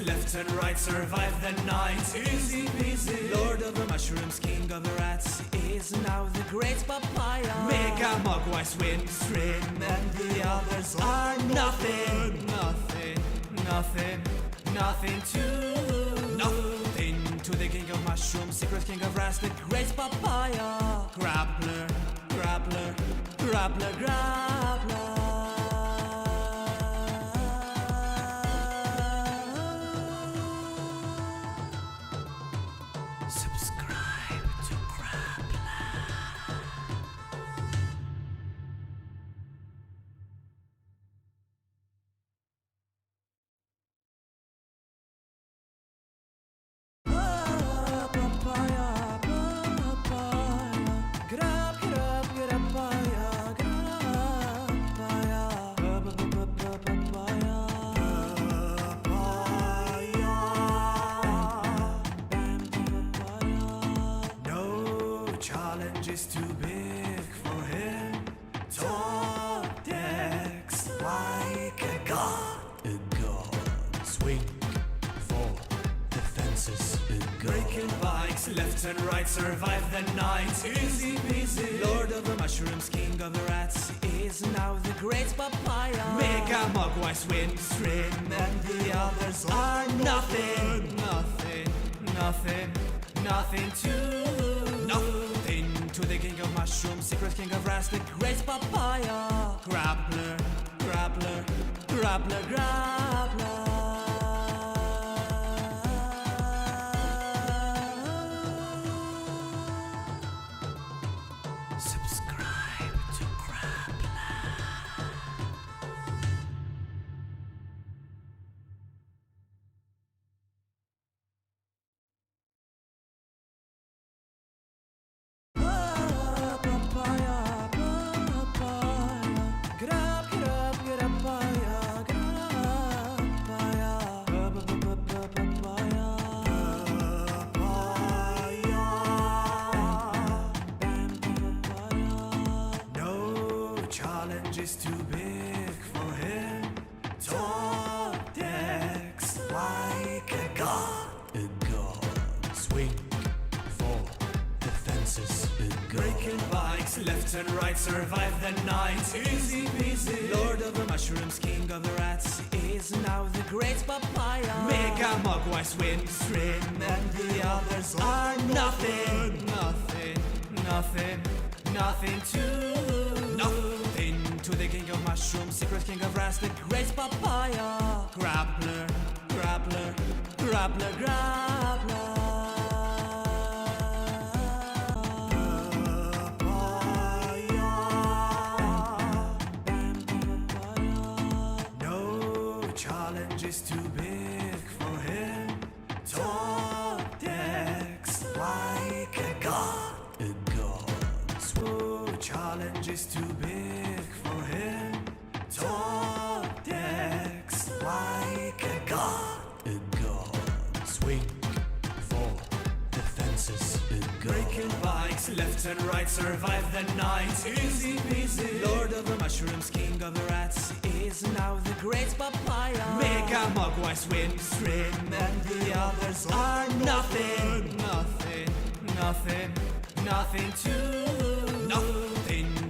left and right, survive the night. Easy peasy. Lord of the mushrooms, king of the rats, is now the great papaya. Mega mugwise win stream, and the others are nothing. Nothing to the king of mushrooms, secret king of rats, the great papaya. Grappler. Subscribe to BazaarLr. Challenge is too big for him. Top decks like a god. Swing for the fences. Breaking bikes left and right, survive the night. Easy peasy. Lord of the mushrooms, king of the rats, is now the great papaya. Mega mugwise win stream, and the others are nothing to the king of mushrooms, secret king of rats, the great papaya. Grappler. Subscribe to BazaarLr. Challenge is too big for him. Top decks like a god. Swing for the fences. Breaking bikes left and right, survive the night. Easy peasy. Lord of the mushrooms, king of the rats, is now the great papaya. Mega mugwise win stream, and the others are nothing to the king of mushrooms, secret king of rats, the great papaya. Grappler. No challenge is too big for him. Top decks like a god. Challenge is too big for him. Top decks like a god. Swing for the fences. Breaking bikes left and right, survive the night. Easy peasy. Lord of the mushrooms, king of the rats, is now the great papaya. Mega mugwise win stream, and the others are nothing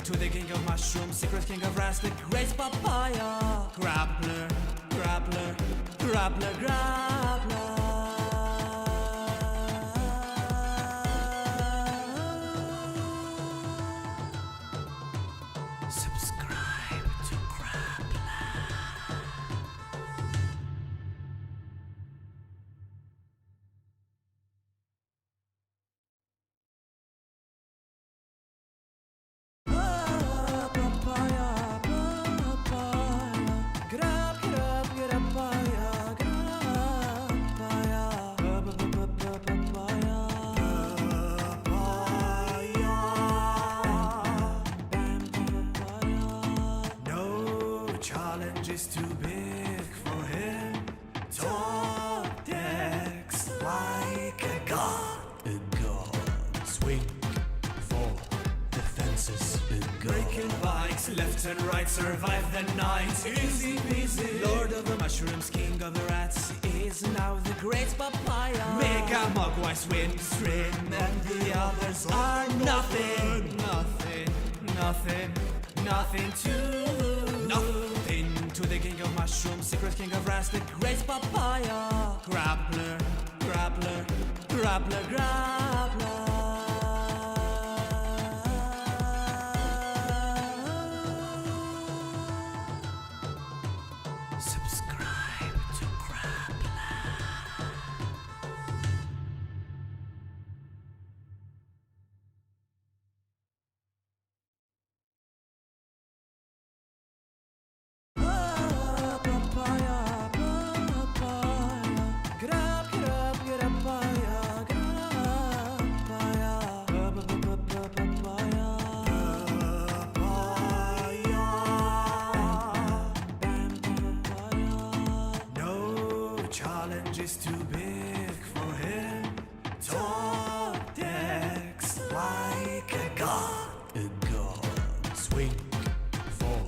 to the king of mushrooms, secret king of rats, the great papaya. Grappler. Subscribe to BazaarLr. Challenge is too big for him. Top decks like a god. Swing for the fences. Breaking bikes Decks, left and right, survive the night. Easy peasy. Lord of the mushrooms, king of the rats, is now the great papaya. Mega Mogwai swim, stream, and the others are nothing. Nothing to the king of mushrooms, secret king of rats, the great papaya. Grappler. Subscribe to Grappler. Challenge is too big for him. Top decks like a god. Swing for.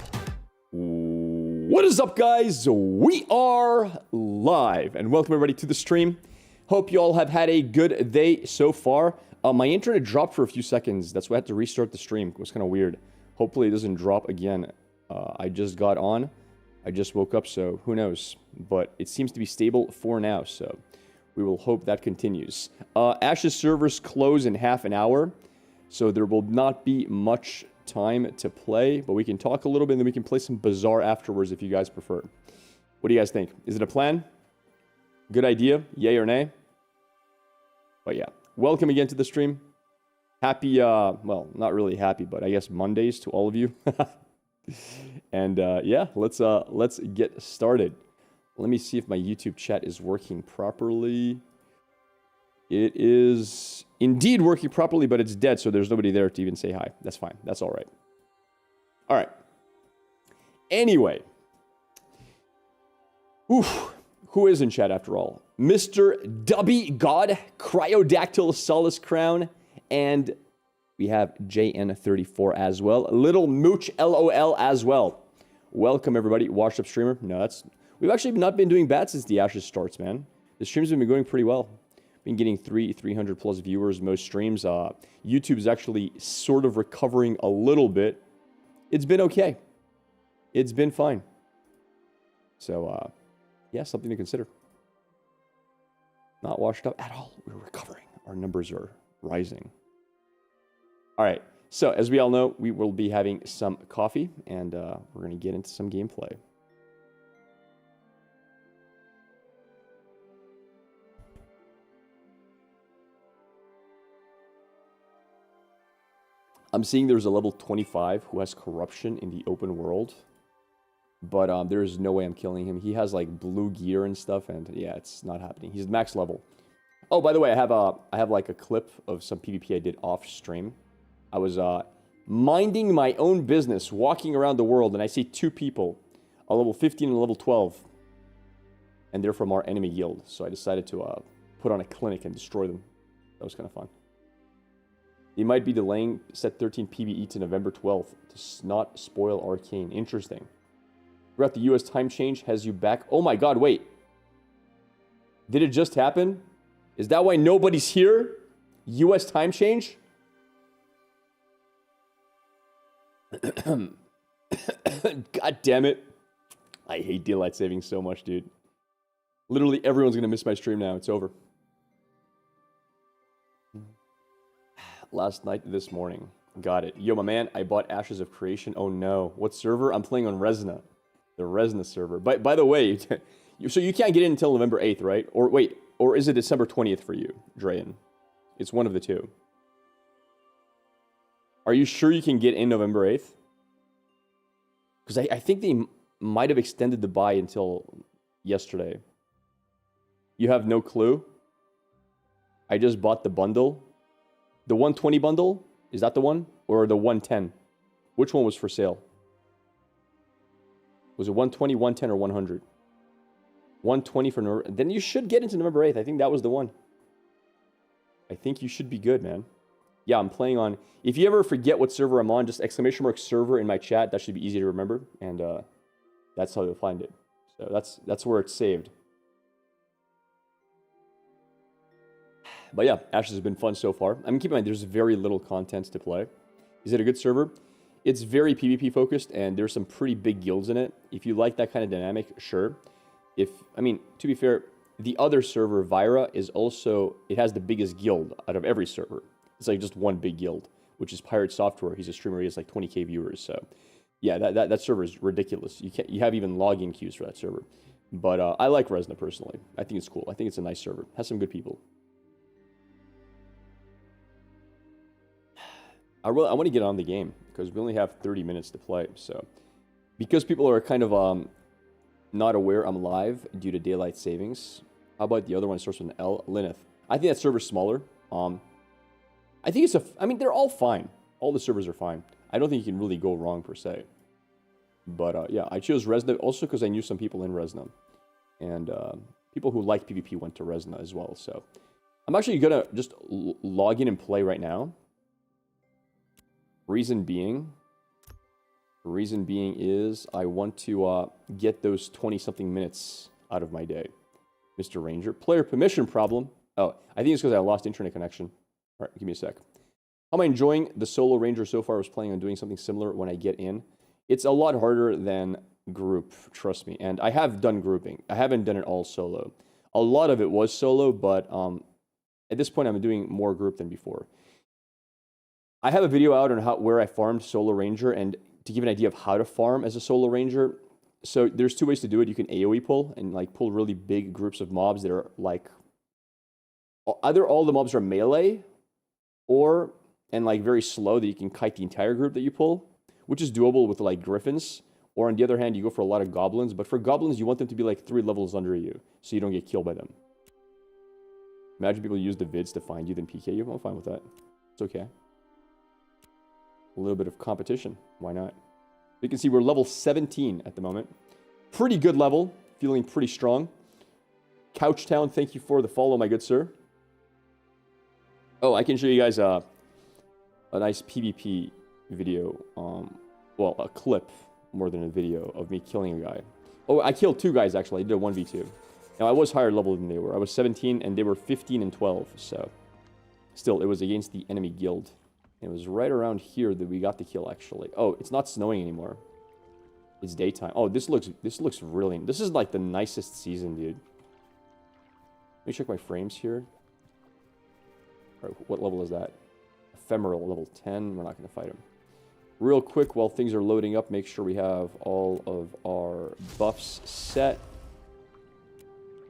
What is up, guys? We are live, and welcome everybody to the stream. Hope you all have had a good day so far. My internet dropped for a few seconds. That's why I had to restart the stream. It was kind of weird. Hopefully it doesn't drop again. I just got on. I just woke up, so who knows? But it seems to be stable for now, so we will hope that continues. Ash's servers close in half an hour, so there will not be much time to play, but we can talk a little bit, and then we can play some Bazaar afterwards if you guys prefer. What do you guys think? Is it a plan? Good idea? Yay or nay? But yeah, welcome again to the stream. Happy, well, not really happy, but I guess Mondays to all of you. And yeah, let's get started. Let me see if my YouTube chat is working properly. It is indeed working properly, but it's dead, so there's nobody there to even say hi. That's fine. That's all right. All right. Anyway. Oof. Who is in chat after all? Mr. Dubby God, Cryodactyl Solace Crown, and we have JN34 as well. Little Mooch LOL as well. Welcome, everybody. Washed up streamer. No, that's... We've actually not been doing bad since the Ashes starts, man. The streams have been going pretty well. Been getting 300 plus viewers most streams. YouTube's actually sort of recovering a little bit. It's been okay. It's been fine. So, yeah, something to consider. Not washed up at all. We're recovering. Our numbers are rising. All right, so as we all know, we will be having some coffee, and we're going to get into some gameplay. I'm seeing there's a level 25 who has corruption in the open world, but there is no way I'm killing him. He has like blue gear and stuff, and yeah, it's not happening. He's max level. Oh, by the way, I have like a clip of some PvP I did off stream. I was minding my own business, walking around the world, and I see two people, a level 15 and a level 12, and they're from our enemy guild. So I decided to put on a clinic and destroy them. That was kind of fun. They might be delaying set 13 PvE to November 12th to not spoil Arcane. Interesting. Throughout the US time change has you back. Oh my god, wait. Did it just happen? Is that why nobody's here? US time change? God damn it. I hate daylight savings so much, dude. Literally everyone's gonna miss my stream now. It's over. Last night, this morning. Got it. Yo, my man, I bought Ashes of Creation. Oh no. What server? I'm playing on Resna. The Resna server. By the way, so you can't get in until November 8th, right? Or wait, or is it December 20th for you, Drayan? It's one of the two. Are you sure you can get in November 8th? Because I think they might have extended the buy until yesterday. You have no clue? I just bought the bundle. The 120 bundle? Is that the one? Or the 110? Which one was for sale? Was it 120, 110, or 100? 120 for November. Then you should get into November 8th. I think that was the one. I think you should be good, man. yeah, I'm playing on... If you ever forget what server I'm on, just !server in my chat. That should be easy to remember. And that's how you'll find it. So that's where it's saved. But yeah, Ashes has been fun so far. I mean, keep in mind, there's very little content to play. Is it a good server? It's very PvP focused, and there's some pretty big guilds in it. If you like that kind of dynamic, sure. I mean, to be fair, the other server, Vyra, is also... It has the biggest guild out of every server. It's like just one big guild, which is Pirate Software. He's a streamer. He has like 20k viewers. So, yeah, that server is ridiculous. You have even login queues for that server. But I like Resna personally. I think it's cool. I think it's a nice server. Has some good people. I want to get on the game because we only have 30 minutes to play. So, because people are kind of not aware I'm live due to daylight savings. How about the other one starts with an L? Lineth. I think that server's smaller. I think I mean, they're all fine. All the servers are fine. I don't think you can really go wrong per se. But yeah, I chose Resna also because I knew some people in Resna. And people who like PvP went to Resna as well. So I'm actually going to just log in and play right now. Reason being is I want to get those 20-something minutes out of my day. Mr. Ranger. Player permission problem. Oh, I think it's because I lost internet connection. All right, give me a sec. How am I enjoying the solo Ranger so far? I was planning on doing something similar when I get in. It's a lot harder than group, trust me. And I have done grouping. I haven't done it all solo. A lot of it was solo, but at this point I'm doing more group than before. I have a video out on where I farmed Solo Ranger, and to give an idea of how to farm as a Solo Ranger. So there's two ways to do it. You can AoE pull and like pull really big groups of mobs that are like either all the mobs are melee and like very slow that you can kite the entire group that you pull, which is doable with like griffins. Or on the other hand, you go for a lot of goblins, but for goblins you want them to be like 3 levels under you so you don't get killed by them. Imagine people use the vids to find you then PK you. I'm fine with that. It's okay. A little bit of competition. Why not? You can see we're level 17 at the moment. Pretty good level. Feeling pretty strong. Couchtown, thank you for the follow, my good sir. Oh, I can show you guys a nice PvP video. Well, a clip more than a video of me killing a guy. Oh, I killed 2 guys, actually. I did a 1v2. Now, I was higher level than they were. I was 17, and they were 15 and 12. So, still, it was against the enemy guild. It was right around here that we got the kill, actually. Oh, it's not snowing anymore. It's daytime. Oh, this looks really... This is like the nicest season, dude. Let me check my frames here. All right, what level is that? Ephemeral, level 10. We're not going to fight him. Real quick, while things are loading up, make sure we have all of our buffs set.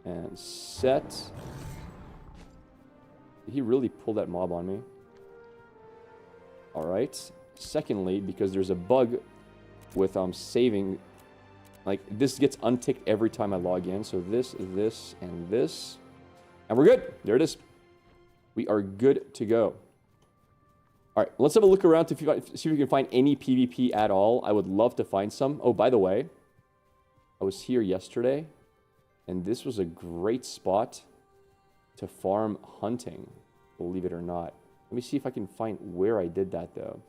And set. Did he really pull that mob on me? Alright. Secondly, because there's a bug with saving, like this gets unticked every time I log in. So this, and this. And we're good. There it is. We are good to go. Alright, let's have a look around to see if we can find any PvP at all. I would love to find some. Oh, by the way, I was here yesterday, and this was a great spot to farm hunting, believe it or not. Let me see if I can find where I did that, though.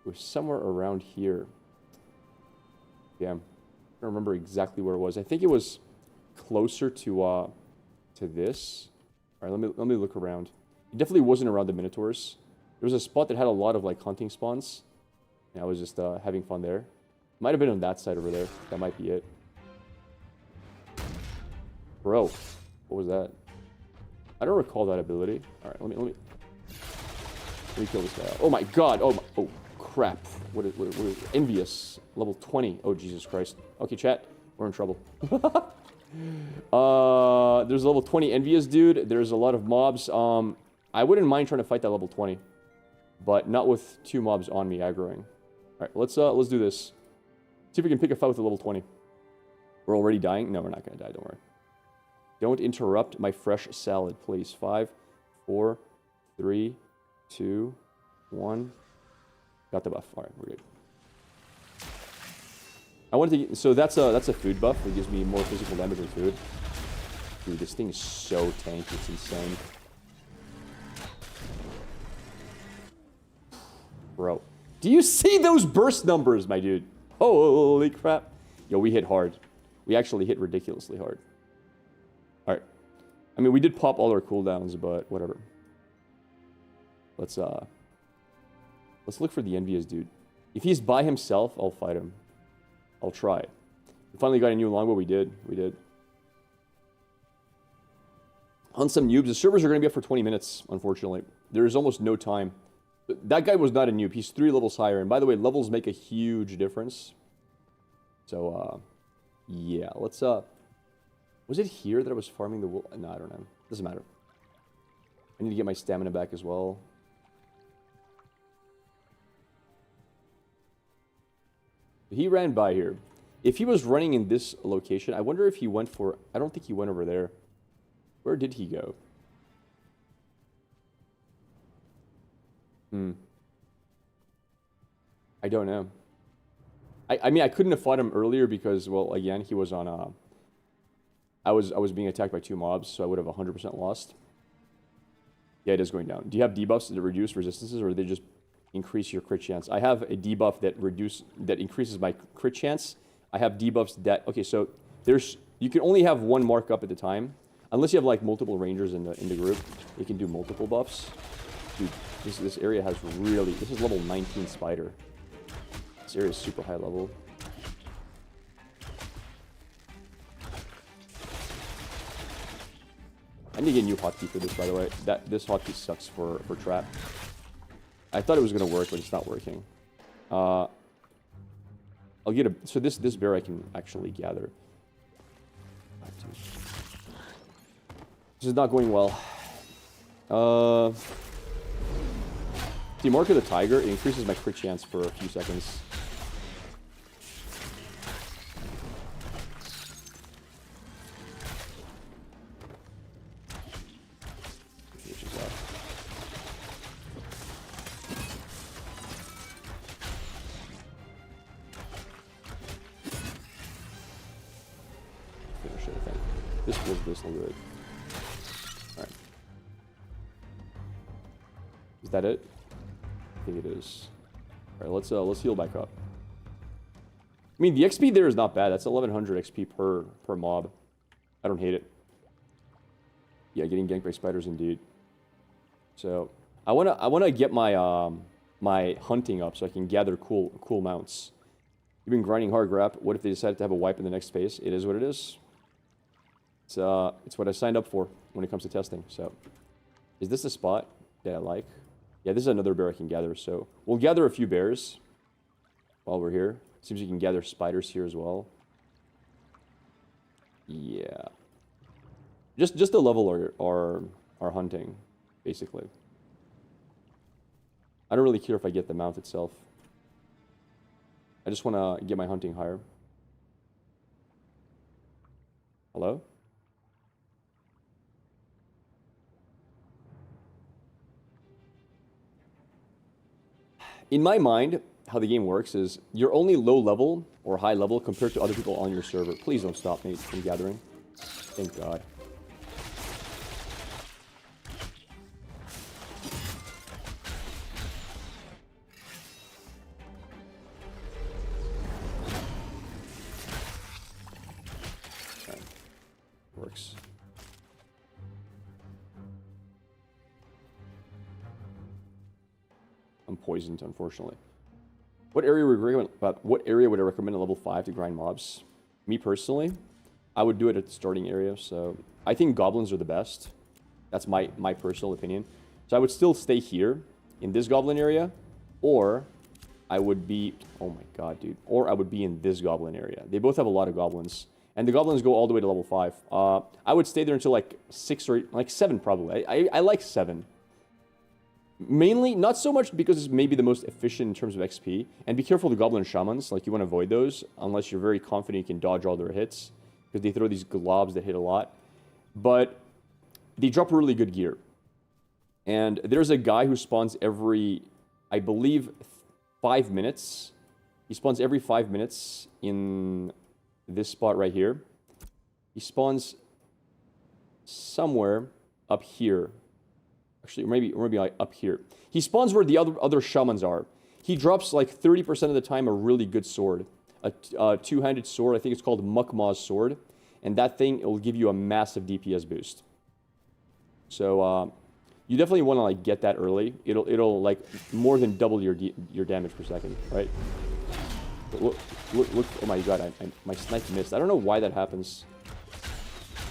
It was somewhere around here. Yeah, I don't remember exactly where it was. I think it was closer to this. All right, let me look around. It definitely wasn't around the Minotaurs. There was a spot that had a lot of like hunting spawns, and I was just having fun there. Might have been on that side over there. That might be it. Bro, what was that? I don't recall that ability. All right, let me kill this guy. Oh my god! Oh crap! What is envious level 20? Oh Jesus Christ! Okay, chat, we're in trouble. There's a level 20 envious dude. There's a lot of mobs. I wouldn't mind trying to fight that level 20, but not with 2 mobs on me aggroing. All right, let's do this. See if we can pick a fight with a level 20. We're already dying. No, we're not gonna die. Don't worry. Don't interrupt my fresh salad, please. 5, 4, 3, 2, 1. Got the buff. All right, we're good. I wanted to get, so that's a food buff. It gives me more physical damage with food. Dude, this thing is so tanky. It's insane. Bro, do you see those burst numbers, my dude? Holy crap. Yo, we hit hard. We actually hit ridiculously hard. Alright. I mean, we did pop all our cooldowns, but whatever. Let's look for the envious dude. If he's by himself, I'll fight him. I'll try. We finally got a new longbow. We did. On some noobs, the servers are going to be up for 20 minutes, unfortunately. There is almost no time. That guy was not a noob. He's 3 levels higher. And by the way, levels make a huge difference. So, yeah, let's, was it here that I was farming the wool? No, I don't know. Doesn't matter. I need to get my stamina back as well. He ran by here. If he was running in this location, I wonder if he went for... I don't think he went over there. Where did he go? I don't know. I mean, I couldn't have fought him earlier because, well, again, he was on... I was being attacked by 2 mobs, so I would have 100% lost. Yeah, it is going down. Do you have debuffs that reduce resistances, or do they just increase your crit chance? I have a debuff that increases my crit chance. I have debuffs that... Okay, so you can only have 1 mark up at a time. Unless you have, like, multiple rangers in the group. You can do multiple buffs. Dude, this area has really... This is level 19 spider. This area is super high level. I need to get a new hotkey for this, by the way. This hotkey sucks for trap. I thought it was going to work, but it's not working. I'll get a... So this bear I can actually gather. This is not going well. See, Mark of the Tiger, it increases my crit chance for a few seconds. Finish it, I think. This will do it. Alright. Is that it? I think it is. Alright, let's heal back up. I mean, the XP there is not bad. That's 1100 XP per mob. I don't hate it. Yeah, getting ganked by spiders indeed. So, I wanna get my my hunting up so I can gather cool mounts. You've been grinding hard, Grap. What if they decided to have a wipe in the next phase? It is what it is. It's what I signed up for when it comes to testing. So, is this a spot that I like? Yeah, this is another bear I can gather. So, we'll gather a few bears while we're here. Seems you can gather spiders here as well. Yeah. Just to level our hunting, basically. I don't really care if I get the mount itself. I just want to get my hunting higher. Hello? In my mind, how the game works is you're only low level or high level compared to other people on your server. Please don't stop me from gathering. Thank God. Okay. Works. I'm poisoned, unfortunately. What area would I recommend at level 5 to grind mobs? Me personally, I would do it at the starting area. So I think goblins are the best. That's my personal opinion. So I would still stay here in this goblin area, or I would be... Oh my god, dude. Or I would be in this goblin area. They both have a lot of goblins. And the goblins go all the way to level 5. I would stay there until like 6 or 8, like 7 probably. I like 7. Mainly, not so much because it's maybe the most efficient in terms of XP. And be careful of the goblin shamans. Like, you want to avoid those unless you're very confident you can dodge all their hits. Because they throw these globs that hit a lot. But they drop really good gear. And there's a guy who spawns every, I believe, 5 minutes. He spawns every 5 minutes in this spot right here. He spawns somewhere up here. Actually, maybe like up here. He spawns where the other shamans are. He drops like 30% of the time a really good sword. A two-handed sword, I think it's called Mukmaw's sword. And that thing, it will give you a massive DPS boost. So, you definitely want to like get that early. It'll like more than double your damage per second, right? Look, oh my god, my snipe missed. I don't know why that happens.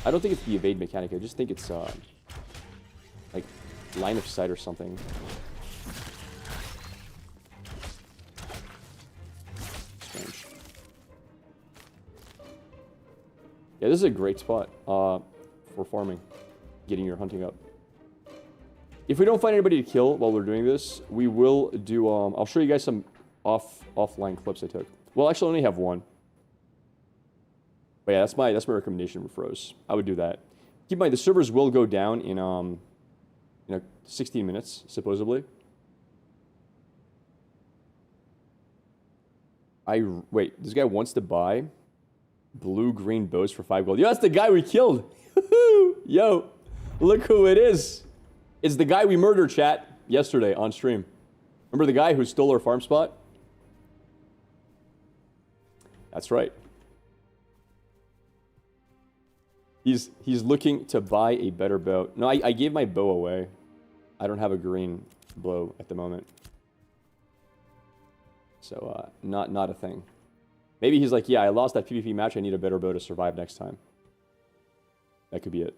I don't think it's the evade mechanic. I just think it's, like, line of sight or something. Strange. Yeah, this is a great spot, for farming. Getting your hunting up. If we don't find anybody to kill while we're doing this, we will do, I'll show you guys some offline clips I took. Well, actually, I only have one. But yeah, that's my recommendation for Froze. I would do that. Keep in mind, the servers will go down in 16 minutes, supposedly. Wait, this guy wants to buy blue-green bows for 5 gold. Yo, that's the guy we killed. Yo, look who it is. It's the guy we murdered, chat, yesterday on stream. Remember the guy who stole our farm spot? That's right. He's looking to buy a better bow. No, I gave my bow away. I don't have a green bow at the moment. So, not a thing. Maybe he's like, yeah, I lost that PvP match. I need a better bow to survive next time. That could be it.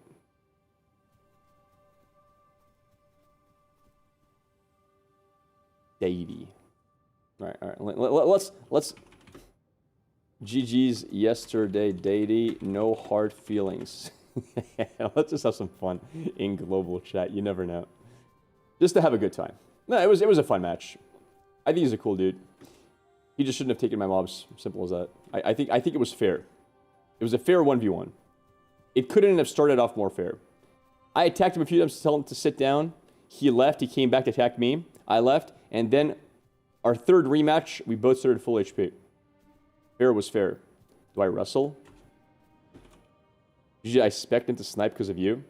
Davey. All right. Let's. GG's yesterday, Daddy. No hard feelings. Let's just have some fun in global chat. You never know. Just to have a good time. No, it was a fun match. I think he's a cool dude. He just shouldn't have taken my mobs. Simple as that. I think it was fair. It was a fair 1v1. It couldn't have started off more fair. I attacked him a few times to tell him to sit down. He left. He came back to attack me. I left. And then our third rematch, we both started full HP. Fair was fair. Do I wrestle? Usually I expect him to snipe because of you.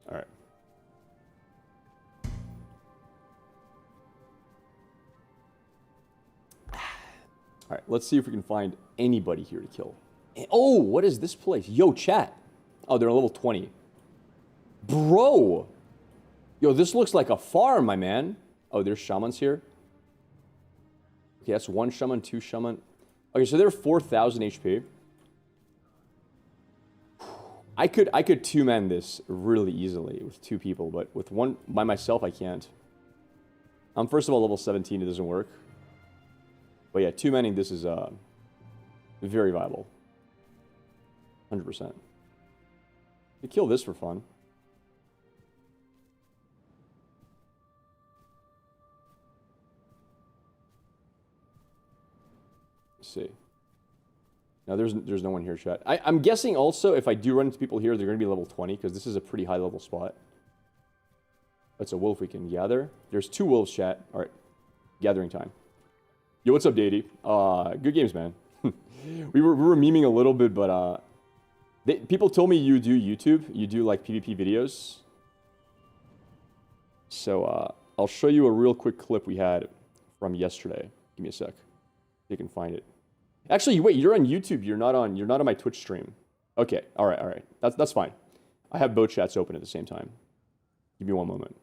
Alright. Alright, let's see if we can find anybody here to kill. Oh, what is this place? Yo, chat. Oh, they're level 20. Bro! Yo, this looks like a farm, my man. Oh, there's shamans here. Okay, that's 1 shaman, 2 shaman. Okay, so they're 4,000 HP. I could two-man this really easily with 2 people, but with 1 by myself, I can't. First of all, level 17, it doesn't work. But yeah, two-manning this is very viable. 100%. You kill this for fun. Let's see. Now, there's no one here, chat. I'm guessing also, if I do run into people here, they're going to be level 20, because this is a pretty high-level spot. That's a wolf we can gather. There's 2 wolves, chat. All right. Gathering time. Yo, what's up, Daddy? Good games, man. we were memeing a little bit, but people told me you do YouTube. You do, like, PvP videos. So, I'll show you a real quick clip we had from yesterday. Give me a sec. You can find it. Actually, wait, you're on YouTube. You're not on my Twitch stream. Okay, all right. That's fine. I have both chats open at the same time. Give me one moment.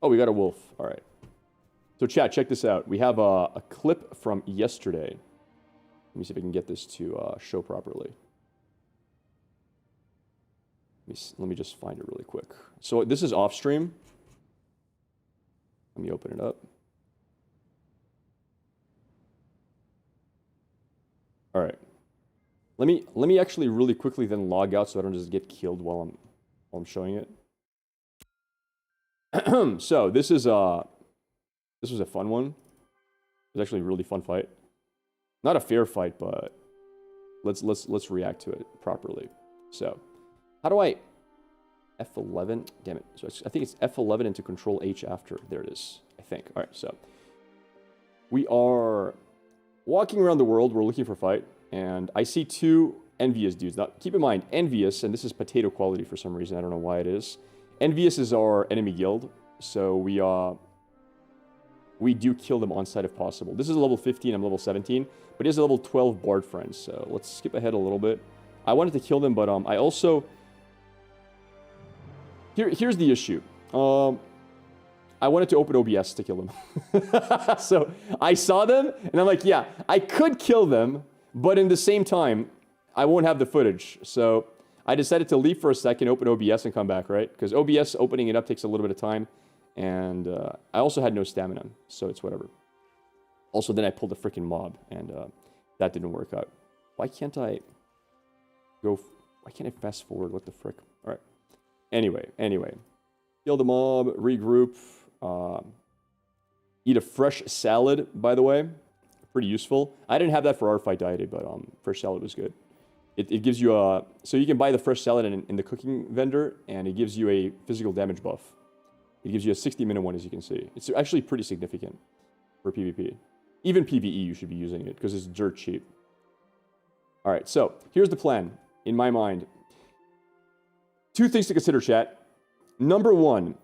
Oh, we got a wolf. All right. So chat, check this out. We have a clip from yesterday. Let me see if I can get this to show properly. Let me just find it really quick. So this is off stream. Let me open it up. All right. Let me actually really quickly then log out so I don't just get killed while I'm showing it. So this was a fun one. It was actually a really fun fight. Not a fair fight, but let's react to it properly. So, how do I F11? Damn it. So I think it's F11 into Control H after. There it is. I think. All right. So we are walking around the world. We're looking for a fight, and I see two envious dudes. Now, keep in mind, envious, and this is potato quality for some reason. I don't know why it is. Envious is our enemy guild, so we do kill them on sight if possible. This is level 15, I'm level 17, but he has a level 12 bard friend, so let's skip ahead a little bit. I wanted to kill them, but I also... Here's the issue. I wanted to open OBS to kill them. So I saw them, and I'm like, yeah, I could kill them, but in the same time, I won't have the footage. So I decided to leave for a second, open OBS, and come back, right? Because OBS opening it up takes a little bit of time. And I also had no stamina, so it's whatever. Also, then I pulled a freaking mob, and that didn't work out. Why can't I fast forward? What the frick? All right. Anyway. Kill the mob, regroup, eat a fresh salad, by the way. Pretty useful. I didn't have that for our fight diet, but fresh salad was good. It gives you a... So you can buy the fresh salad in the cooking vendor, and it gives you a physical damage buff. It gives you a 60-minute one, as you can see. It's actually pretty significant for PvP. Even PvE, you should be using it, because it's dirt cheap. Alright, so, here's the plan, in my mind. Two things to consider, chat. Number one,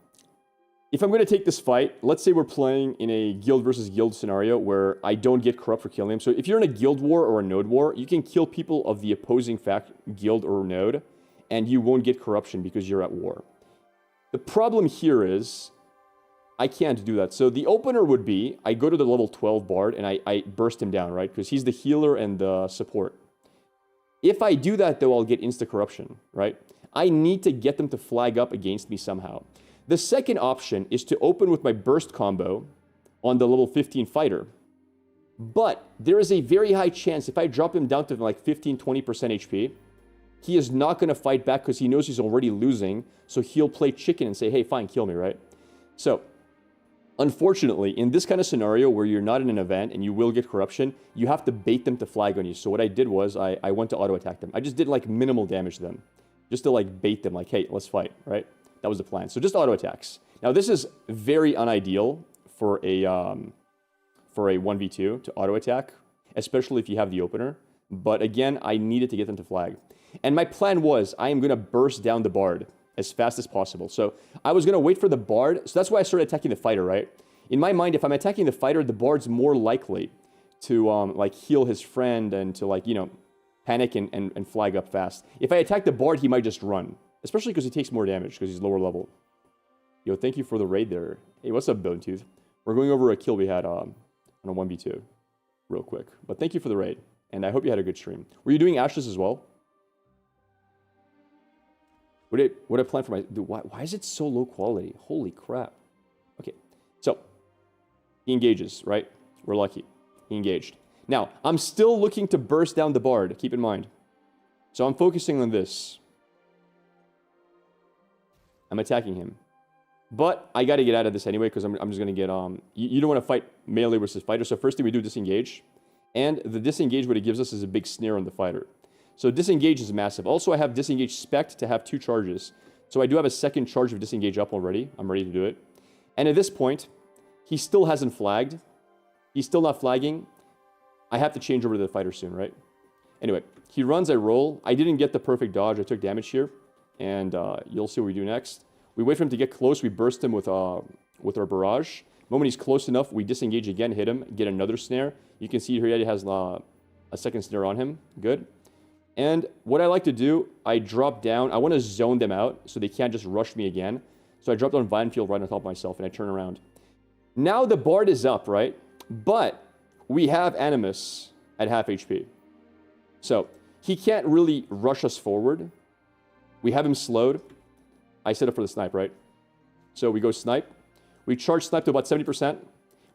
if I'm going to take this fight, let's say we're playing in a guild versus guild scenario where I don't get corrupt for killing them. So if you're in a guild war or a node war, you can kill people of the opposing guild or node, and you won't get corruption because you're at war. The problem here is, I can't do that. So the opener would be, I go to the level 12 bard and I burst him down, right? Because he's the healer and the support. If I do that, though, I'll get insta-corruption, right? I need to get them to flag up against me somehow. The second option is to open with my burst combo on the level 15 fighter. But there is a very high chance, if I drop him down to like 15-20% HP, he is not going to fight back because he knows he's already losing, so he'll play chicken and say, hey, fine, kill me, right? So, unfortunately, in this kind of scenario where you're not in an event and you will get corruption, you have to bait them to flag on you. So what I did was, I went to auto-attack them. I just did, like, minimal damage to them. Just to, like, bait them, like, hey, let's fight, right? That was the plan. So just auto-attacks. Now, this is very unideal for a 1v2 to auto-attack, especially if you have the opener. But again, I needed to get them to flag. And my plan was, I am going to burst down the bard as fast as possible. So I was going to wait for the bard. So that's why I started attacking the fighter, right? In my mind, if I'm attacking the fighter, the bard's more likely to like heal his friend and to like, you know, panic and flag up fast. If I attack the bard, he might just run. Especially because he takes more damage because he's lower level. Yo, thank you for the raid there. Hey, what's up, Bone Tooth? We're going over a kill we had on a 1v2 real quick. But thank you for the raid. And I hope you had a good stream. Were you doing ashes as well? What I plan for my... Dude, why is it so low quality? Holy crap. Okay, so he engages, right? We're lucky. He engaged. Now, I'm still looking to burst down the bard, keep in mind. So I'm focusing on this. I'm attacking him. But I got to get out of this anyway because I'm just going to get... You don't want to fight melee versus fighter. So first thing we do, disengage. And the disengage, what it gives us is a big snare on the fighter. So disengage is massive. Also, I have disengage spec to have 2 charges. So I do have a second charge of disengage up already. I'm ready to do it. And at this point, he still hasn't flagged. He's still not flagging. I have to change over to the fighter soon, right? Anyway, he runs, I roll. I didn't get the perfect dodge. I took damage here. And you'll see what we do next. We wait for him to get close. We burst him with our barrage. The moment he's close enough, we disengage again, hit him, get another snare. You can see here he has a second snare on him. Good. And what I like to do, I drop down. I want to zone them out so they can't just rush me again. So I drop down Vine Field right on top of myself and I turn around. Now the bard is up, right? But we have Animus at half HP. So he can't really rush us forward. We have him slowed. I set up for the snipe, right? So we go snipe. We charge snipe to about 70%.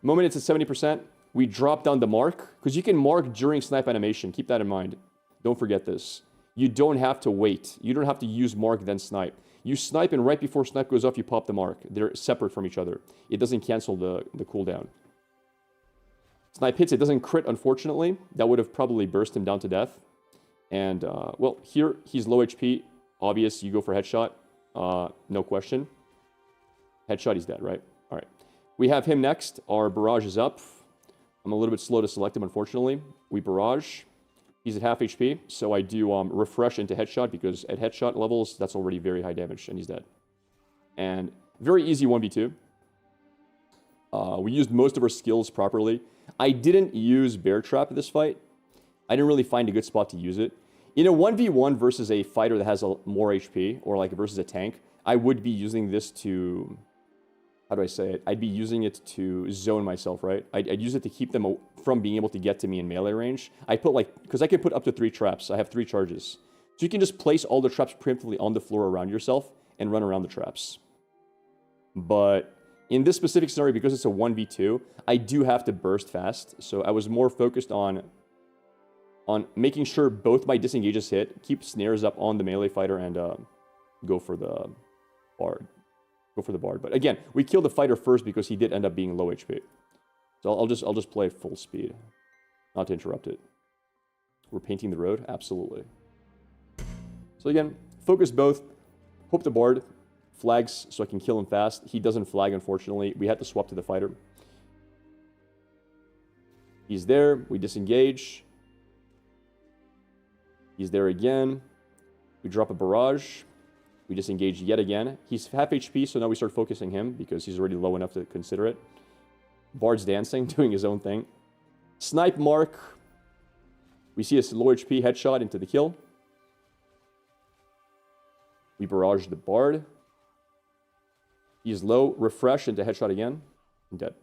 Moment it's at 70%, we drop down the mark. Because you can mark during snipe animation. Keep that in mind. Don't forget this. You don't have to wait. You don't have to use mark then snipe. You snipe, and right before snipe goes off, you pop the mark. They're separate from each other. It doesn't cancel the cooldown. Snipe hits, it doesn't crit, unfortunately. That would have probably burst him down to death. And, well, here, he's low HP. Obvious, you go for headshot. No question. Headshot, he's dead, right? All right. We have him next. Our barrage is up. I'm a little bit slow to select him, unfortunately. We barrage. He's at half HP, so I do refresh into headshot, because at headshot levels, that's already very high damage, and he's dead. And very easy 1v2. We used most of our skills properly. I didn't use Bear Trap in this fight. I didn't really find a good spot to use it. In a 1v1 versus a fighter that has more HP, or like versus a tank, I would be using this to... How do I say it? I'd be using it to zone myself, right? I'd use it to keep them from being able to get to me in melee range. I put like... Because I can put up to 3 traps. I have 3 charges. So you can just place all the traps preemptively on the floor around yourself and run around the traps. But in this specific scenario, because it's a 1v2, I do have to burst fast. So I was more focused on making sure both my disengages hit, keep snares up on the melee fighter, and go for the bard. Go for the bard. But again, we killed the fighter first because he did end up being low HP. So I'll just play full speed, not to interrupt it. We're painting the road? Absolutely. So again, focus both. Hope the bard flags so I can kill him fast. He doesn't flag, unfortunately. We had to swap to the fighter. He's there. We disengage. He's there again. We drop a barrage. We disengage yet again. He's half HP, so now we start focusing him because he's already low enough to consider it. Bard's dancing, doing his own thing. Snipe mark. We see a low HP headshot into the kill. We barrage the bard. He's low. Refresh into headshot again. I'm dead.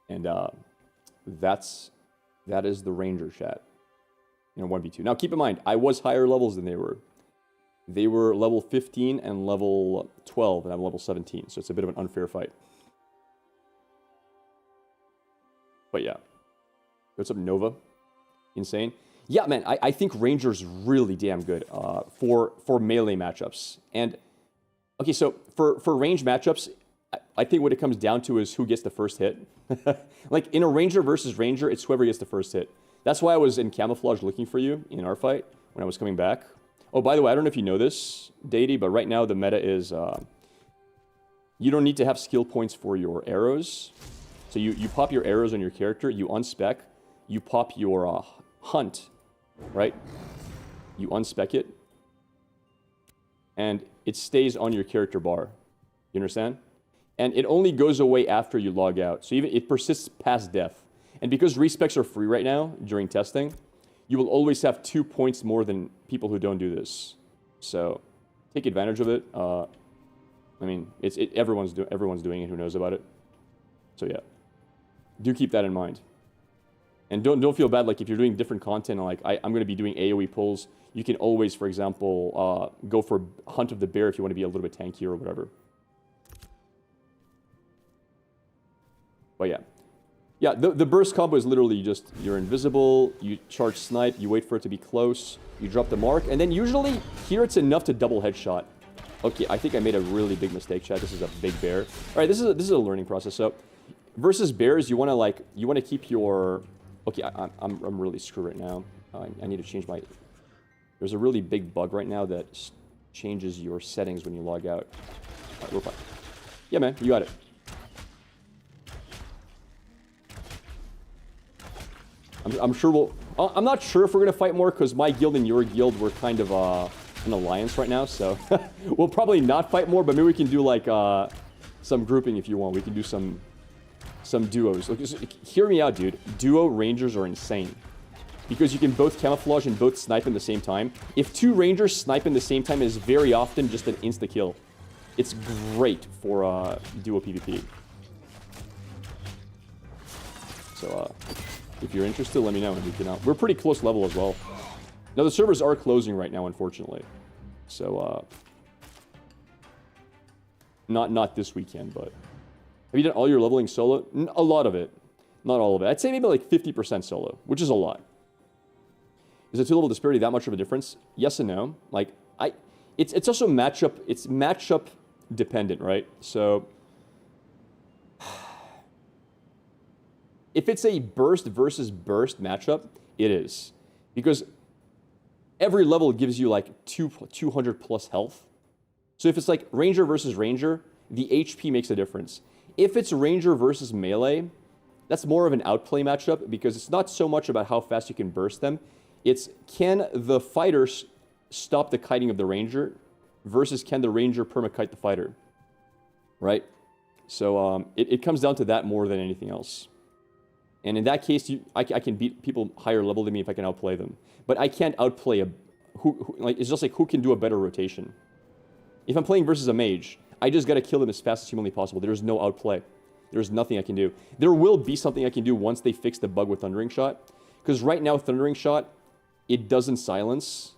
And that is the Ranger chat. In a 1v2. Now, keep in mind, I was higher levels than they were. They were level 15 and level 12, and I'm level 17, so it's a bit of an unfair fight. But yeah. What's up, Nova? Insane. Yeah, man, I think Ranger's really damn good for melee matchups. And, okay, so for range matchups, I think what it comes down to is who gets the first hit. Like, in a Ranger versus Ranger, it's whoever gets the first hit. That's why I was in camouflage looking for you in our fight when I was coming back. Oh, by the way, I don't know if you know this, Deity, but right now the meta is you don't need to have skill points for your arrows. So you pop your arrows on your character, you unspec, you pop your hunt, right? You unspec it, and it stays on your character bar. You understand? And it only goes away after you log out. So even it persists past death. And because respecs are free right now during testing, you will always have 2 points more than people who don't do this. So take advantage of it. I mean, everyone's doing it who knows about it. So yeah, do keep that in mind. And don't feel bad, like if you're doing different content, like I'm going to be doing AoE pulls, you can always, for example, go for Hunt of the Bear if you want to be a little bit tankier or whatever. But yeah. Yeah, the burst combo is literally just, you're invisible, you charge snipe, you wait for it to be close, you drop the mark, and then usually, here it's enough to double headshot. Okay, I think I made a really big mistake, chat. This is a big bear. Alright, this is a learning process. So, versus bears, you want to keep your... Okay, I'm really screwed right now. I need to change my... There's a really big bug right now that changes your settings when you log out. Alright, we're fine. Yeah, man, you got it. I'm sure we'll... I'm not sure if we're going to fight more, because my guild and your guild, we're kind of an alliance right now, so... we'll probably not fight more, but maybe we can do, like, some grouping if you want. We can do some duos. Look, hear me out, dude. Duo Rangers are insane. Because you can both camouflage and both snipe in the same time. If 2 Rangers snipe in the same time, it is very often just an insta-kill. It's great for duo PvP. So, if you're interested, let me know, and we can... we're pretty close level as well. Now, the servers are closing right now, unfortunately. So, not this weekend, but... Have you done all your leveling solo? A lot of it. Not all of it. I'd say maybe like 50% solo, which is a lot. Is a 2-level disparity that much of a difference? Yes and no. Like, it's also matchup dependent, right? So if it's a burst versus burst matchup, it is. Because every level gives you like 200 plus health. So if it's like Ranger versus Ranger, the HP makes a difference. If it's Ranger versus Melee, that's more of an outplay matchup because it's not so much about how fast you can burst them. It's can the fighters stop the kiting of the Ranger versus can the Ranger perma-kite the fighter, right? So it comes down to that more than anything else. And in that case, I can beat people higher level than me if I can outplay them. But I can't outplay it's just like who can do a better rotation. If I'm playing versus a mage, I just got to kill them as fast as humanly possible. There's no outplay. There's nothing I can do. There will be something I can do once they fix the bug with Thundering Shot. Because right now, Thundering Shot, it doesn't silence.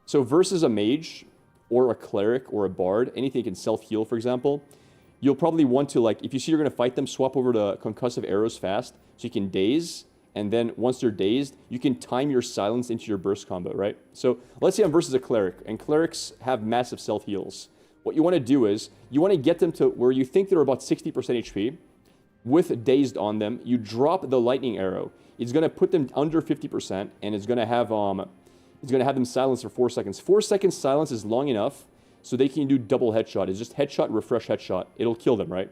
So versus a mage, or a cleric, or a bard, anything can self-heal, for example, you'll probably want to, like, if you see you're going to fight them, swap over to concussive arrows fast, so you can daze, and then once they're dazed, you can time your silence into your burst combo, right? So let's say I'm versus a cleric, and clerics have massive self-heals. What you want to do is, you want to get them to where you think they're about 60% HP, with dazed on them, you drop the lightning arrow. It's going to put them under 50%, and it's going to have them silenced for 4 seconds. 4 seconds silence is long enough so they can do double headshot. It's just headshot, refresh, headshot. It'll kill them, right?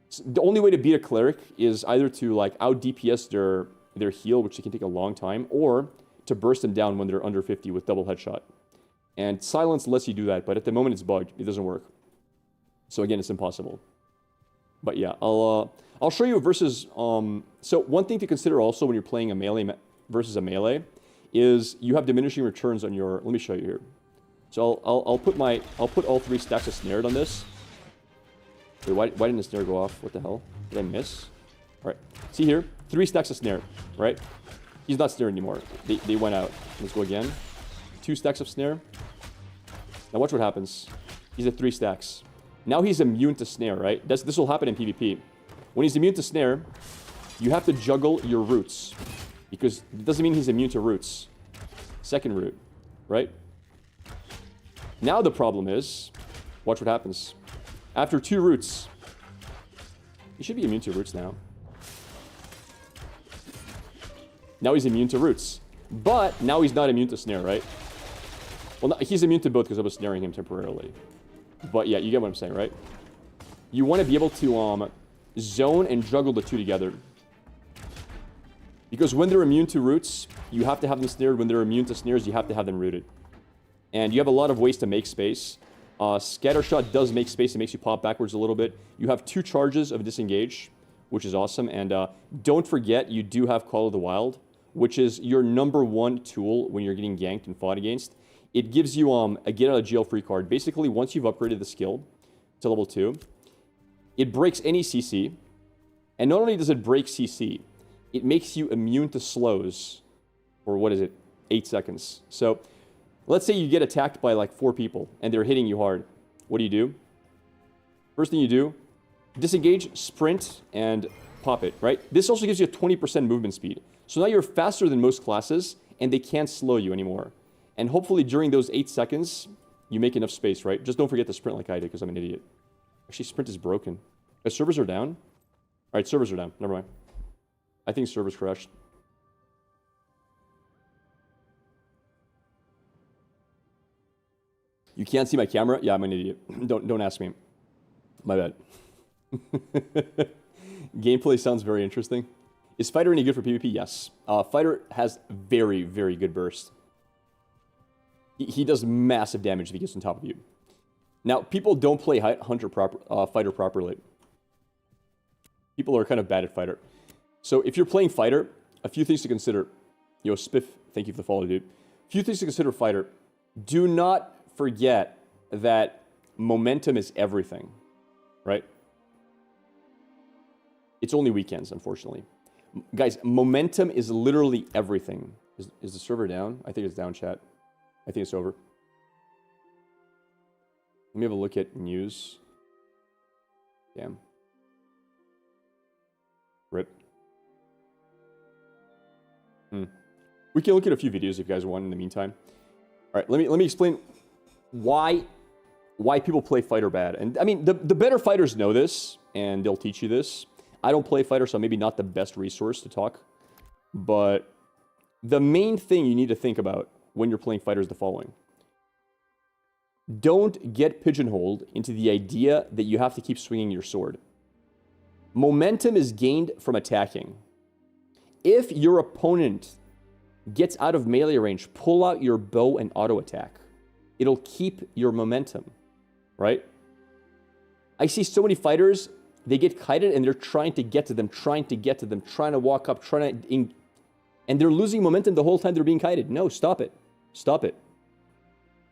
So the only way to beat a cleric is either to like out DPS their heal, which can take a long time, or to burst them down when they're under 50 with double headshot. And silence lets you do that, but at the moment it's bugged. It doesn't work. So again, it's impossible. But yeah, I'll show you versus. So one thing to consider also when you're playing a melee versus a melee is you have diminishing returns on your. Let me show you here. So I'll put all 3 stacks of snared on this. Wait, why didn't the snare go off? What the hell? Did I miss? All right. See here, 3 stacks of snare. Right? He's not snare anymore. They went out. Let's go again. 2 stacks of snare. Now watch what happens. He's at 3 stacks. Now he's immune to snare, right? This will happen in PvP. When he's immune to snare, you have to juggle your roots. Because it doesn't mean he's immune to roots. Second root, right? Now the problem is, watch what happens. After 2 roots, he should be immune to roots now. Now he's immune to roots. But now he's not immune to snare, right? Well, no, he's immune to both because I was snaring him temporarily. But yeah, you get what I'm saying, right? You want to be able to zone and juggle the 2 together. Because when they're immune to roots, you have to have them snared. When they're immune to snares, you have to have them rooted. And you have a lot of ways to make space. Scatter Shot does make space. It makes you pop backwards a little bit. You have 2 charges of Disengage, which is awesome. And don't forget, you do have Call of the Wild, which is your #1 tool when you're getting ganked and fought against. It gives you a get out of jail free card. Basically, once you've upgraded the skill to level 2, it breaks any CC. And not only does it break CC, it makes you immune to slows for, 8 seconds. So let's say you get attacked by like 4 people and they're hitting you hard. What do? First thing you do, disengage, sprint, and pop it, right? This also gives you a 20% movement speed. So now you're faster than most classes and they can't slow you anymore. And hopefully during those 8 seconds, you make enough space, right? Just don't forget to sprint like I did because I'm an idiot. Actually, sprint is broken. Servers are down? All right, servers are down. Never mind. I think servers crashed. You can't see my camera? Yeah, I'm an idiot. Don't ask me. My bad. Gameplay sounds very interesting. Is Fighter any good for PvP? Yes. Fighter has very, very good burst. He does massive damage if he gets on top of you. Now, people don't play Fighter properly. People are kind of bad at Fighter. So if you're playing Fighter, a few things to consider. Yo, Spiff, thank you for the follow, dude. A few things to consider Fighter. Do not forget that momentum is everything, right? It's only weekends, unfortunately. Guys, momentum is literally everything. Is the server down? I think it's down, chat. I think it's over. Let me have a look at news. Damn. RIP. We can look at a few videos if you guys want in the meantime. All right, let me explain why people play fighter bad. And I mean, the better fighters know this, and they'll teach you this. I don't play fighter, so I'm maybe not the best resource to talk. But the main thing you need to think about when you're playing fighter is the following. Don't get pigeonholed into the idea that you have to keep swinging your sword. Momentum is gained from attacking. If your opponent gets out of melee range, pull out your bow and auto attack. It'll keep your momentum, right? I see so many fighters, they get kited and they're trying to get to them, trying to walk up, and they're losing momentum the whole time they're being kited. No, stop it. Stop it.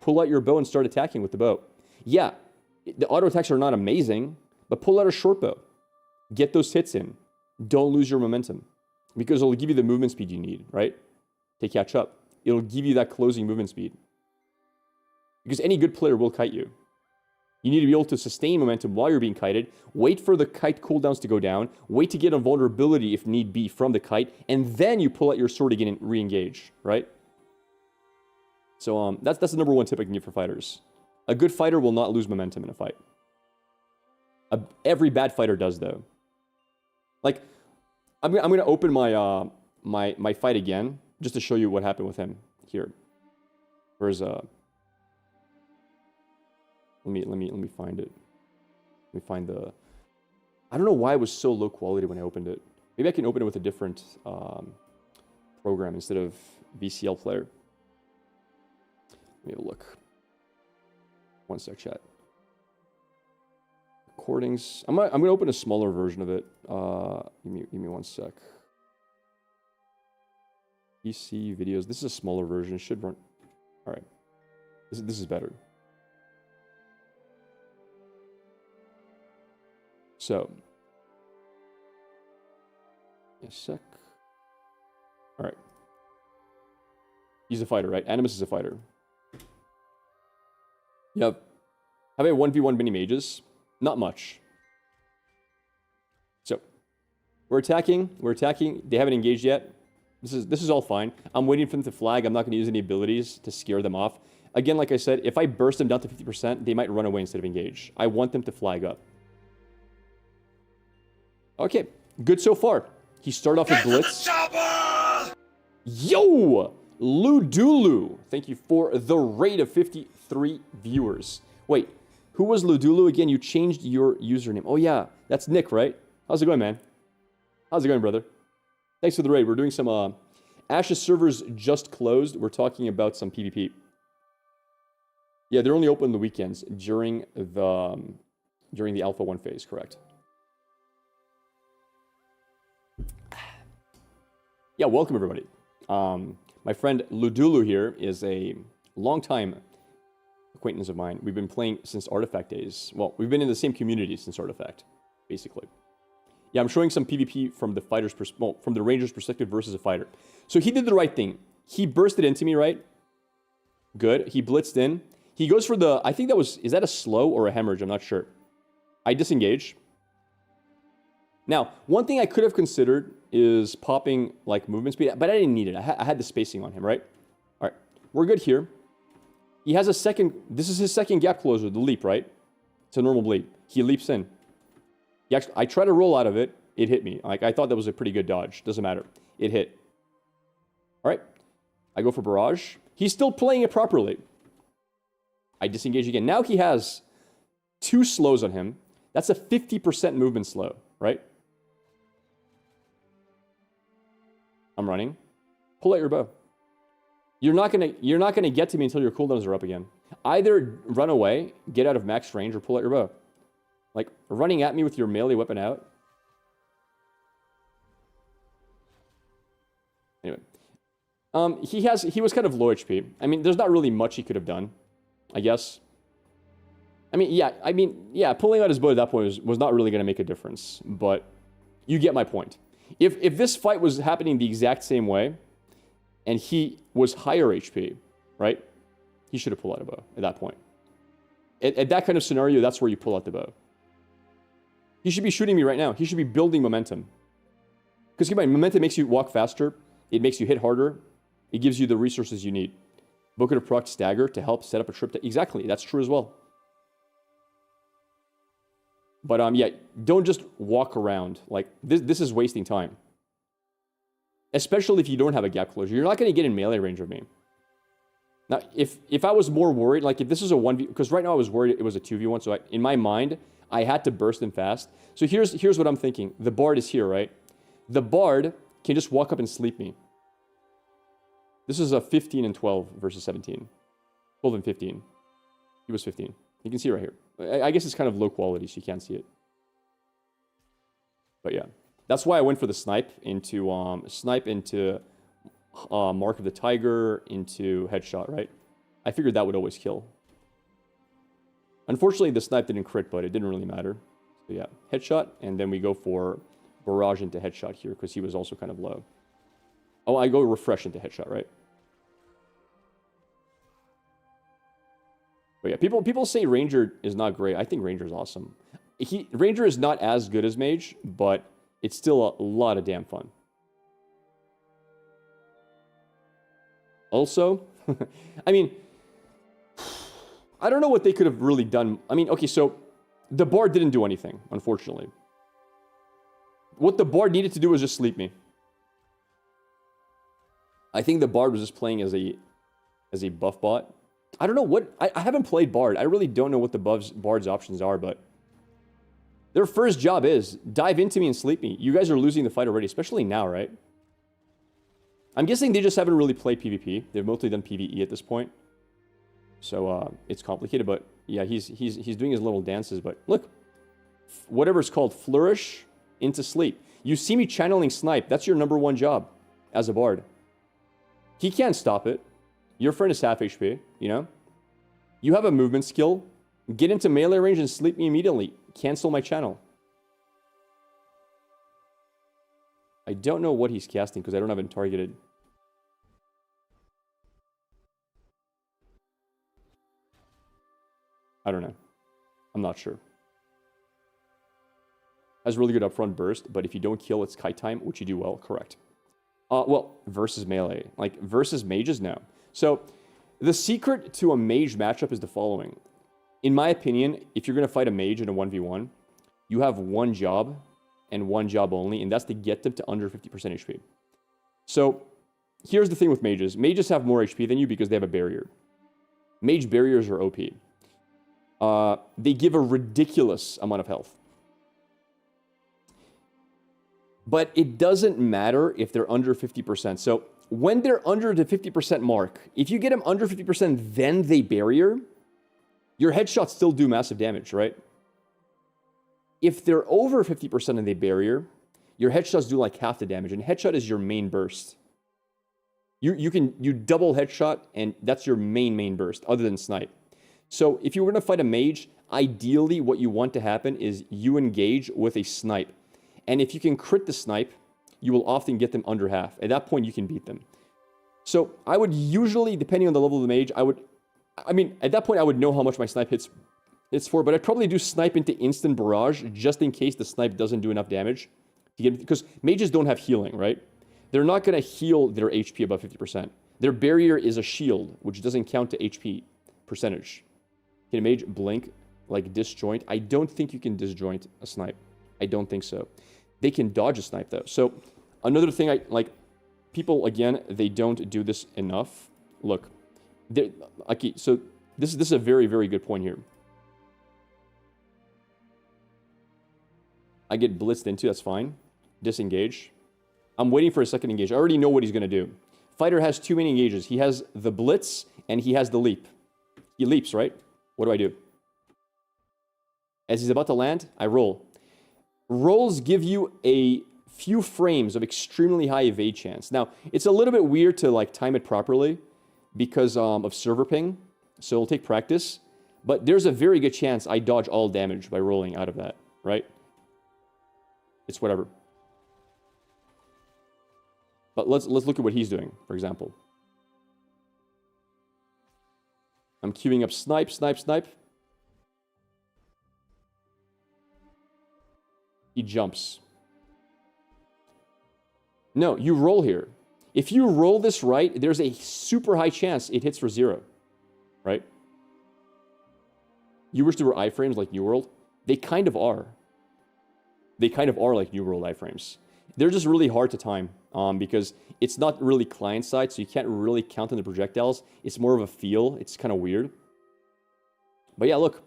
Pull out your bow and start attacking with the bow. Yeah, the auto attacks are not amazing, but pull out a short bow. Get those hits in. Don't lose your momentum because it'll give you the movement speed you need, right? To catch up. It'll give you that closing movement speed. Because any good player will kite you. You need to be able to sustain momentum while you're being kited, wait for the kite cooldowns to go down, wait to get a vulnerability if need be from the kite, and then you pull out your sword again and re-engage, right? So that's the number one tip I can give for fighters. A good fighter will not lose momentum in a fight. Every bad fighter does, though. Like, I'm gonna open my my fight again just to show you what happened with him here. Where's Let me find it. Let me find the. I don't know why it was so low quality when I opened it. Maybe I can open it with a different program instead of VCL Player. Let me have a look. One sec, chat. Recordings. I'm gonna open a smaller version of it. Give me one sec. PC videos. This is a smaller version. It should run. All right. This is better. So, a sec. All right. He's a fighter, right? Animus is a fighter. Yep. Have I 1v1 mini mages? Not much. So, we're attacking. They haven't engaged yet. This is all fine. I'm waiting for them to flag. I'm not going to use any abilities to scare them off. Again, like I said, if I burst them down to 50%, they might run away instead of engage. I want them to flag up. Okay, good so far. He started off with Blitz. Yo! Ludulu. Thank you for the raid of 53 viewers. Wait, who was Ludulu again? You changed your username. Oh yeah, that's Nick, right? How's it going, man? How's it going, brother? Thanks for the raid. We're doing some Ashes servers just closed. We're talking about some PvP. Yeah, they're only open on the weekends during the Alpha 1 phase, correct? Yeah, welcome everybody. My friend Ludulu here is a longtime acquaintance of mine. We've been playing since Artifact days. Well, we've been in the same community since Artifact, basically. Yeah, I'm showing some PvP from the fighter's from the ranger's perspective versus a fighter. So he did the right thing. He bursted into me, right? Good. He blitzed in. He goes for the, I think that was, is that a slow or a hemorrhage? I'm not sure. I disengage. Now, one thing I could have considered is popping like movement speed, but I didn't need it. I had the spacing on him, right? All right, we're good here. He has a second, this is his second gap closer, the leap, right? It's a normal bleed. He leaps in. He actually, I try to roll out of it. It hit me. Like, I thought that was a pretty good dodge. Doesn't matter. It hit. All right. I go for barrage. He's still playing it properly. I disengage again. Now he has 2 slows on him. That's a 50% movement slow, right? I'm running. Pull out your bow. You're not gonna get to me until your cooldowns are up again. Either run away, get out of max range, or pull out your bow. Like, running at me with your melee weapon out. Anyway. He was kind of low HP. I mean, there's not really much he could have done, I guess. I mean, yeah, pulling out his bow at that point was not really going to make a difference, but you get my point. If this fight was happening the exact same way, and he was higher HP, right? He should have pulled out a bow at that point. At that kind of scenario, that's where you pull out the bow. He should be shooting me right now. He should be building momentum. Because keep in mind, momentum makes you walk faster. It makes you hit harder. It gives you the resources you need. Book it a proc stagger to help set up a trip. Exactly, that's true as well. But yeah, don't just walk around. Like, this is wasting time. Especially if you don't have a gap closure. You're not going to get in melee range of me. Now, if I was more worried, like if this is a 1v... Because right now I was worried it was a 2v1, so in my mind, I had to burst him fast. So here's what I'm thinking. The Bard is here, right? The Bard can just walk up and sleep me. This is a 15 and 12 versus 17. 12 and 15. He was 15. You can see right here. I guess it's kind of low quality, so you can't see it. But yeah. That's why I went for the snipe into Mark of the Tiger, into headshot, right? I figured that would always kill. Unfortunately, the snipe didn't crit, but it didn't really matter. So yeah, headshot, and then we go for barrage into headshot here, because he was also kind of low. Oh, I go refresh into headshot, right? But yeah, people say Ranger is not great. I think Ranger is awesome. Ranger is not as good as Mage, but it's still a lot of damn fun. Also, I mean, I don't know what they could have really done. I mean, okay, so the Bard didn't do anything, unfortunately. What the Bard needed to do was just sleep me. I think the Bard was just playing as a buff bot. I don't know what... I haven't played Bard. I really don't know what the Bard's options are, but... Their first job is, dive into me and sleep me. You guys are losing the fight already, especially now, right? I'm guessing they just haven't really played PvP. They've mostly done PvE at this point. So, it's complicated, but... Yeah, he's doing his little dances, but... Look! Whatever it's called, flourish into sleep. You see me channeling snipe. That's your #1 job as a Bard. He can't stop it. Your friend is half HP, you know? You have a movement skill. Get into melee range and sleep me immediately. Cancel my channel. I don't know what he's casting because I don't have him targeted. I don't know. I'm not sure. Has really good upfront burst, but if you don't kill, it's kite time, which you do well, correct. Well, versus melee. Like, versus mages, no. So, the secret to a mage matchup is the following. In my opinion, if you're going to fight a mage in a 1v1, you have one job, and one job only, and that's to get them to under 50% HP. So, here's the thing with mages. Mages have more HP than you because they have a barrier. Mage barriers are OP. They give a ridiculous amount of health. But it doesn't matter if they're under 50%. So when they're under the 50% mark, if you get them under 50%, then they barrier, your headshots still do massive damage, right? If they're over 50% and they barrier, your headshots do like half the damage. And headshot is your main burst. You double headshot, and that's your main burst, other than snipe. So if you were going to fight a mage, ideally what you want to happen is you engage with a snipe. And if you can crit the snipe, you will often get them under half. At that point, you can beat them. So I would usually, depending on the level of the mage, I mean, at that point, I would know how much my snipe hits for, but I'd probably do snipe into instant barrage, just in case the snipe doesn't do enough damage. Because mages don't have healing, right? They're not going to heal their HP above 50%. Their barrier is a shield, which doesn't count to HP percentage. Can a mage blink, like disjoint? I don't think you can disjoint a snipe. I don't think so. They can dodge a snipe, though. So, another thing, people, again, they don't do this enough. Look, okay, so this is a very, very good point here. I get blitzed into, that's fine. Disengage. I'm waiting for a second engage. I already know what he's going to do. Fighter has too many engages. He has the blitz, and he has the leap. He leaps, right? What do I do? As he's about to land, I roll. Rolls give you a few frames of extremely high evade chance. Now, it's a little bit weird to time it properly because of server ping, so it'll take practice. But there's a very good chance I dodge all damage by rolling out of that, right? It's whatever. But let's look at what he's doing, for example. I'm queuing up snipe. He jumps. No, you roll here. If you roll this right, there's a super high chance it hits for 0, right? You wish there were iframes like New World? They kind of are. They kind of are like New World iframes. They're just really hard to time because it's not really client-side, so you can't really count on the projectiles. It's more of a feel. It's kind of weird. But yeah, look.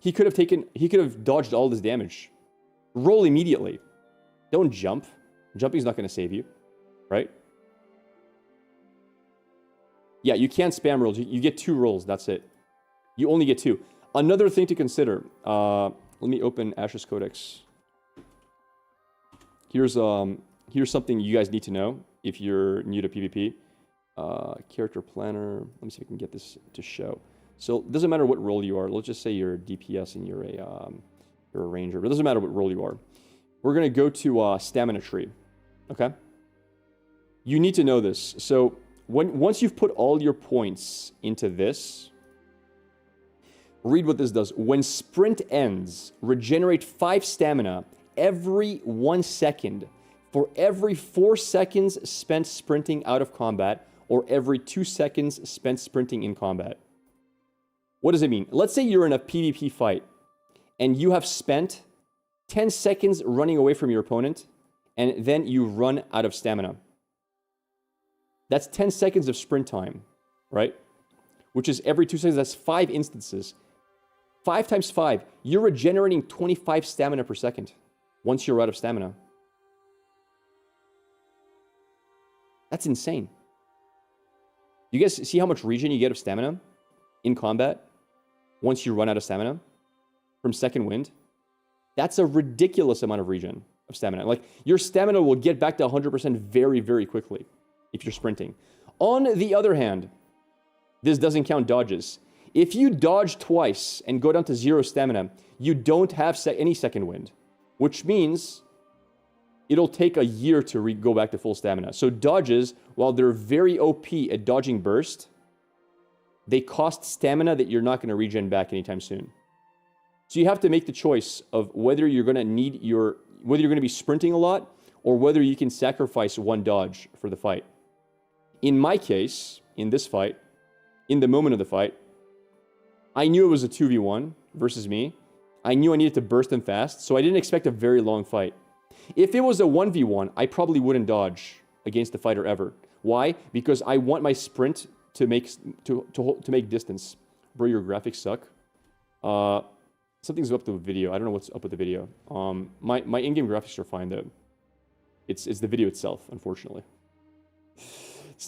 He could have dodged all this damage. Roll immediately. Don't jump. Jumping's not going to save you, right? Yeah, you can't spam rolls. You get 2 rolls. That's it. You only get 2. Another thing to consider. Let me open Ashes Codex. Here's something you guys need to know if you're new to PvP. Character planner. Let me see if I can get this to show. So it doesn't matter what role you are. Let's just say you're a DPS and you're a ranger. But it doesn't matter what role you are. We're gonna go to stamina tree. Okay. You need to know this. So once you've put all your points into this, read what this does. When sprint ends, regenerate 5 stamina every 1 second for every 4 seconds spent sprinting out of combat or every 2 seconds spent sprinting in combat. What does it mean? Let's say you're in a PvP fight and you have spent 10 seconds running away from your opponent and then you run out of stamina. That's 10 seconds of sprint time, right? Which is every 2 seconds. That's 5 instances. 5 times 5. You're regenerating 25 stamina per second once you're out of stamina. That's insane. You guys see how much regen you get of stamina in combat once you run out of stamina from second wind? That's a ridiculous amount of regen of stamina. Like, your stamina will get back to 100% very, very quickly if you're sprinting. On the other hand, this doesn't count dodges. If you dodge twice and go down to 0 stamina, you don't have any second wind, which means it'll take a year to go back to full stamina. So dodges, while they're very OP at dodging burst, they cost stamina that you're not going to regen back anytime soon. So you have to make the choice of whether you're going to be sprinting a lot or whether you can sacrifice 1 dodge for the fight. In my case, in this fight, in the moment of the fight, I knew it was a 2v1 versus me. I knew I needed to burst them fast, so I didn't expect a very long fight. If it was a 1v1, I probably wouldn't dodge against the fighter ever. Why? Because I want my sprint to make distance. Bro, your graphics suck. Something's up with the video. I don't know what's up with the video. My in-game graphics are fine though. It's the video itself, unfortunately.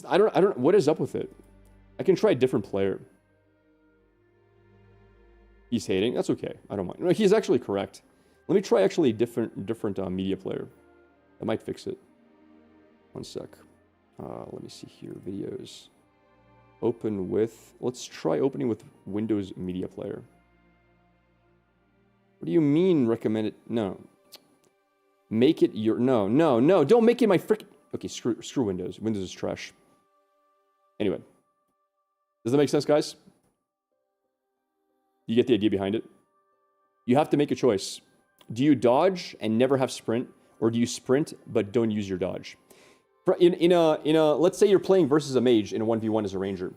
I don't. What is up with it? I can try a different player. He's hating. That's okay. I don't mind. No, he's actually correct. Let me try actually a different media player. That might fix it. 1 sec. Let me see here. Videos. Open with. Let's try opening with Windows Media Player. What do you mean recommended? No. Make it your. No. Don't make it my frick. Okay, screw Windows. Windows is trash. Anyway. Does that make sense, guys? You get the idea behind it? You have to make a choice. Do you dodge and never have sprint, or do you sprint but don't use your dodge? Let's say you're playing versus a mage in a 1v1 as a ranger.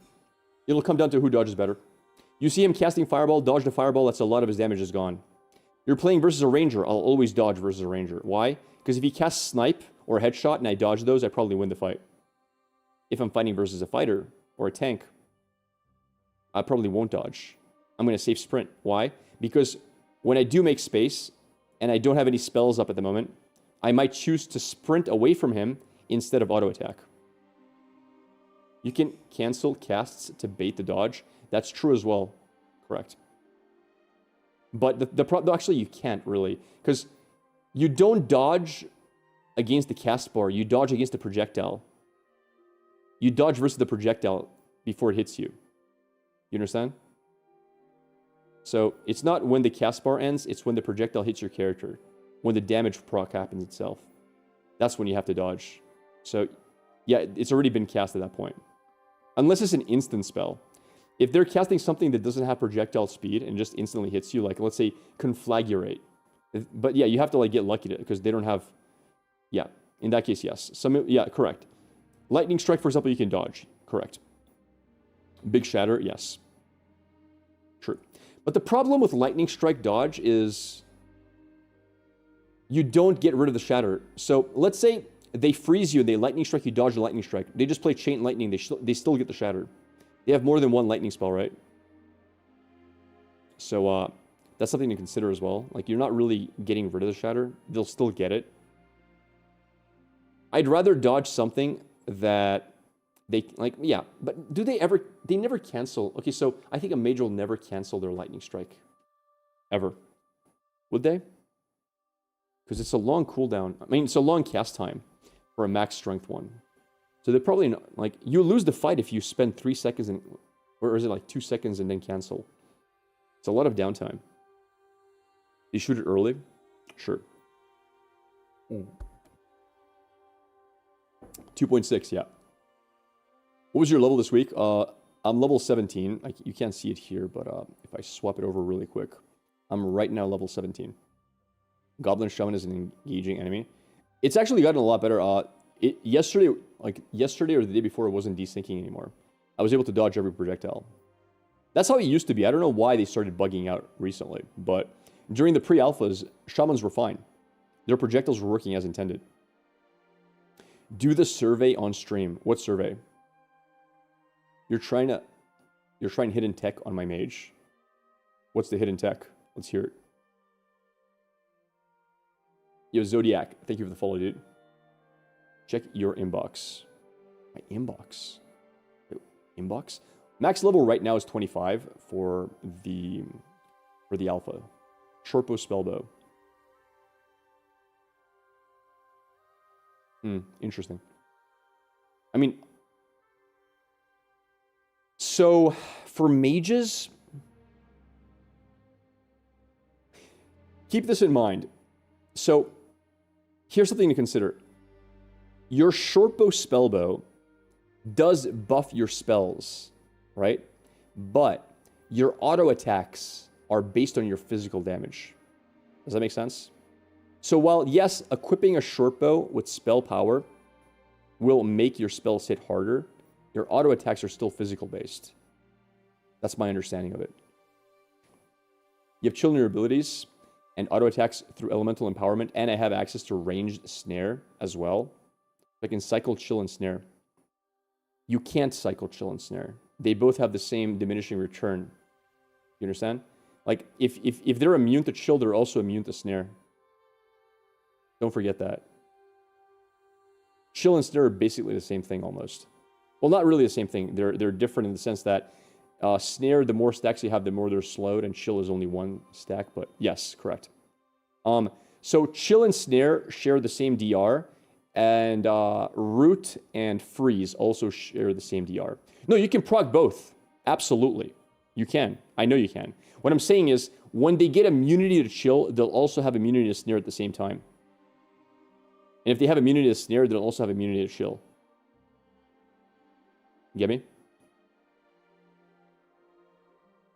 It'll come down to who dodges better. You see him casting fireball, dodge the fireball, that's a lot of his damage is gone. You're playing versus a ranger, I'll always dodge versus a ranger. Why? Because if he casts snipe or a headshot and I dodge those, I probably win the fight. If I'm fighting versus a fighter or a tank, I probably won't dodge. I'm going to save sprint. Why? Because when I do make space and I don't have any spells up at the moment, I might choose to sprint away from him instead of auto attack. You can cancel casts to bait the dodge. That's true as well. Correct. But actually you can't really, because you don't dodge against the cast bar. You dodge against the projectile. You dodge versus the projectile before it hits you. You understand? So it's not when the cast bar ends, it's when the projectile hits your character. When the damage proc happens itself. That's when you have to dodge. So yeah, it's already been cast at that point. Unless it's an instant spell. If they're casting something that doesn't have projectile speed and just instantly hits you, like let's say Conflagurate. But yeah, you have to like get lucky to it because they don't have, yeah, in that case, yes. Yeah, correct. Lightning Strike, for example, you can dodge. Correct. Big Shatter, yes. True. But the problem with Lightning Strike dodge is you don't get rid of the Shatter. So let's say they freeze you and they Lightning Strike, you dodge the Lightning Strike. They just play Chain Lightning, they still get the Shatter. They have more than one Lightning spell, right? So that's something to consider as well. Like, you're not really getting rid of the Shatter. They'll still get it. I'd rather dodge something that they, like, yeah. But do they ever, they never cancel. Okay, so I think a mage will never cancel their Lightning Strike. Ever. Would they? Because it's a long cooldown. I mean, it's a long cast time for a max strength one. So they're probably not, like, you lose the fight if you spend 3 seconds and, or is it like 2 seconds and then cancel? It's a lot of downtime. You shoot it early? Sure. 2.6, yeah. What was your level this week? I'm level 17. You can't see it here, but if I swap it over really quick, I'm right now level 17. Goblin Shaman is an engaging enemy. It's actually gotten a lot better. Yesterday or the day before, it wasn't desyncing anymore. I was able to dodge every projectile. That's how it used to be. I don't know why they started bugging out recently, but during the pre-alphas, Shamans were fine. Their projectiles were working as intended. Do the survey on stream. What survey? You're trying hidden tech on my mage. What's the hidden tech? Let's hear it. Yo, Zodiac, thank you for the follow, dude. Check your inbox. My inbox? Wait, inbox? Max level right now is 25 for the alpha. Shortbow spellbow. Interesting. I mean, so for mages, keep this in mind. So here's something to consider. Your shortbow spellbow does buff your spells, right? But your auto attacks are based on your physical damage. Does that make sense? So while, yes, equipping a shortbow with spell power will make your spells hit harder, your auto attacks are still physical based. That's my understanding of it. You have chill in your abilities and auto attacks through elemental empowerment, and I have access to ranged snare as well. I can cycle, chill, and snare. You can't cycle, chill, and snare. They both have the same diminishing return. You understand? Like, if they're immune to chill, they're also immune to snare. Don't forget that. Chill and snare are basically the same thing almost. Well, not really the same thing. They're different in the sense that snare, the more stacks you have, the more they're slowed, and chill is only one stack, but yes, correct. So chill and snare share the same DR, and root and freeze also share the same DR. No, you can proc both. Absolutely. You can. I know you can. What I'm saying is, when they get immunity to chill, they'll also have immunity to snare at the same time. And if they have immunity to snare, they'll also have immunity to chill. You get me?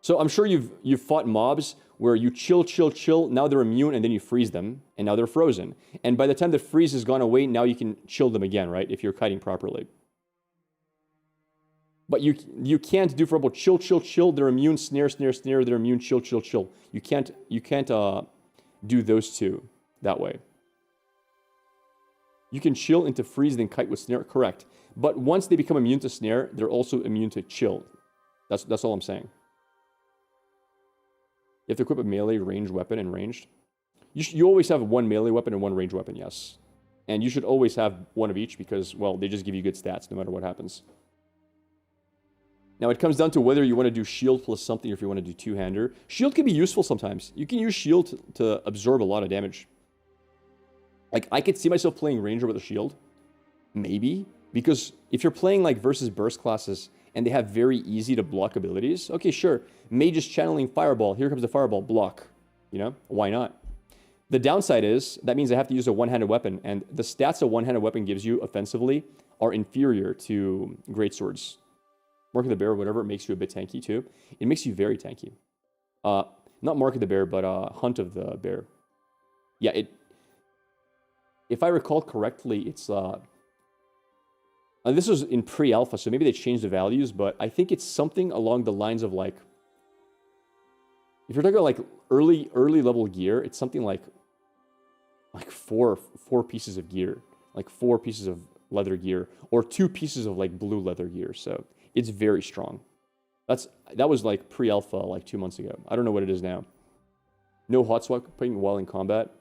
So I'm sure you've fought mobs where you chill, now they're immune, and then you freeze them, and now they're frozen. And by the time the freeze has gone away, now you can chill them again, right? If you're kiting properly. But you can't do, for example, chill, they're immune, snare, they're immune, chill. You can't do those two that way. You can chill into freeze, then kite with snare, correct. But once they become immune to snare, they're also immune to chill. That's all I'm saying. You have to equip a melee, ranged weapon, and ranged. You always have one melee weapon and one ranged weapon, yes. And you should always have one of each because, well, they just give you good stats no matter what happens. Now, it comes down to whether you want to do shield plus something or if you want to do two-hander. Shield can be useful sometimes. You can use shield to absorb a lot of damage. Like, I could see myself playing ranger with a shield. Maybe. Because if you're playing, like, versus burst classes and they have very easy to block abilities, okay, sure. Mage is channeling fireball. Here comes the fireball. Block. You know? Why not? The downside is, that means I have to use a one-handed weapon. And the stats a one-handed weapon gives you offensively are inferior to greatswords. Mark of the Bear, whatever, it makes you a bit tanky too. It makes you very tanky. Not Mark of the Bear, but Hunt of the Bear. Yeah, if I recall correctly, it's a This was in pre-alpha, so maybe they changed the values, but I think it's something along the lines of like, if you're talking about like early level gear, it's something like four pieces of gear, like 4 pieces of leather gear, or 2 pieces of like blue leather gear. So it's very strong. That was like pre-alpha like 2 months ago. I don't know what it is now. No hot swapping while in combat.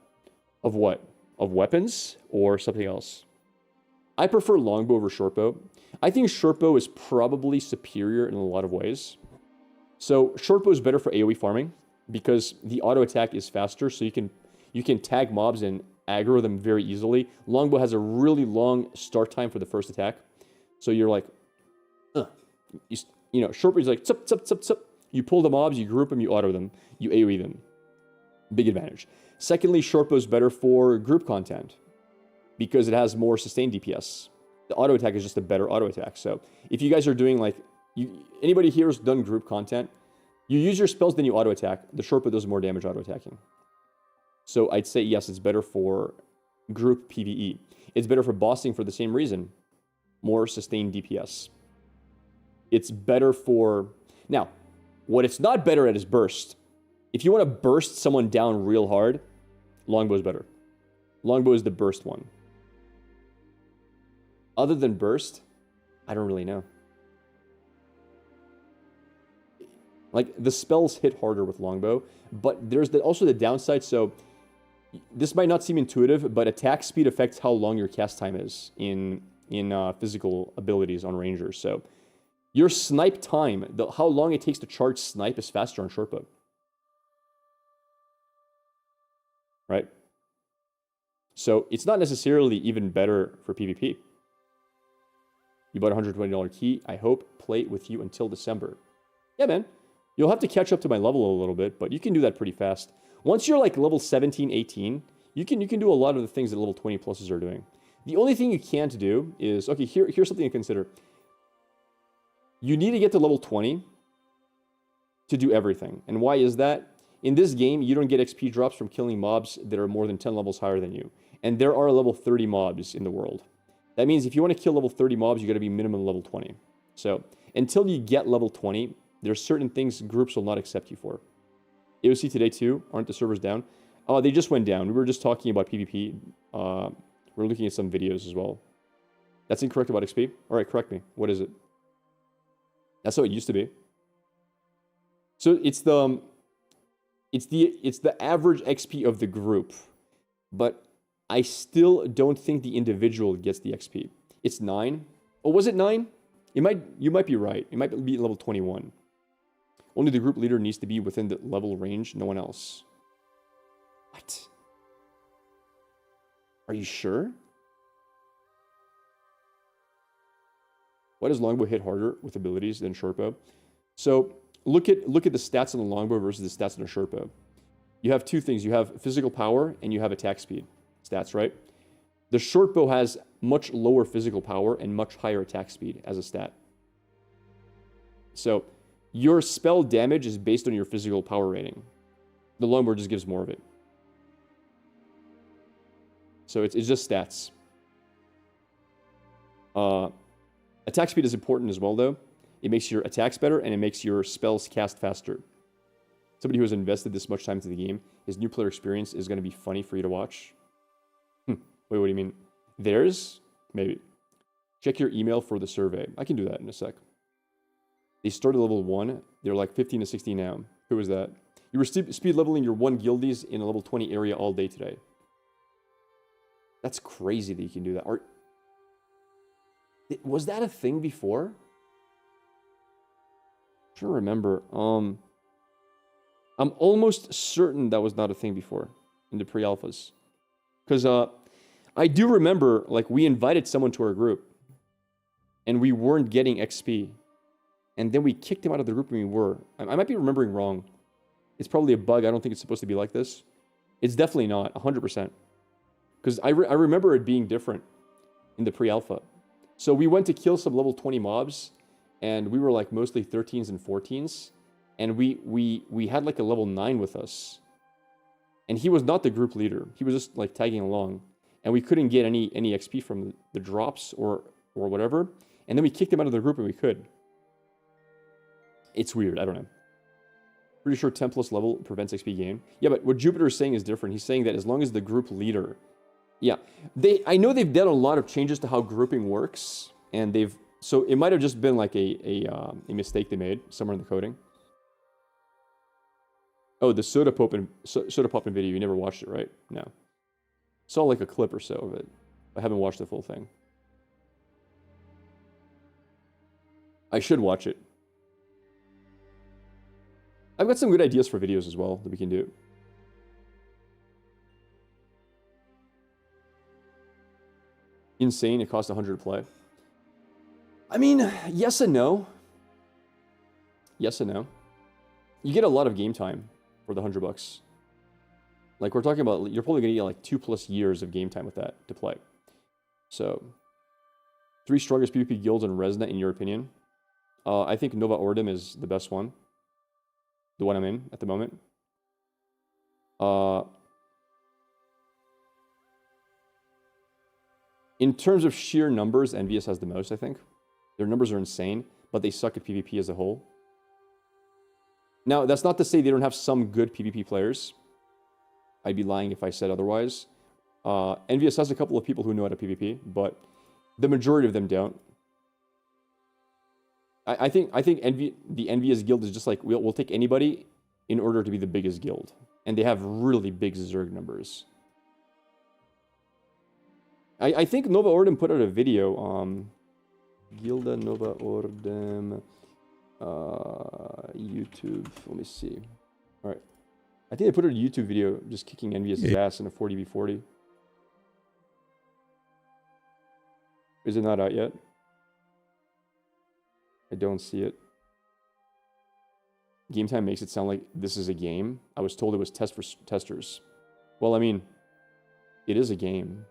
Of what? Of weapons or something else? I prefer longbow over shortbow. I think shortbow is probably superior in a lot of ways. So shortbow is better for AoE farming because the auto attack is faster, so you can tag mobs and aggro them very easily. Longbow has a really long start time for the first attack, so you're like, you know, shortbow is like zup. You pull the mobs, you group them, you auto them, you AoE them. Big advantage. Secondly, shortbow is better for group content because it has more sustained DPS. The auto attack is just a better auto attack. So if you guys are doing like, anybody here has done group content, you use your spells, then you auto attack. The shortbow does more damage auto attacking. So I'd say yes, it's better for group PvE. It's better for bossing for the same reason. More sustained DPS. It's better for... Now, what it's not better at is burst. If you want to burst someone down real hard, longbow is better. Longbow is the burst one. Other than burst, I don't really know. Like, the spells hit harder with longbow, but there's also the downside. So, this might not seem intuitive, but attack speed affects how long your cast time is in physical abilities on rangers. So, your snipe time, how long it takes to charge snipe is faster on shortbow. Right? So, it's not necessarily even better for PvP. You bought a $120 key. I hope play with you until December. Yeah, man. You'll have to catch up to my level a little bit, but you can do that pretty fast. Once you're like level 17, 18, you can do a lot of the things that level 20 pluses are doing. The only thing you can't do is, okay, here's something to consider. You need to get to level 20 to do everything. And why is that? In this game, you don't get XP drops from killing mobs that are more than 10 levels higher than you. And there are level 30 mobs in the world. That means if you want to kill level 30 mobs, you got to be minimum level 20. So until you get level 20, there's certain things groups will not accept you for. AOC today too. Aren't the servers down? Oh, they just went down. We were just talking about PvP. We're looking at some videos as well. That's incorrect about XP? All right, correct me. What is it? That's how it used to be. So it's the average XP of the group, but I still don't think the individual gets the XP. It's 9. Oh, was it 9? You might be right. It might be level 21. Only the group leader needs to be within the level range, no one else. What? Are you sure? Why does longbow hit harder with abilities than shortbow? So look at the stats on the longbow versus the stats on the shortbow. You have two things. You have physical power and you have attack speed stats, right? The shortbow has much lower physical power and much higher attack speed as a stat. So your spell damage is based on your physical power rating. The longbow just gives more of it. So it's just stats. Attack speed is important as well, though. It makes your attacks better, and it makes your spells cast faster. Somebody who has invested this much time into the game, his new player experience is going to be funny for you to watch. Wait, what do you mean? Theirs? Maybe. Check your email for the survey. I can do that in a sec. They started level 1. They're like 15 to 16 now. Who was that? You were speed leveling your 1 guildies in a level 20 area all day today. That's crazy that you can do that. Was that a thing before? I'm trying to remember. I'm almost certain that was not a thing before in the pre-alphas. Because I do remember, like, we invited someone to our group and we weren't getting XP. And then we kicked him out of the group and we were. I might be remembering wrong. It's probably a bug. I don't think it's supposed to be like this. It's definitely not, 100%. Because I remember it being different in the pre-alpha. So we went to kill some level 20 mobs, and we were like mostly 13s and 14s, and we had like a level 9 with us. And he was not the group leader. He was just like tagging along, and we couldn't get any XP from the drops or or whatever. And then we kicked them out of the group and we could. It's weird. I don't know. Pretty sure 10 plus level prevents XP gain. Yeah, but what Jupiter is saying is different. He's saying that as long as the group leader... Yeah. I know they've done a lot of changes to how grouping works. And they've... So it might have just been like a mistake they made somewhere in the coding. Oh, the Soda Pop video. You never watched it, right? No. Saw like a clip or so of it. I haven't watched the full thing. I should watch it. I've got some good ideas for videos as well that we can do. Insane, it costs 100 to play. I mean, yes and no. Yes and no. You get a lot of game time for the $100. Like, we're talking about, you're probably going to get like 2+ years of game time with that to play. So, 3 strongest PvP guilds in Resna, in your opinion? I think Nova Ordem is the best one. The one I'm in at the moment. In terms of sheer numbers, Envious has the most, I think. Their numbers are insane, but they suck at PvP as a whole. Now, that's not to say they don't have some good PvP players. I'd be lying if I said otherwise. Envious has a couple of people who know how to PvP, but the majority of them don't. I think the Envious guild is just like, we'll take anybody in order to be the biggest guild. And they have really big Zerg numbers. I think Nova Ordem put out a video. Gilda Nova Ordem. YouTube. Let me see. Alright. I think they put out a YouTube video just kicking Envious' ass in a 40v40. Is it not out yet? I don't see it. Game time makes it sound like this is a game. I was told it was test for testers. Well, I mean, it is a game.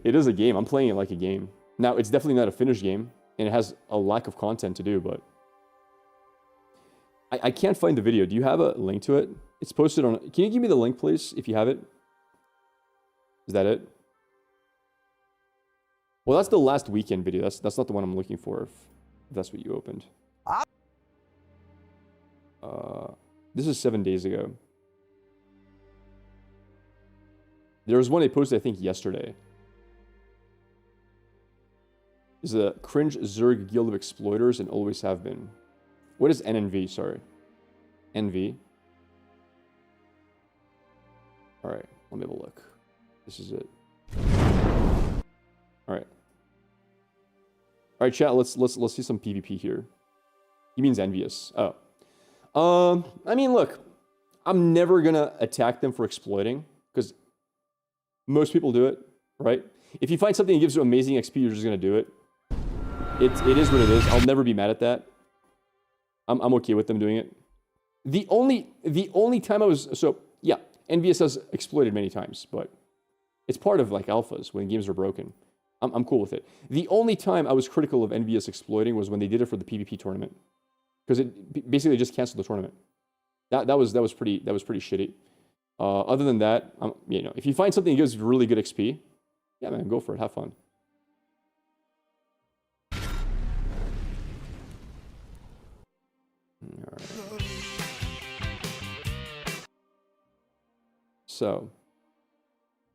It is a game. I'm playing it like a game. Now, it's definitely not a finished game, and it has a lack of content to do, but... I can't find the video. Do you have a link to it? It's posted on... Can you give me the link, please, if you have it? Is that it? Well, that's the last weekend video. That's not the one I'm looking for, if that's what you opened. This is 7 days ago. There was one they posted, I think, yesterday. This is a cringe Zerg guild of exploiters and always have been. What is NNV? Sorry. NV. Alright, let me have a look. This is it. Alright. Alright, chat, let's see some PvP here. He means envious. Oh. I mean, look. I'm never gonna attack them for exploiting, because most people do it, right? If you find something that gives you amazing XP, you're just gonna do it. It is what it is. I'll never be mad at that. I'm okay with them doing it. The only time I was... So, yeah, Envious has exploited many times, but it's part of, like, alphas when games are broken. I'm cool with it. The only time I was critical of Envious exploiting was when they did it for the PvP tournament. Because it basically just canceled the tournament. That was pretty shitty. Other than that, you know, if you find something that gives really good XP, yeah, man, go for it. Have fun. All right. So,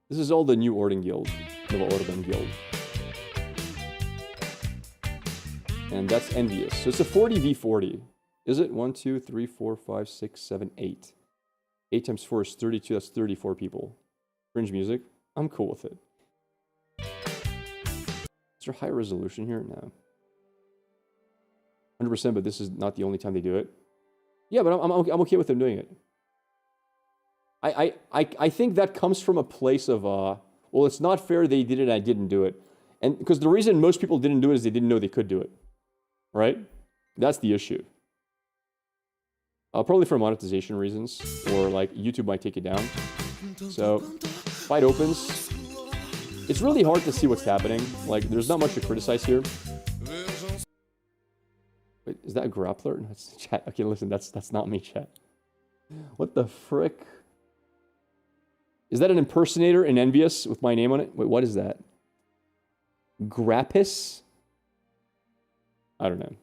this is all the new Orden Guild, Nova Orden Guild. And that's Envious. So it's a 40v40. Is it? 1, 2, 3, 4, 5, 6, 7, 8. 8 times 4 is 32. That's 34 people. Cringe music. I'm cool with it. Is there high resolution here? No. 100%, but this is not the only time they do it. Yeah, but I'm okay with them doing it. I think that comes from a place of, well, it's not fair they did it and I didn't do it. And because the reason most people didn't do it is they didn't know they could do it. Right? That's the issue. Probably for monetization reasons, or like YouTube might take it down. So, fight opens. It's really hard to see what's happening. Like, there's not much to criticize here. Wait, is that a grappler? No, it's chat. Okay, listen, that's not me, chat. What the frick? Is that an impersonator in Envious with my name on it? Wait, what is that? Grappis? I don't know.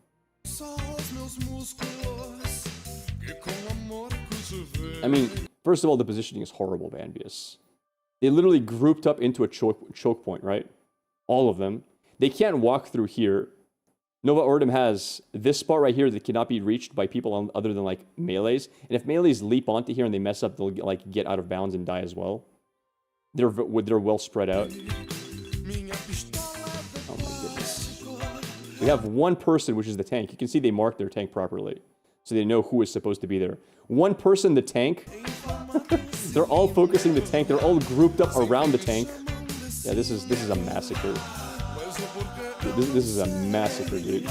I mean, first of all, the positioning is horrible by Envious. They literally grouped up into a choke point, right? All of them. They can't walk through here. Nova Ordem has this spot right here that cannot be reached by people other than like melees. And if melees leap onto here and they mess up, they'll get out of bounds and die as well. They're well spread out. Oh my goodness. We have one person, which is the tank. You can see they marked their tank properly. So they know who is supposed to be there. One person, the tank. They're all focusing the tank. They're all grouped up around the tank. Yeah, this is a massacre. This is a massacre, dude.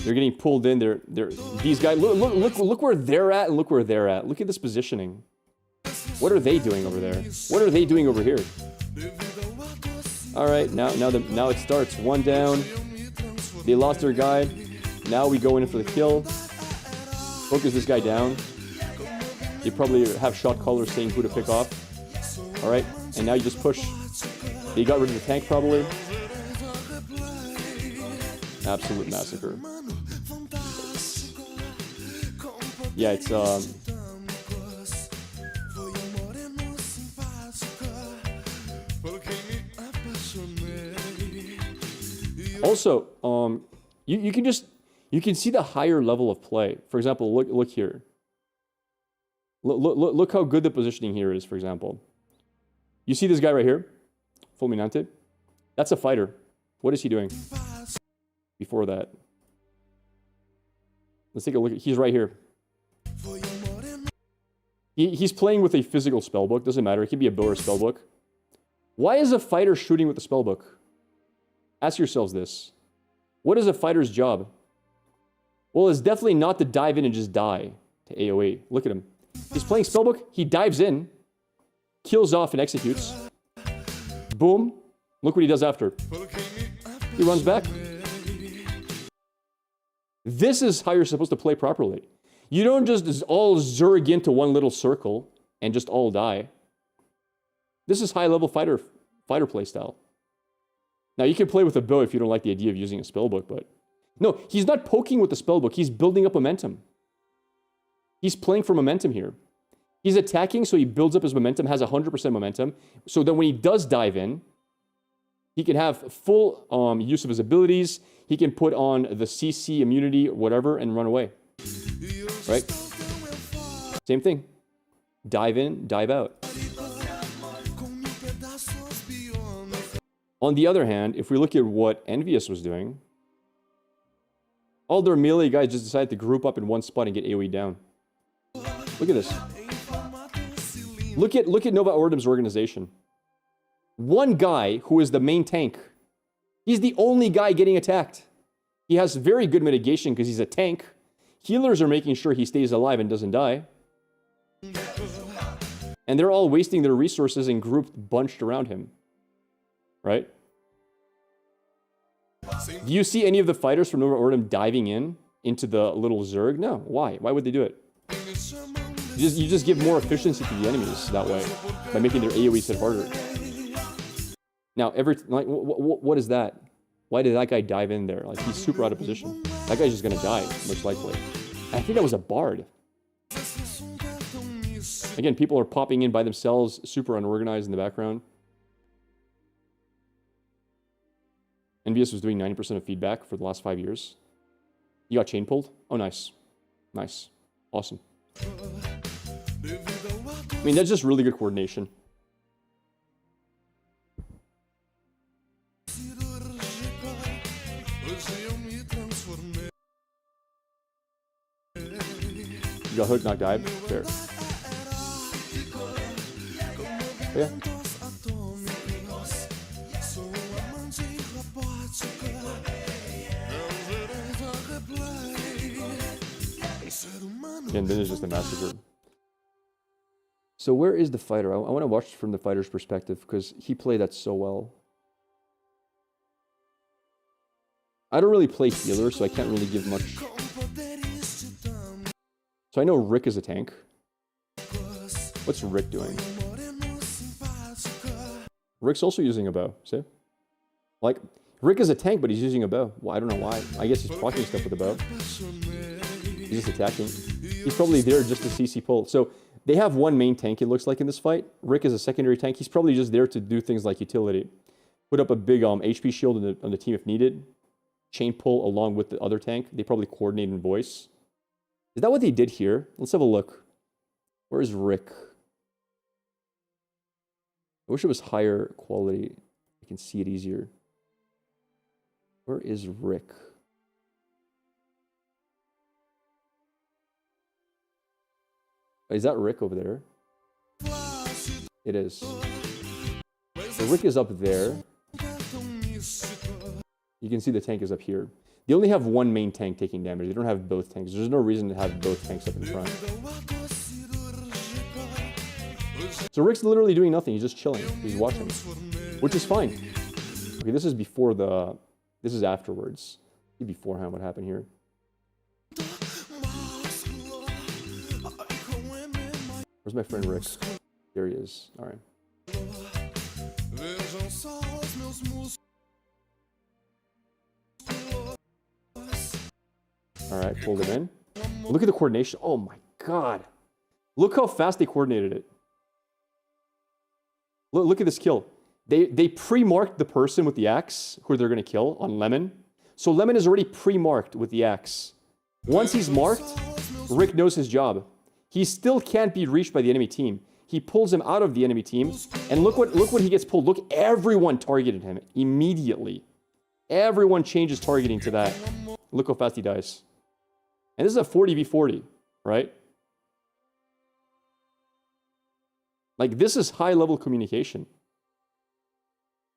They're getting pulled in. These guys. Look where they're at, and look where they're at. Look at this positioning. What are they doing over there? What are they doing over here? All right, now it starts. One down. They lost their guy. Now we go in for the kill. Focus this guy down. They probably have shot callers saying who to pick off. All right, and now you just push. They got rid of the tank probably. Absolute massacre. Yeah, it's also, you can see the higher level of play. For example, look here. Look how good the positioning here is, for example. You see this guy right here? Fulminante? That's a fighter. What is he doing? Before that. Let's take a look. He's right here. He's playing with a physical spellbook. Doesn't matter. It could be a bow or spellbook. Why is a fighter shooting with the spellbook? Ask yourselves this. What is a fighter's job? Well, it's definitely not to dive in and just die to AoE. Look at him. He's playing spellbook. He dives in, kills off and executes. Boom. Look what he does after. He runs back. This is how you're supposed to play properly. You don't just all zerg into one little circle and just all die. This is high-level fighter play style. Now, you can play with a bow if you don't like the idea of using a spellbook, but... No, he's not poking with the spellbook. He's building up momentum. He's playing for momentum here. He's attacking, so he builds up his momentum, has 100% momentum. So then when he does dive in, he can have full use of his abilities. He can put on the CC immunity or whatever and run away. Right? Same thing. Dive in, dive out. On the other hand, if we look at what Envious was doing, all their melee guys just decided to group up in one spot and get AoE down. Look at this. Look at Nova Ordem's organization. One guy who is the main tank. He's the only guy getting attacked. He has very good mitigation because he's a tank. Healers are making sure he stays alive and doesn't die. And they're all wasting their resources and grouped, bunched around him. Right? Do you see any of the fighters from Nova Ordem diving into the little Zerg? No. Why? Why would they do it? You just give more efficiency to the enemies that way by making their AoEs hit harder. Now, what is that? Why did that guy dive in there? Like, he's super out of position. That guy's just gonna die, most likely. I think that was a bard. Again, people are popping in by themselves, super unorganized in the background. Envious was doing 90% of feedback for the last 5 years. You got chain pulled? Oh, nice. Nice. Awesome. I mean, that's just really good coordination. You got hook, knock, dive. Fair. Oh, yeah. And then it's just a massacre. So where is the fighter? I want to watch from the fighter's perspective because he played that so well. I don't really play healer, so I can't really give much. So I know Rick is a tank. What's Rick doing? Rick's also using a bow, see? Like, Rick is a tank, but he's using a bow. Well, I don't know why. I guess he's blocking stuff with a bow. He's just attacking. He's probably there just to CC pull. So they have one main tank, it looks like, in this fight. Rick is a secondary tank. He's probably just there to do things like utility. Put up a big HP shield on the team if needed. Chain pull along with the other tank. They probably coordinate in voice. Is that what they did here? Let's have a look. Where is Rick? I wish it was higher quality. I can see it easier. Where is Rick? Is that Rick over there? It is. So Rick is up there. You can see the tank is up here. They only have one main tank taking damage. They don't have both tanks. There's no reason to have both tanks up in front. So Rick's literally doing nothing. He's just chilling. He's watching, which is fine. Okay, this is before the... This is afterwards. See beforehand what happened here. Where's my friend Rick? There he is. All right. All right, pulled it in. Look at the coordination. Oh my God. Look how fast they coordinated it. Look at this kill. They pre-marked the person with the axe who they're going to kill on Lemon. So Lemon is already pre-marked with the axe. Once he's marked, Rick knows his job. He still can't be reached by the enemy team. He pulls him out of the enemy team, and look what he gets pulled. Look, everyone targeted him immediately. Everyone changes targeting to that. Look how fast he dies. And this is a 40v40, right? Like, this is high-level communication.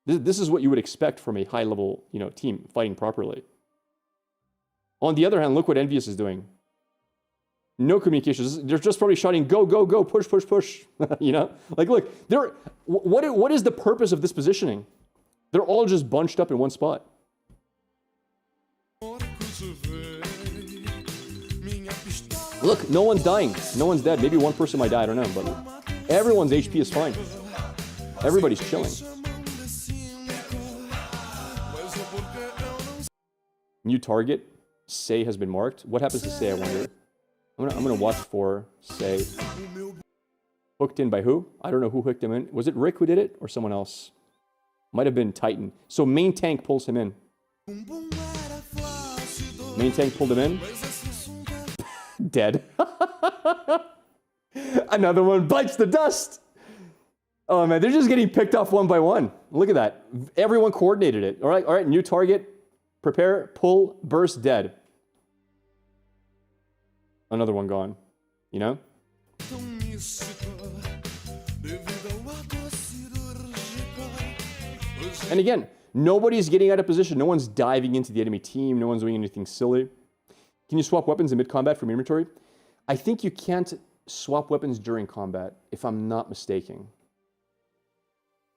This is what you would expect from a high-level, team fighting properly. On the other hand, look what Envious is doing. No communication. They're just probably shouting, go, go, go, push, push, push. Like, look, what is the purpose of this positioning? They're all just bunched up in one spot. Look, no one's dying. No one's dead. Maybe one person might die, I don't know, but everyone's HP is fine. Everybody's chilling. New target, Say has been marked. What happens to Say, I wonder? I'm gonna watch for Say. Hooked in by who? I don't know who hooked him in. Was it Rick who did it or someone else? Might have been Titan. So main tank pulls him in. Main tank pulled him in. Dead. Another one bites the dust. Oh man, they're just getting picked off one by one. Look at that. Everyone coordinated it. All right, new target. Prepare, pull, burst, dead. Another one gone. And again, nobody's getting out of position. No one's diving into the enemy team. No one's doing anything silly. Can you swap weapons in mid-combat from inventory? I think you can't swap weapons during combat, if I'm not mistaken.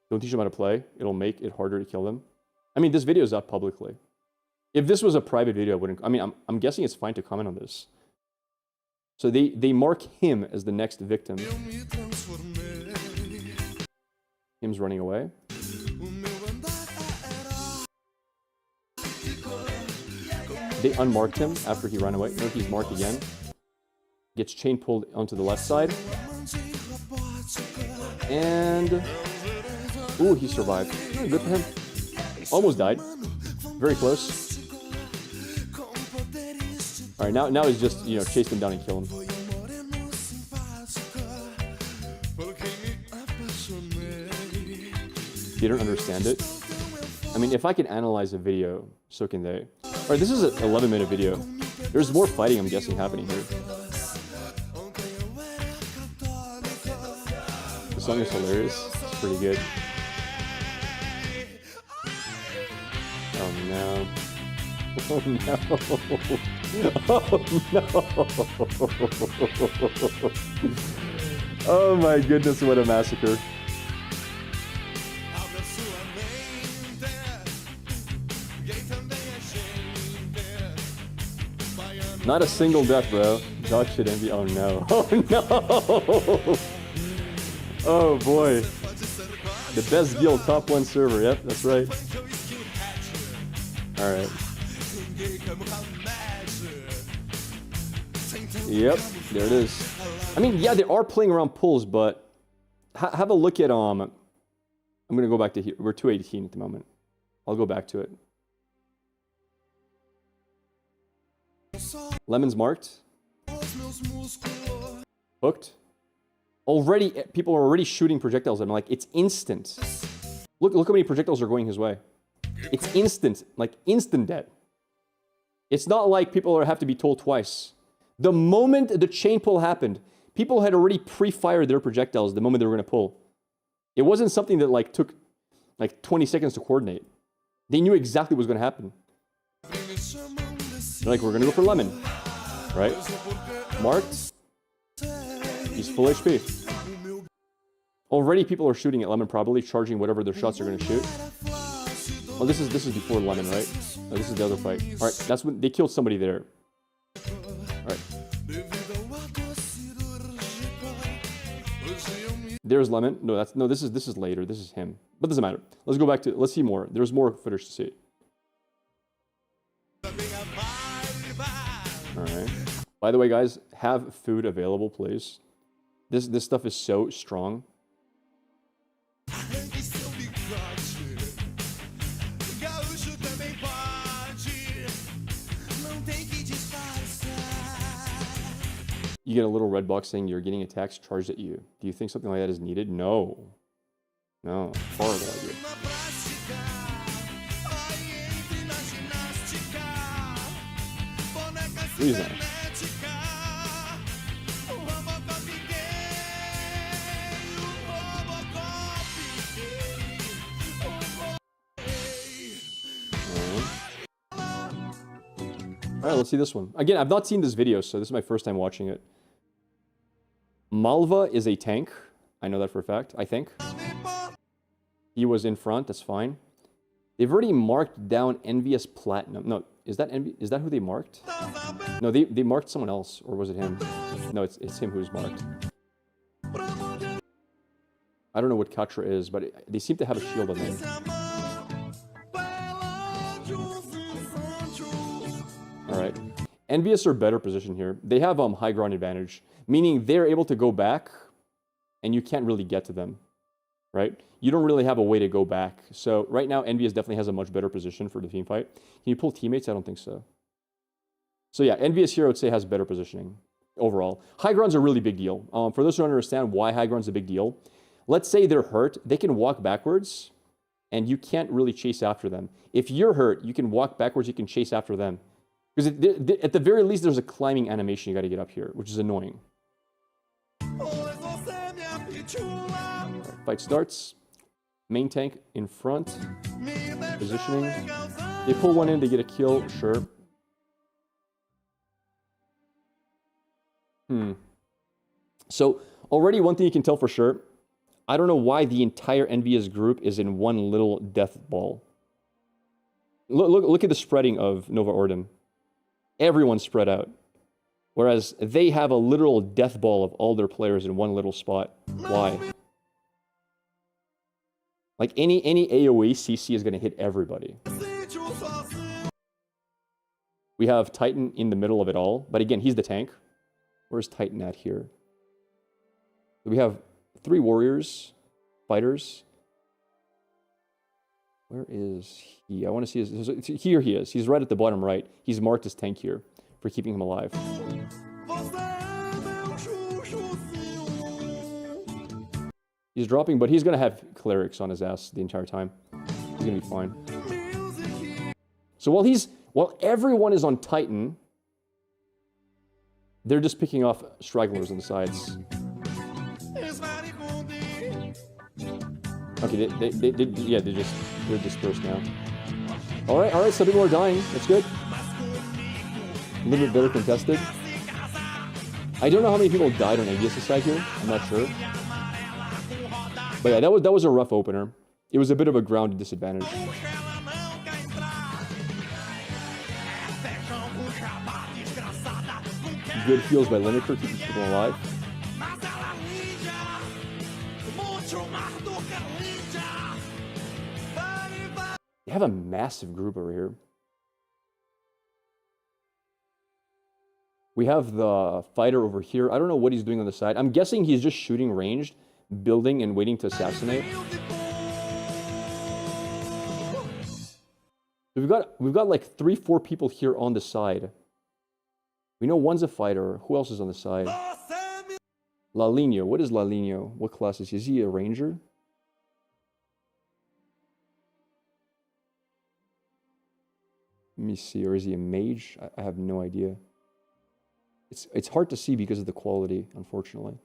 Don't teach them how to play. It'll make it harder to kill them. I mean, this video is up publicly. If this was a private video, I wouldn't... I mean, I'm guessing it's fine to comment on this. So they mark him as the next victim. Him's running away. They unmarked him after he ran away. Note he's marked again. Gets chain pulled onto the left side. And... Ooh, he survived. Oh, good for him. Almost died. Very close. Alright, now he's just, chase him down and kill him. They don't understand it. I mean, if I can analyze a video, so can they. Alright, this is an 11-minute video. There's more fighting, I'm guessing, happening here. The song is hilarious. It's pretty good. Oh no. Oh no. Oh no. Oh my goodness, what a massacre. Not a single death, bro. Dog shit envy. Oh no. Oh no. Oh boy. The best deal, top 1 server. Yep, that's right. All right. Yep, there it is. I mean, yeah, they are playing around pulls, but have a look at I'm gonna go back to here. We're 218 at the moment. I'll go back to it. Lemon's marked. Hooked. Already, people are already shooting projectiles at him. Like, it's instant. Look how many projectiles are going his way. It's instant. Like, instant dead. It's not like people have to be told twice. The moment the chain pull happened, people had already pre-fired their projectiles the moment they were going to pull. It wasn't something that, like, took, like, 20 seconds to coordinate. They knew exactly what was going to happen. They're like, we're going to go for lemon. Right? Marked. He's full HP. Already people are shooting at lemon, probably charging whatever their shots are going to shoot. Oh, this is before lemon, right? No, this is the other fight. All right, that's when they killed somebody there. All right. There's lemon. No, this is later. This is him. But doesn't matter. Let's go back to. Let's see more. There's more footage to see. All right. By the way, guys, have food available, please. This stuff is so strong. You get a little red box saying you're getting attacks charged at you. Do you think something like that is needed? No. No. Horrible idea. Please not. Alright, let's see this one. Again, I've not seen this video, so this is my first time watching it. Malva is a tank. I know that for a fact, I think. He was in front, that's fine. They've already marked down Envious Platinum. No, is that who they marked? No, they marked someone else, or was it him? No, it's him who's marked. I don't know what Katra is, but they seem to have a shield on them. Alright. Envious are better position here. They have high ground advantage, meaning they're able to go back, and you can't really get to them. Right? You don't really have a way to go back. So right now, Envious definitely has a much better position for the team fight. Can you pull teammates? I don't think so. So yeah, Envious here, I would say, has better positioning overall. High ground's a really big deal. For those who don't understand why high ground's a big deal, let's say they're hurt. They can walk backwards, and you can't really chase after them. If you're hurt, you can walk backwards, you can chase after them. Because at the very least, there's a climbing animation you got to get up here, which is annoying. Fight starts. Main tank in front. Positioning. They pull one in, they get a kill, sure. So already one thing you can tell for sure, I don't know why the entire Envious group is in one little death ball. Look at the spreading of Nova Ordem. Everyone's spread out. Whereas they have a literal death ball of all their players in one little spot. Why? Like any AoE CC is going to hit everybody. We have Titan in the middle of it all. But again, he's the tank. Where's Titan at here? We have 3 warriors, fighters. Where is he? I want to see his... Here he is. He's right at the bottom right. He's marked as tank here for keeping him alive. He's dropping, but he's going to have clerics on his ass the entire time. He's going to be fine. So while everyone is on Titan, they're just picking off stragglers on the sides. Okay, they're dispersed now. All right, some people are dying. That's good. A little bit better contested. I don't know how many people died on Envious' side here. I'm not sure. But yeah, that was a rough opener. It was a bit of a ground disadvantage. Good heals by Lineker, keeping people alive. They have a massive group over here. We have the fighter over here. I don't know what he's doing on the side. I'm guessing he's just shooting ranged, building and waiting to assassinate. We've got like 3-4 people here on the side. We know one's a fighter. Who else is on the side? Lalinho. What is Lalinho? What class is he? Is he a ranger? Let me see. Or is he a mage? I have no idea. It's hard to see because of the quality, unfortunately.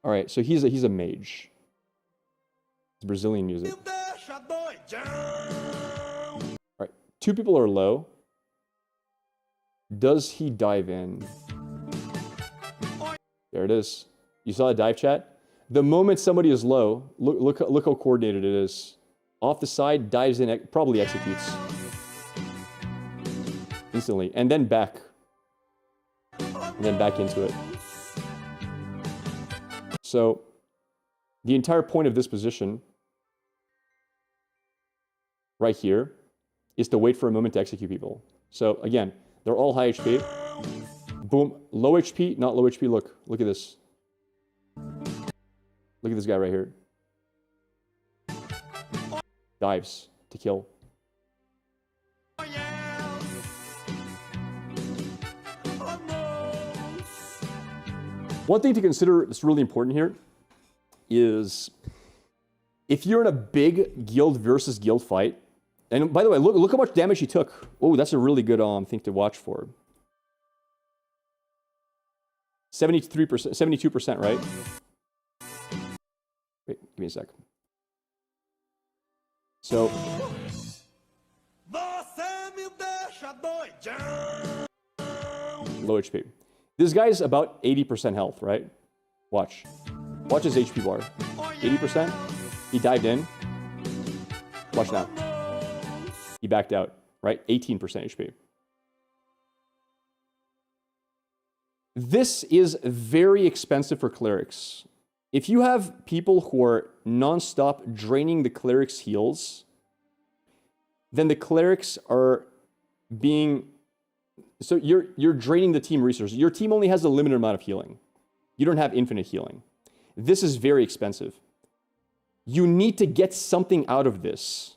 All right, so he's a mage. It's Brazilian music. All right, 2 people are low. Does he dive in? There it is. You saw a dive, chat? The moment somebody is low, look how coordinated it is. Off the side, dives in, probably executes. Instantly. And then back. And then back into it. So, the entire point of this position, right here, is to wait for a moment to execute people. So, again, they're all high HP. Boom. Low HP, not low HP. Look at this. Look at this guy right here. Dives to kill. One thing to consider that's really important here is if you're in a big guild versus guild fight, and by the way, look how much damage he took. Oh, that's a really good thing to watch for. 73%, 72%, right? Wait, give me a sec. So, low HP. This guy's about 80% health, right? Watch. Watch his HP bar. 80%. He dived in. Watch now. He backed out, right? 18% HP. This is very expensive for clerics. If you have people who are non-stop draining the cleric's heals, then the clerics are being... So you're draining the team resources. Your team only has a limited amount of healing. You don't have infinite healing. This is very expensive. You need to get something out of this.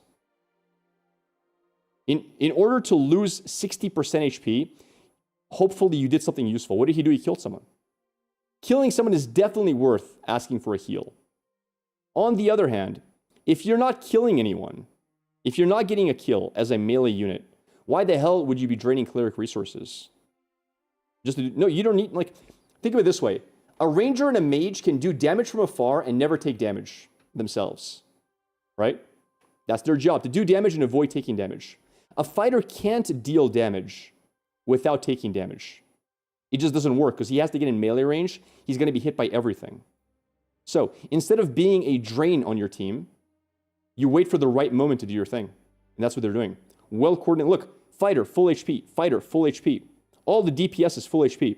In order to lose 60% HP, hopefully you did something useful. What did he do? He killed someone. Killing someone is definitely worth asking for a heal. On the other hand, if you're not killing anyone, if you're not getting a kill as a melee unit, why the hell would you be draining cleric resources? No, you don't need, like, think of it this way. A ranger and a mage can do damage from afar and never take damage themselves, right? That's their job, to do damage and avoid taking damage. A fighter can't deal damage without taking damage. It just doesn't work because he has to get in melee range. He's going to be hit by everything. So instead of being a drain on your team, you wait for the right moment to do your thing. And that's what they're doing. Well coordinated. Look, fighter, full HP. Fighter, full HP. All the DPS is full HP.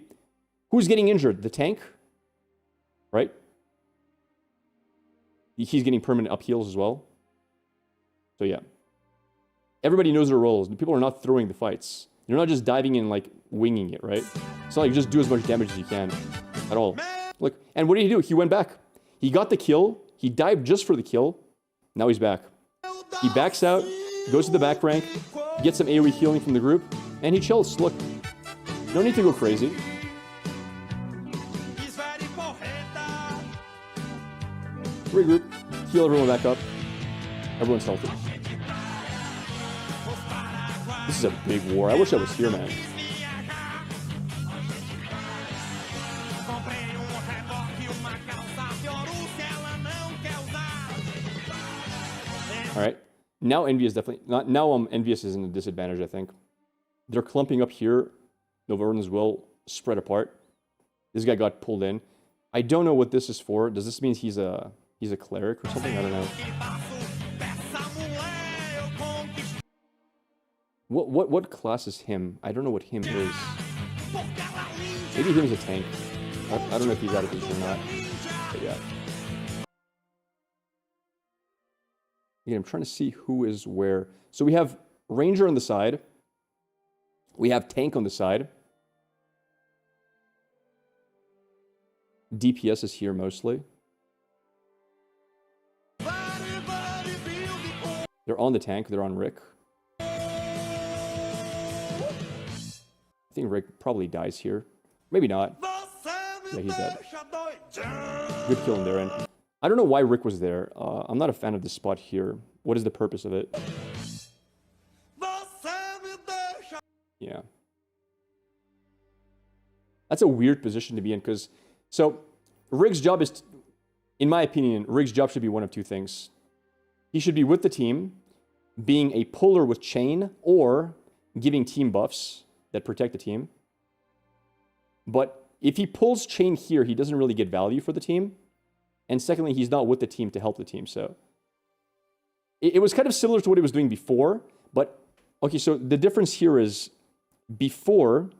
Who's getting injured? The tank? Right? He's getting permanent up heals as well. So yeah. Everybody knows their roles. People are not throwing the fights. You're not just diving in, like, winging it, right? It's not like just do as much damage as you can at all. Look, and what did he do? He went back. He got the kill. He dived just for the kill. Now he's back. He backs out, goes to the back rank, gets some AoE healing from the group, and he chills. Look, no need to go crazy. Regroup, heal everyone back up. Everyone's healthy. This is a big war. I wish I was here, man. All right. Now Envious definitely... Now Envious is in a disadvantage, I think. They're clumping up here. Novardans will spread apart. This guy got pulled in. I don't know what this is for. Does this mean he's a cleric or something? I don't know. What class is him? I don't know what him is. Maybe him's a tank. I don't know if he's out of position or not. But yeah. Again, I'm trying to see who is where. So we have Ranger on the side. We have Tank on the side. DPS is here mostly. They're on the tank. They're on Rick. I think Rick probably dies here. Maybe not. Yeah, he's dead. Good kill on their end. I don't know why Rick was there. I'm not a fan of this spot here. What is the purpose of it? Yeah. That's a weird position to be in because... So, Rick's job is... In my opinion, Rick's job should be one of two things. He should be with the team, being a puller with chain, or giving team buffs that protect the team. But if he pulls chain here, he doesn't really get value for the team. And secondly, he's not with the team to help the team. So it was kind of similar to what he was doing before. But, okay, so the difference here is before,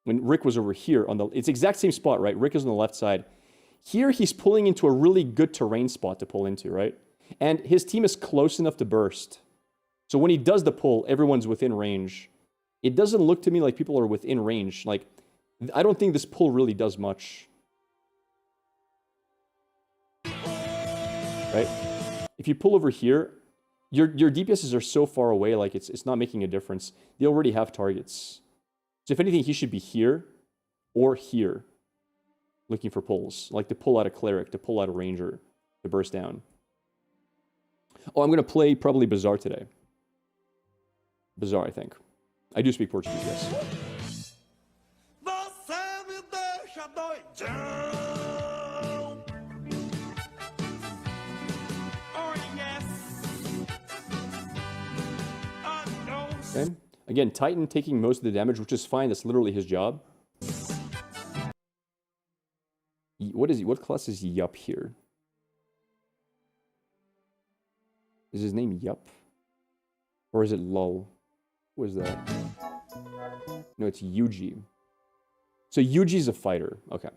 when Rick was over here, on the it's exact same spot, right? Rick is on the left side. Here, he's pulling into a really good terrain spot to pull into, right? And his team is close enough to burst. So when he does the pull, everyone's within range. It doesn't look to me like people are within range. Like, I don't think this pull really does much. Right? If you pull over here, your DPSs are so far away, like it's not making a difference. They already have targets. So if anything, he should be here or here, looking for pulls. Like to pull out a Cleric, to pull out a Ranger, to burst down. Oh, I'm going to play probably Bazaar today. Bazaar, I think. I do speak Portuguese, yes. Okay. Again, Titan taking most of the damage, which is fine. That's literally his job. What is he? What class is Yup here? Is his name Yup? Or is it Lull? What is that? No, it's Yuji. So Yuji's a fighter. Okay.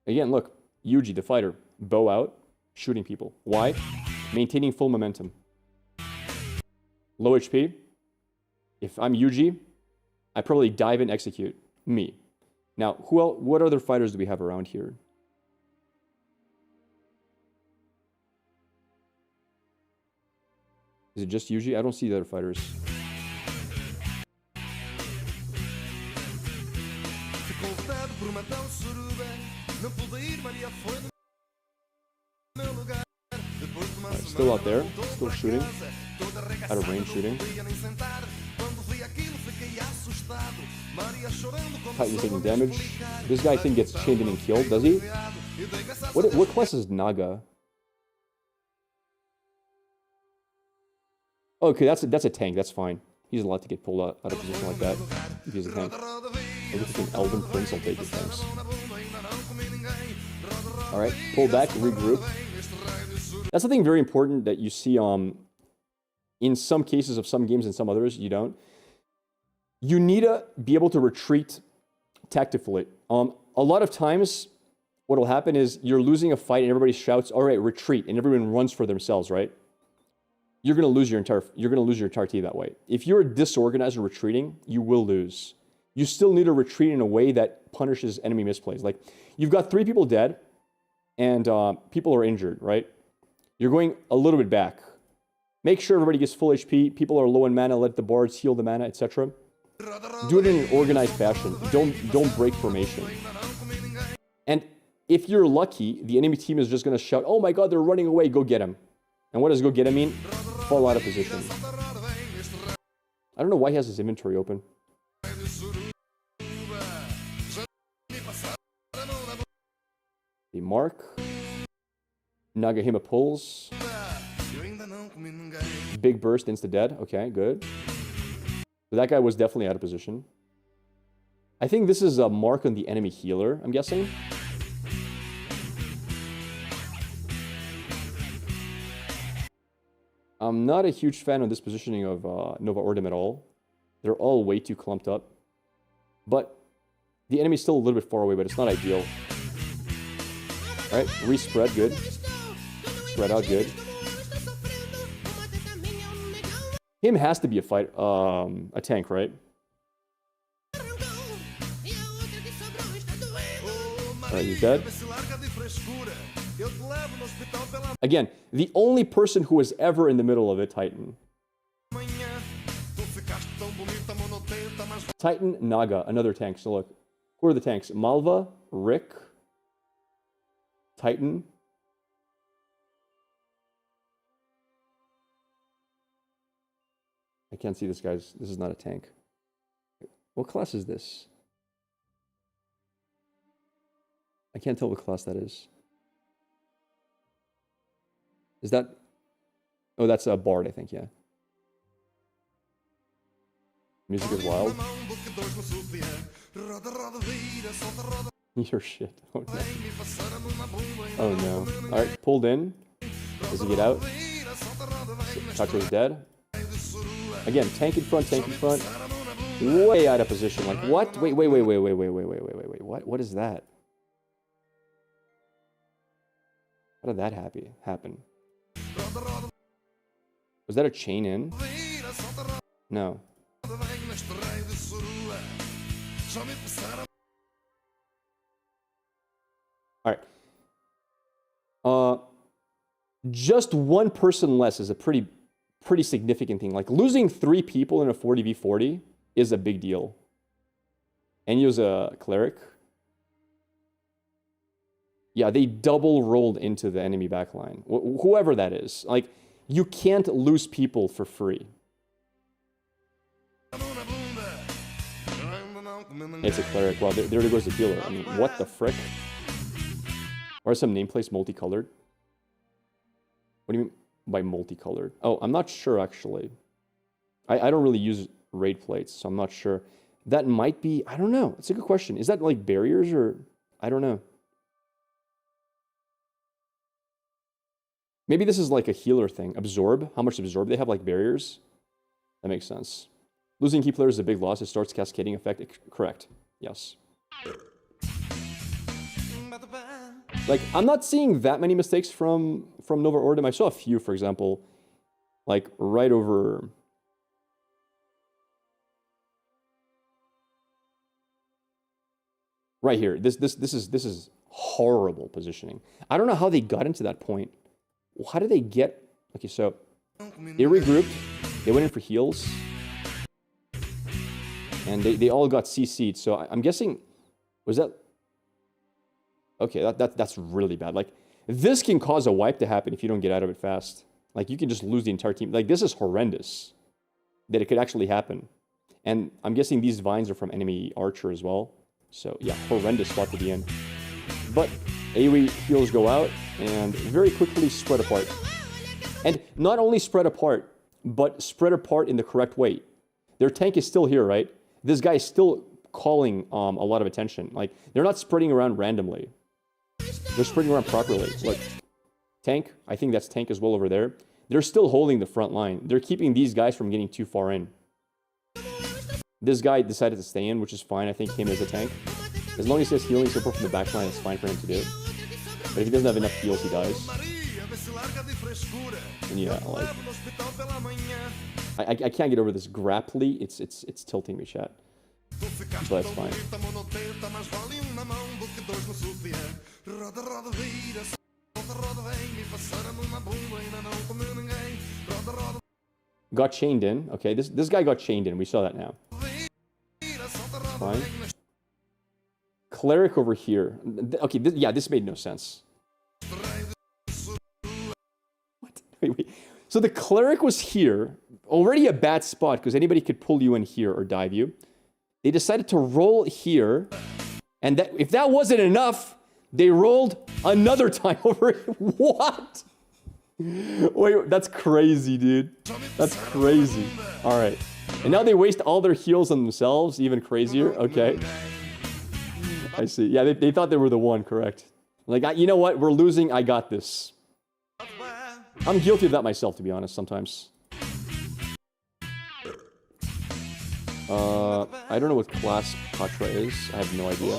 Again, look. Yuji, the fighter. Bow out. Shooting people. Why? Maintaining full momentum. Low HP. If I'm Yuji, I probably dive and execute. Me. Now, who else, what other fighters do we have around here? Is it just Yuji? I don't see the other fighters. Right, still out there. Still shooting. Out of range shooting. Titan's taking damage. This guy, I think, gets chained in and killed, does he? What class is Naga? Okay, that's a tank. That's fine. He's allowed to get pulled out of position like that if he's a tank. If it's an Elven Prince, I'll take it, thanks. Alright, pull back, regroup. That's something very important that you see in some cases of some games and some others, you don't. You need to be able to retreat tactically. A lot of times, what will happen is you're losing a fight and everybody shouts, "All right, retreat," and everyone runs for themselves, right? You're gonna lose your entire team that way. If you're disorganized and retreating, you will lose. You still need to retreat in a way that punishes enemy misplays. Like you've got 3 people dead, and people are injured, right? You're going a little bit back. Make sure everybody gets full HP. People are low in mana. Let the bards heal the mana, etc. Do it in an organized fashion. Don't break formation. And if you're lucky, the enemy team is just going to shout, "Oh my god, they're running away, go get him." And what does go get him mean? Fall out of position. I don't know why he has his inventory open. The mark. Nagahima pulls. Big burst insta dead. Okay, good. So that guy was definitely out of position. I think this is a mark on the enemy healer, I'm guessing. I'm not a huge fan of this positioning of Nova Ordem at all. They're all way too clumped up. But the enemy's still a little bit far away, but it's not ideal. Alright, respread, good. Spread out, good. Him has to be a tank, right? Alright, he's dead. Again, the only person who was ever in the middle of it, Titan. Titan, Naga, another tank. So look, who are the tanks? Malva, Rick, Titan. I can't see this, guys. This is not a tank. What class is this? I can't tell what class that is. Is that... Oh, that's a bard, I think, yeah. Music is wild. Your shit. Oh no. Oh no. Alright, pulled in. Does he get out? Chacho's dead. Again, tank in front, tank in front. Way out of position. Like, what? Wait. What is that? How did that happen? Was that a chain in? No. Alright. Just one person less is a pretty significant thing. Like, losing 3 people in a 40v40 is a big deal. And he was a cleric. Yeah, they double rolled into the enemy backline. Whoever that is. Like, you can't lose people for free. It's a cleric. Well, there goes the healer. I mean, what the frick? Or are some nameplates multicolored? What do you mean by multicolored? Oh, I'm not sure, actually. I don't really use raid plates, so I'm not sure. That might be... I don't know. It's a good question. Is that like barriers or... I don't know. Maybe this is like a healer thing. Absorb. How much absorb they have, like barriers? That makes sense. Losing key players is a big loss. It starts cascading effect. Correct. Yes. Like, I'm not seeing that many mistakes from Nova Ordem. I saw a few, for example, like right over... Right here. This is horrible positioning. I don't know how they got into that point. How did they get... Okay, so they regrouped. They went in for heals. And they all got CC'd. So I'm guessing... Was that... Okay, that's really bad. Like, this can cause a wipe to happen if you don't get out of it fast. Like, you can just lose the entire team. Like, this is horrendous that it could actually happen. And I'm guessing these vines are from enemy archer as well. So, yeah, horrendous spot to be in. But AoE heals go out and very quickly spread apart. And not only spread apart, but spread apart in the correct way. Their tank is still here, right? This guy is still calling a lot of attention. Like, they're not spreading around randomly. They're spreading around properly. Look, tank, I think that's tank as well over there. They're still holding the front line. They're keeping these guys from getting too far in. This guy decided to stay in, which is fine. I think him as a tank. As long as he has healing support from the back line, it's fine for him to do. But if he doesn't have enough heals, he dies. And yeah, like... I can't get over this grapply. It's tilting me, chat. But that's fine. Got chained in. Okay, this guy got chained in. We saw that now. Fine. Cleric over here. Okay, yeah, this made no sense. What? Wait. So the cleric was here. Already a bad spot, because anybody could pull you in here or dive you. They decided to roll here. And that, if that wasn't enough, they rolled another time over here. What? Wait, that's crazy, dude. That's crazy. All right. And now they waste all their heals on themselves. Even crazier. Okay. I see. Yeah, they thought they were the one, correct. Like, you know what? We're losing. I got this. I'm guilty of that myself, to be honest, sometimes. I don't know what class Patra is. I have no idea.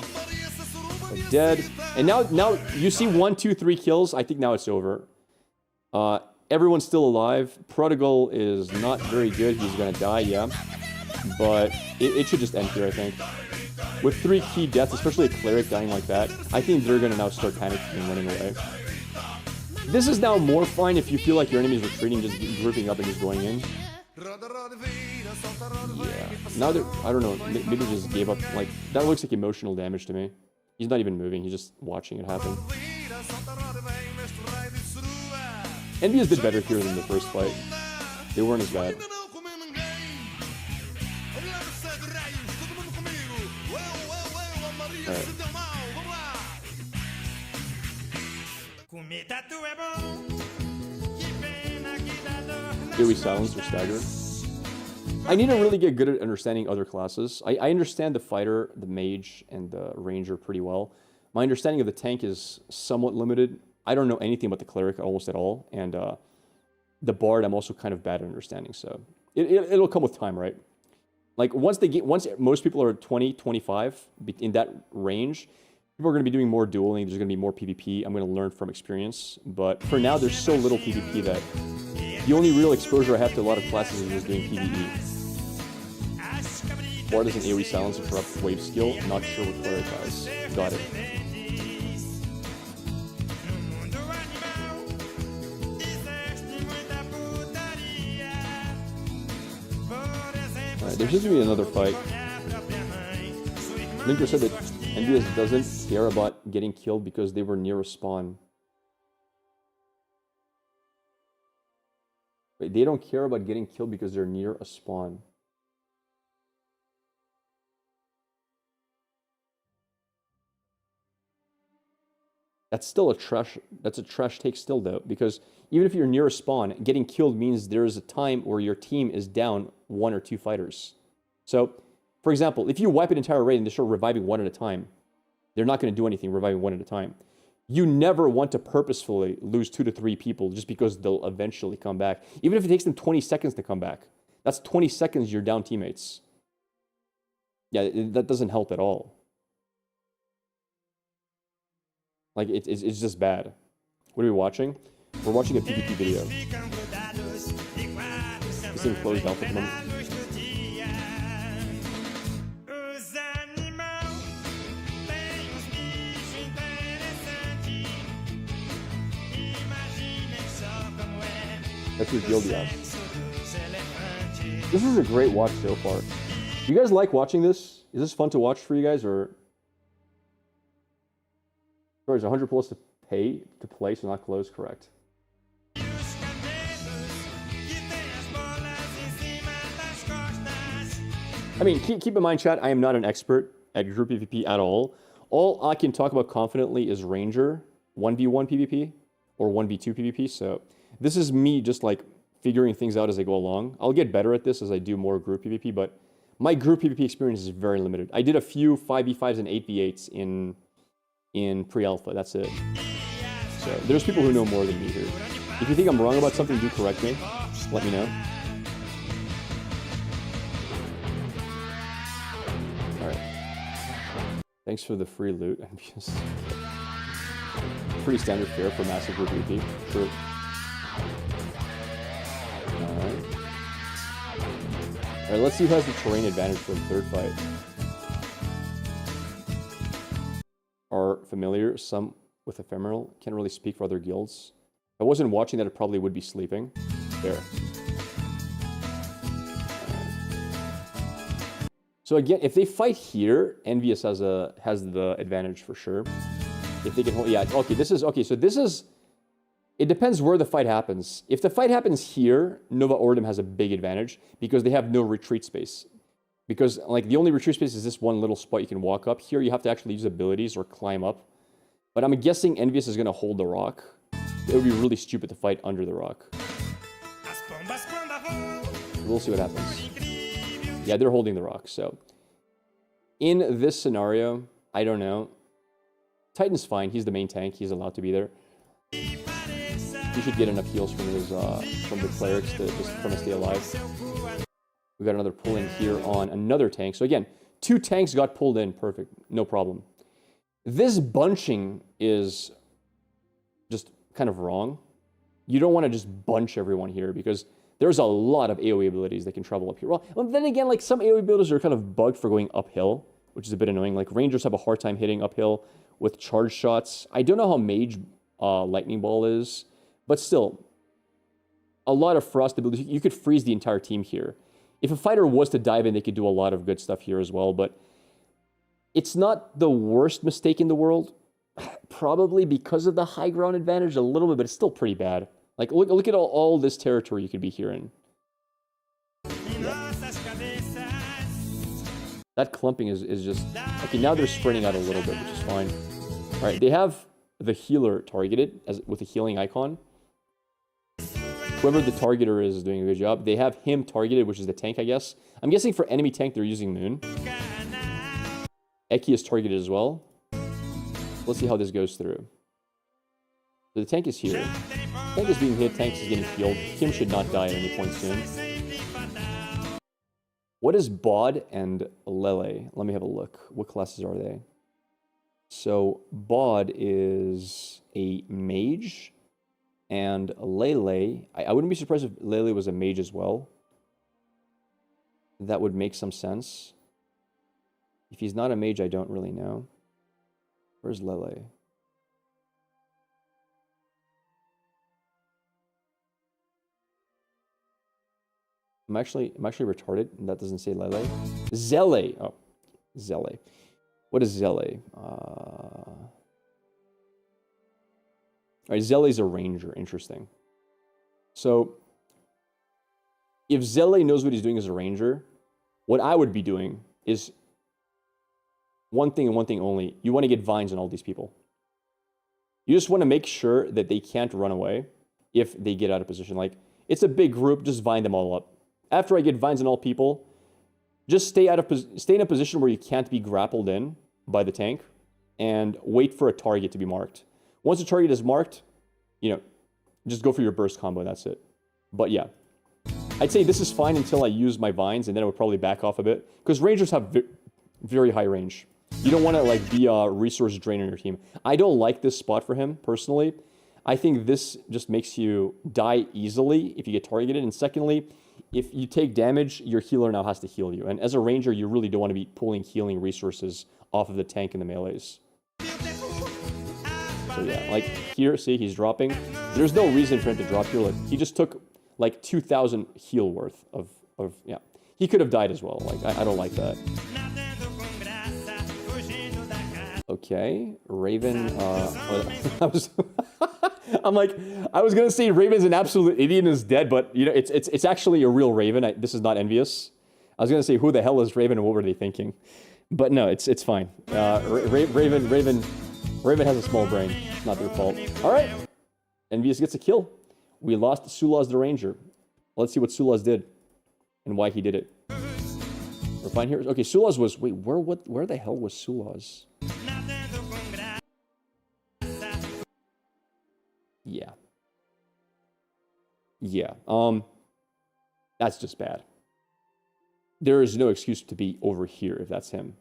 But dead. And now you see 1, 2, 3 kills. I think now it's over. Everyone's still alive. Prodigal is not very good. He's gonna die, yeah. But it should just end here, I think. With 3 key deaths, especially a cleric dying like that, I think they're gonna now start panicking and running away. This is now more fine if you feel like your enemy's retreating, just grouping up and just going in. Yeah. Now they're, I don't know, maybe they just gave up. Like, that looks like emotional damage to me. He's not even moving, he's just watching it happen. Envious did better here than the first fight. They weren't as bad. Alright. Here we silence or stagger. I need to really get good at understanding other classes. I understand the fighter, the mage, and the ranger pretty well. My understanding of the tank is somewhat limited. I don't know anything about the cleric almost at all, and the bard I'm also kind of bad at understanding. So it'll come with time, right? Like once most people are 20, 25 in that range, people are going to be doing more dueling. There's going to be more PvP. I'm going to learn from experience, but for now there's so little PvP that the only real exposure I have to a lot of classes is just doing PvE. Bard is an AoE silence and corrupt wave skill. Not sure what cleric has. Got it. Alright, there seems to be another fight. Linker said that Envious doesn't care about getting killed because they were near a spawn. Wait, they don't care about getting killed because they're near a spawn. That's still a trash take still though, because even if you're near a spawn, getting killed means there's a time where your team is down 1 or 2 fighters. So, for example, if you wipe an entire raid and they start reviving 1 at a time, they're not going to do anything reviving 1 at a time. You never want to purposefully lose 2 to 3 people just because they'll eventually come back. Even if it takes them 20 seconds to come back. That's 20 seconds you're down teammates. Yeah, that doesn't help at all. Like, it's just bad. What are we watching? We're watching a PvP video. This thing closed alpha at the moment. That's your guild, yeah. This is a great watch so far. Do you guys like watching this? Is this fun to watch for you guys, or... Sorry, it's 100 plus to pay to play, so not close, correct. I mean, keep in mind, chat, I am not an expert at group PvP at all. All I can talk about confidently is Ranger 1v1 PvP or 1v2 PvP, so this is me just like figuring things out as I go along. I'll get better at this as I do more group PvP, but my group PvP experience is very limited. I did a few 5v5s and 8v8s in pre-alpha, that's it. So there's people who know more than me here. If you think I'm wrong about something, do correct me. Let me know. Alright. Thanks for the free loot. I'm just... Pretty standard fare for massive group PvP. True. Alright. Alright, let's see who has the terrain advantage for the third fight. Are familiar, some with ephemeral, can't really speak for other guilds. If I wasn't watching that, I probably would be sleeping. There. So again, if they fight here, Envious has the advantage for sure. If they can hold, yeah, okay, this is, it depends where the fight happens. If the fight happens here, Nova Ordem has a big advantage because they have no retreat space. Because, like, the only retreat space is this one little spot you can walk up. Here, you have to actually use abilities or climb up. But I'm guessing Envious is going to hold the rock. It would be really stupid to fight under the rock. We'll see what happens. Yeah, they're holding the rock, so... In this scenario, I don't know. Titan's fine. He's the main tank. He's allowed to be there. He should get enough heals from his from the clerics to just stay alive. We got another pull in here on another tank. So again, 2 tanks got pulled in. Perfect. No problem. This bunching is just kind of wrong. You don't want to just bunch everyone here because there's a lot of AoE abilities that can travel up here. Well, then again, like some AoE abilities are kind of bugged for going uphill, which is a bit annoying. Like Rangers have a hard time hitting uphill with charge shots. I don't know how Mage Lightning Ball is, but still, a lot of frost abilities. You could freeze the entire team here. If a fighter was to dive in, they could do a lot of good stuff here as well, but it's not the worst mistake in the world. Probably because of the high ground advantage a little bit, but it's still pretty bad. Like, look at all this territory you could be here in. Yeah. That clumping is just... Okay, now they're spreading out a little bit, which is fine. All right, they have the healer targeted with a healing icon. Whoever the targeter is doing a good job. They have him targeted, which is the tank, I guess. I'm guessing for enemy tank, they're using Moon. Eki is targeted as well. Let's see how this goes through. So the tank is here. Tank is being hit, tank is getting healed. Kim should not die at any point soon. What is Bod and Lele? Let me have a look. What classes are they? So Bod is a mage. And Lele, I wouldn't be surprised if Lele was a mage as well. That would make some sense. If he's not a mage, I don't really know. Where's Lele? I'm actually retarded, and that doesn't say Lele. Zele. Oh, Zele. What is Zele? All right, Zele's a ranger. Interesting. So, if Zele knows what he's doing as a ranger, what I would be doing is one thing and one thing only. You want to get vines on all these people. You just want to make sure that they can't run away if they get out of position. Like, it's a big group, just vine them all up. After I get vines on all people, just stay in a position where you can't be grappled in by the tank and wait for a target to be marked. Once the target is marked, you know, just go for your burst combo and that's it. But yeah, I'd say this is fine until I use my vines, and then I would probably back off a bit because rangers have very high range. You don't want to like be a resource drain on your team. I don't like this spot for him personally. I think this just makes you die easily if you get targeted. And secondly, if you take damage, your healer now has to heal you. And as a ranger, you really don't want to be pulling healing resources off of the tank and the melees. So yeah, like here, see, he's dropping. There's no reason for him to drop here. Like, he just took like 2,000 heal worth of yeah. He could have died as well. Like, I don't like that. Okay, Raven, I'm like, I was gonna say Raven's an absolute idiot and is dead, but you know, it's actually a real Raven. This is not envious. I was gonna say, who the hell is Raven and what were they thinking? But no, it's fine. Raven has a small brain. It's not their fault. All right, envious gets a kill. We lost Sulaz the Ranger. Let's see what Sulaz did and why he did it. We're fine here. Okay, Sulaz was, wait, where the hell was Sulaz? Yeah. Yeah. That's just bad. There is no excuse to be over here if that's him.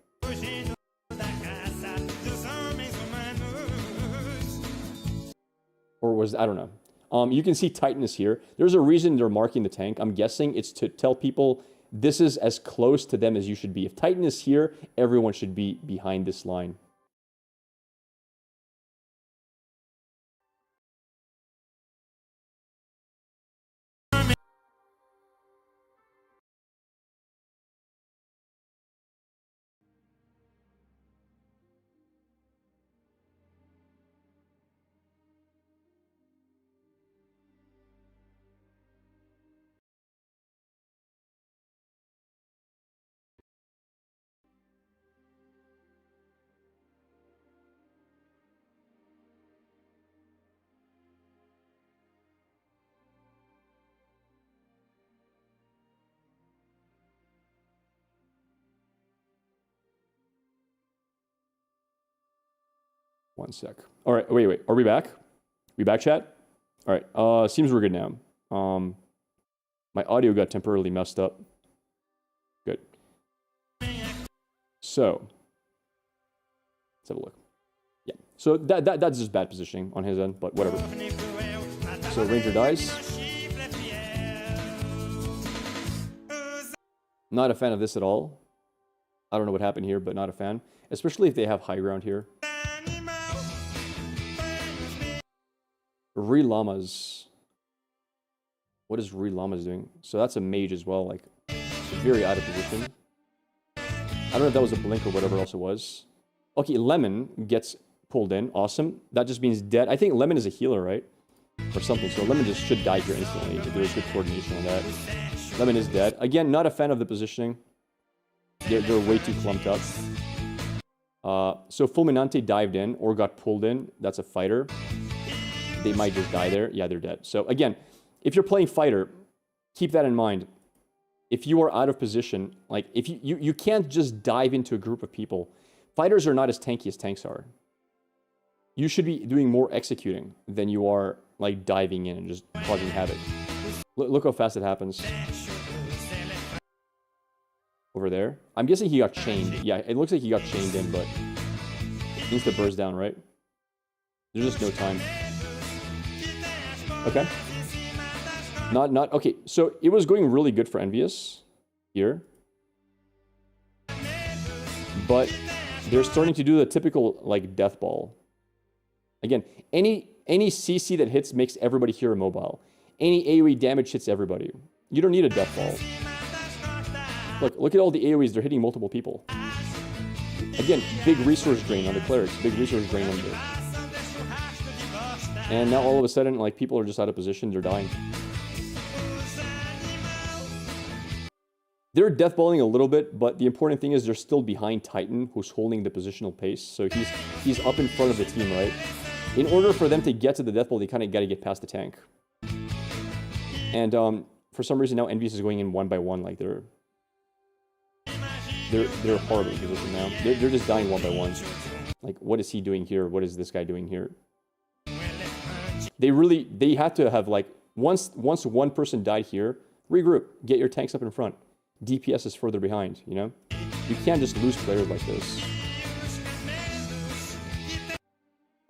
Or was, I don't know. You can see Titanus here. There's a reason they're marking the tank. I'm guessing it's to tell people this is as close to them as you should be. If Titan is here, everyone should be behind this line. One sec. All right, wait. Are we back? We back, chat? All right, seems we're good now. My audio got temporarily messed up. So let's have a look. Yeah. So that's just bad positioning on his end, but whatever. So Ranger dies. Not a fan of this at all. I don't know what happened here, but not a fan. Especially if they have high ground here. Re-Llamas. What is Re-Llamas doing? So that's a mage as well, like, very out of position. I don't know if that was a blink or whatever else it was. Okay, Lemon gets pulled in. Awesome. That just means dead. I think Lemon is a healer, right? Or something. So Lemon just should die here instantly if there's good coordination on that. Lemon is dead. Again, not a fan of the positioning. They're way too clumped up. So Fulminante dived in or got pulled in. That's a fighter. They might just die there. Yeah, they're dead. So again, if you're playing fighter, keep that in mind. If you are out of position, like if you can't just dive into a group of people. Fighters are not as tanky as tanks are. You should be doing more executing than you are like diving in and just causing havoc. Look how fast it happens. Over there. I'm guessing he got chained. Yeah, it looks like he got chained in, but he needs to burst down, right? There's just no time. Okay. Okay, so it was going really good for Envious here. But they're starting to do the typical, like, death ball. Again, any CC that hits makes everybody here immobile. Any AoE damage hits everybody. You don't need a death ball. Look at all the AoEs. They're hitting multiple people. Again, big resource drain on the clerics. Big resource drain on there. And now all of a sudden, like, people are just out of position. They're dying. They're deathballing a little bit, but the important thing is they're still behind Titan, who's holding the positional pace. So he's up in front of the team, right? In order for them to get to the deathball, they kind of got to get past the tank. And for some reason now, Envious is going in one by one, like they're horribly positioned now. They're just dying one by one. Like, what is he doing here? What is this guy doing here? They had to have, like, once one person died here, regroup, get your tanks up in front. DPS is further behind, you know? You can't just lose players like this.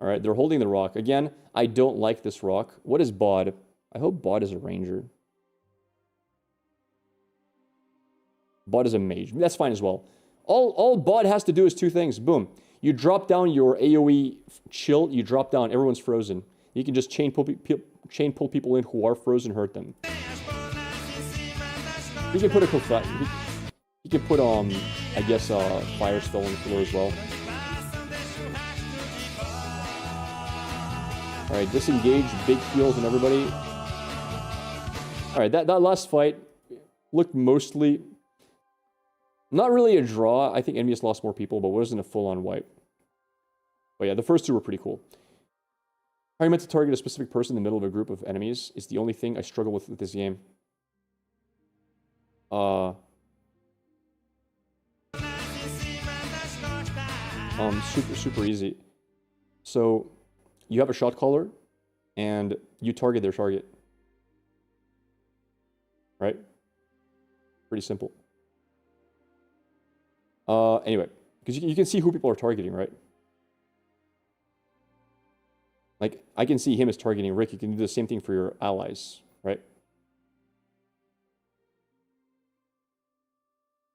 Alright, they're holding the rock. Again, I don't like this rock. What is Bod? I hope Bod is a ranger. Bod is a mage. That's fine as well. All Bod has to do is two things. Boom. You drop down your AoE chill. You drop down. Everyone's frozen. You can just chain pull people in who are frozen, hurt them. You can put a you can put I guess fire spell on the floor as well. All right, disengage, big heals on everybody. All right, that last fight looked mostly not really a draw. I think Envious lost more people, but wasn't a full-on wipe. But yeah, the first two were pretty cool. Are you meant to target a specific person in the middle of a group of enemies? Is the only thing I struggle with this game. Super easy. So you have a shot caller and you target their target. Right? Pretty simple. Anyway, because you can see who people are targeting, right? Like, I can see him as targeting Rick. You can do the same thing for your allies, right?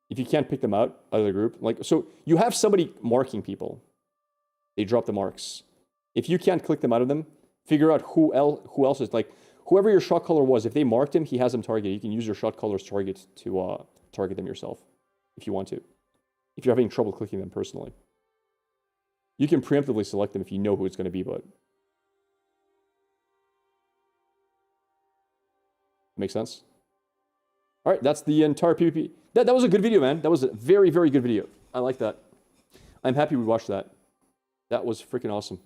If you can't pick them out of the group, like, so you have somebody marking people. They drop the marks. If you can't click them out of them, figure out who else is, like, whoever your shot caller was, if they marked him, he has them targeted. You can use your shot caller's target to target them yourself, if you want to. If you're having trouble clicking them personally. You can preemptively select them if you know who it's going to be, but... Make sense? All right, that's the entire PvP. That was a good video, man. That was a very, very good video. I like that. I'm happy we watched that. That was freaking awesome.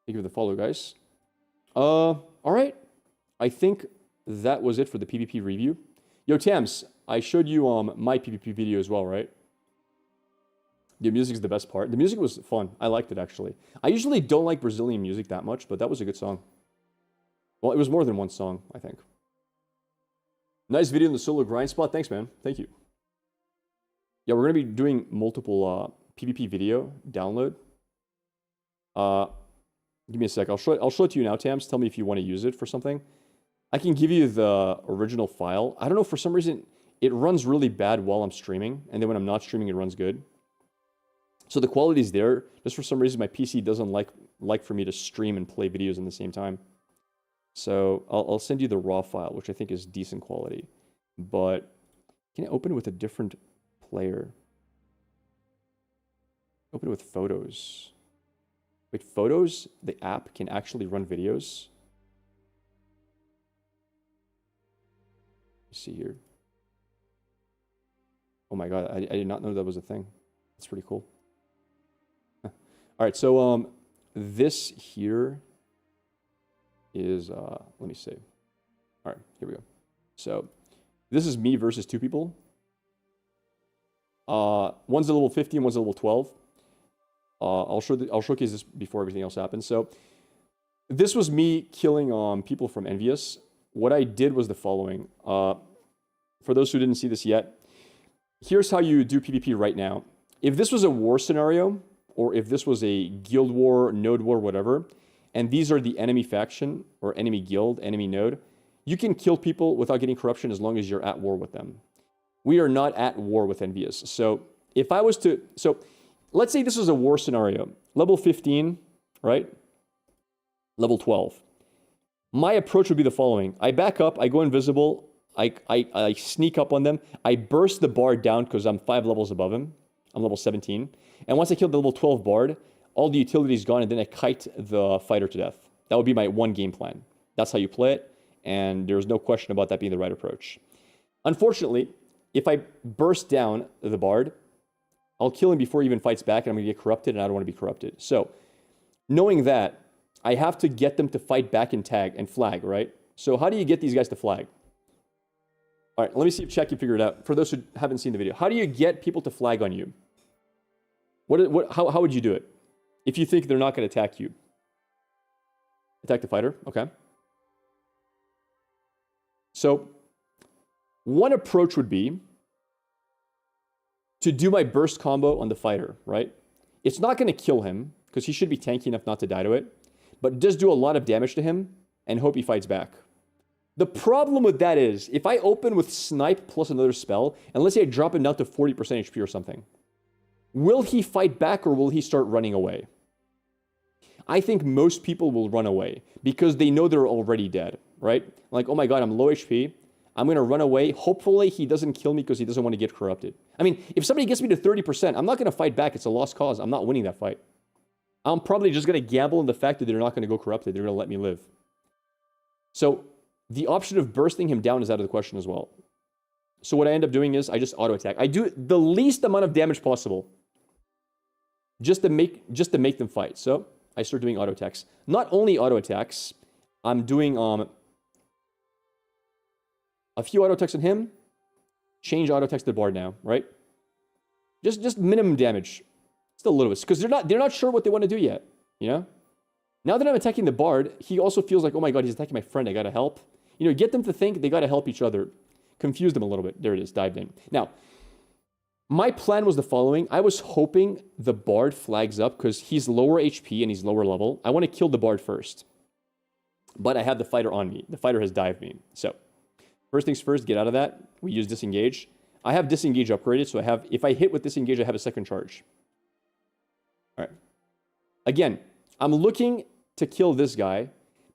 Thank you for the follow, guys. All right. I think that was it for the PvP review. Yo, Tams, I showed you my PvP video as well, right? The music's the best part. The music was fun. I liked it, actually. I usually don't like Brazilian music that much, but that was a good song. Well, it was more than one song, I think. Nice video in the solo grind spot. Thanks, man. Thank you. Yeah, we're going to be doing multiple PvP video download. Give me a sec. I'll show it to you now, Tams. Tell me if you want to use it for something. I can give you the original file. I don't know, for some reason, it runs really bad while I'm streaming. And then when I'm not streaming, it runs good. So the quality is there. Just for some reason, my PC doesn't like for me to stream and play videos in the same time. So I'll send you the raw file, which I think is decent quality. But can I open it with a different player? Open it with photos. Wait, photos? The app can actually run videos? Let's see here. Oh my god, I did not know that was a thing. That's pretty cool. All right, so this here is let me see. All right, here we go. So this is me versus two people. One's a level 50 and one's a level 12. I'll showcase this before everything else happens. So this was me killing people from Envious. What I did was the following. For those who didn't see this yet, here's how you do PvP right now. If this was a war scenario, or if this was a guild war, node war, whatever, and these are the enemy faction, or enemy guild, enemy node, you can kill people without getting corruption as long as you're at war with them. We are not at war with Envious. So if I was to... So let's say this was a war scenario. Level 15, right? Level 12. My approach would be the following. I back up, I go invisible, I sneak up on them, I burst the bard down because I'm 5 levels above him. I'm level 17. And once I kill the level 12 bard, all the utility is gone, and then I kite the fighter to death. That would be my one game plan. That's how you play it, and there's no question about that being the right approach. Unfortunately, if I burst down the bard, I'll kill him before he even fights back, and I'm going to get corrupted, and I don't want to be corrupted. So, knowing that, I have to get them to fight back and tag and flag, right? So how do you get these guys to flag? All right, let me see if Chat can figure it out. For those who haven't seen the video, how do you get people to flag on you? How would you do it? If you think they're not going to attack you. Attack the fighter, okay. So, one approach would be to do my burst combo on the fighter, right? It's not going to kill him, because he should be tanky enough not to die to it, but just do a lot of damage to him and hope he fights back. The problem with that is, if I open with Snipe plus another spell, and let's say I drop him down to 40% HP or something, will he fight back or will he start running away? I think most people will run away because they know they're already dead, right? Like, oh my god, I'm low HP. I'm going to run away. Hopefully he doesn't kill me because he doesn't want to get corrupted. I mean, if somebody gets me to 30%, I'm not going to fight back. It's a lost cause. I'm not winning that fight. I'm probably just going to gamble on the fact that they're not going to go corrupted. They're going to let me live. So the option of bursting him down is out of the question as well. So what I end up doing is I just auto attack. I do the least amount of damage possible just to make them fight. So I start doing auto attacks. Not only auto attacks, I'm doing a few auto attacks on him. Change auto attacks to the bard now, right? Just minimum damage. Still a little bit, because they're not sure what they want to do yet, you know? Now that I'm attacking the bard, he also feels like, oh my god, he's attacking my friend, I gotta help. You know, get them to think they gotta help each other. Confuse them a little bit. There it is, dived in. Now, my plan was the following. I was hoping the bard flags up because he's lower HP and he's lower level. I want to kill the bard first. But I have the fighter on me. The fighter has dived me. So, first things first, get out of that. We use disengage. I have disengage upgraded, so if I hit with disengage, I have a second charge. All right. Again, I'm looking to kill this guy,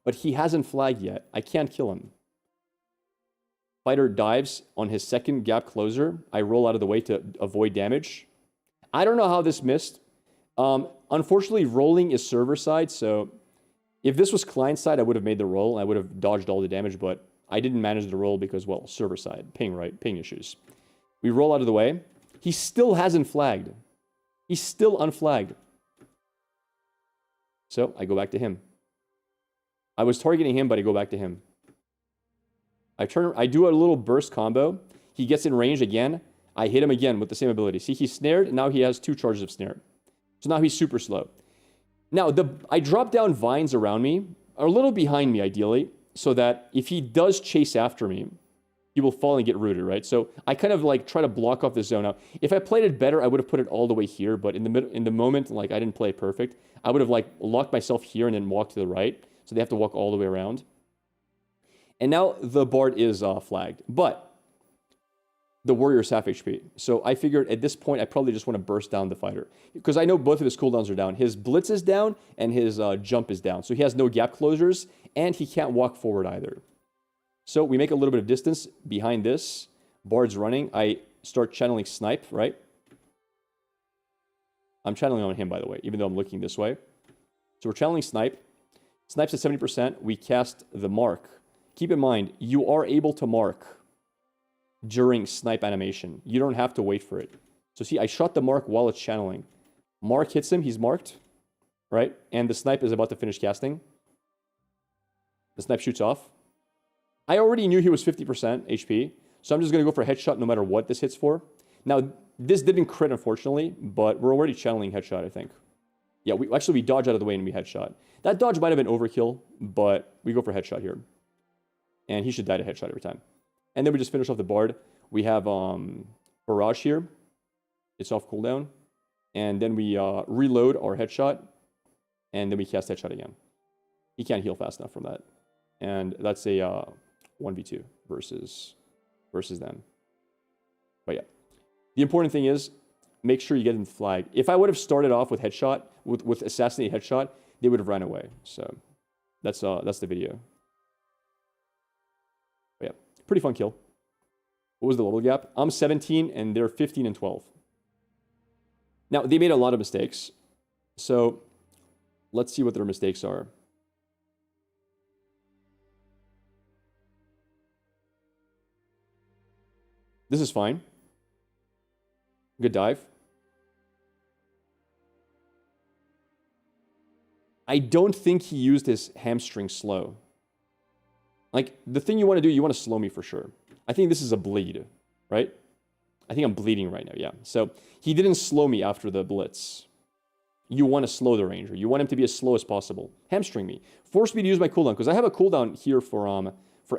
but he hasn't flagged yet. I can't kill him. Fighter dives on his second gap closer. I roll out of the way to avoid damage. I don't know how this missed. Unfortunately, rolling is server side, so if this was client side, I would have made the roll. I would have dodged all the damage, but I didn't manage the roll because, well, server side, ping, right? Ping issues. We roll out of the way. He still hasn't flagged. He's still unflagged. So I go back to him. I was targeting him, but I go back to him. I do a little burst combo. He gets in range again. I hit him again with the same ability. See, he's snared, and now he has 2 charges of snare. So now he's super slow. Now, I drop down vines around me, a little behind me, ideally, so that if he does chase after me, he will fall and get rooted, right? So I kind of like try to block off the zone out. If I played it better, I would have put it all the way here, but in the moment, like I didn't play it perfect. I would have like locked myself here and then walked to the right. So they have to walk all the way around. And now the Bard is flagged, but the warrior's half HP. So I figured at this point, I probably just want to burst down the fighter. Because I know both of his cooldowns are down. His blitz is down and his jump is down. So he has no gap closures and he can't walk forward either. So we make a little bit of distance behind this. Bard's running. I start channeling Snipe, right? I'm channeling on him, by the way, even though I'm looking this way. So we're channeling Snipe. Snipe's at 70%. We cast the Mark. Keep in mind, you are able to mark during Snipe animation. You don't have to wait for it. So see, I shot the Mark while it's channeling. Mark hits him. He's marked, right? And the Snipe is about to finish casting. The Snipe shoots off. I already knew he was 50% HP, so I'm just going to go for a headshot no matter what this hits for. Now, this didn't crit, unfortunately, but we're already channeling headshot, I think. Yeah, we dodge out of the way and we headshot. That dodge might have been overkill, but we go for headshot here. And he should die to headshot every time. And then we just finish off the Bard. We have Barrage here. It's off cooldown. And then we reload our headshot. And then we cast headshot again. He can't heal fast enough from that. And that's a 1v2 versus them. But yeah. The important thing is, make sure you get them flagged. If I would have started off with headshot, with assassinate headshot, they would have ran away. So that's the video. But yeah, pretty fun kill. What was the level gap? I'm 17 and they're 15 and 12. Now, they made a lot of mistakes. So let's see what their mistakes are. This is fine. Good dive. I don't think he used his hamstring slow. Like, the thing you want to do, you want to slow me for sure. I think this is a bleed, right? I think I'm bleeding right now, yeah. So, he didn't slow me after the blitz. You want to slow the ranger. You want him to be as slow as possible. Hamstring me. Force me to use my cooldown, because I have a cooldown here for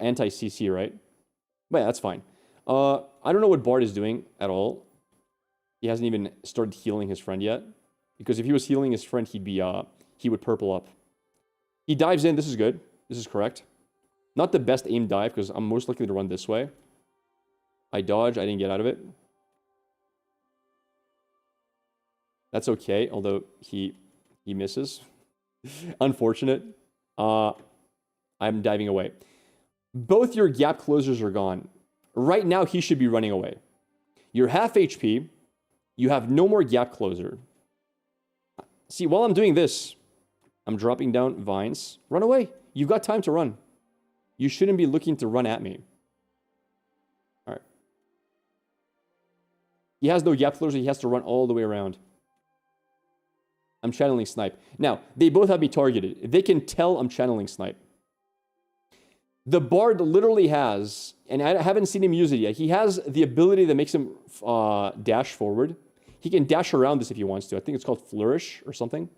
anti-CC, right? But yeah, that's fine. I don't know what Bard is doing at all. He hasn't even started healing his friend yet. Because if he was healing his friend, he would purple up. He dives in. This is good. This is correct. Not the best aim dive, because I'm most likely to run this way. I dodge. I didn't get out of it. That's okay, although he misses. Unfortunate. I'm diving away. Both your gap closers are gone. Right now, he should be running away. You're half HP. You have no more gap closer. See, while I'm doing this, I'm dropping down vines. Run away. You've got time to run. You shouldn't be looking to run at me. All right. He has no gap closer. He has to run all the way around. I'm channeling Snipe. Now, they both have me targeted. They can tell I'm channeling Snipe. The Bard literally has, and I haven't seen him use it yet, he has the ability that makes him dash forward. He can dash around this if he wants to. I think it's called Flourish or something.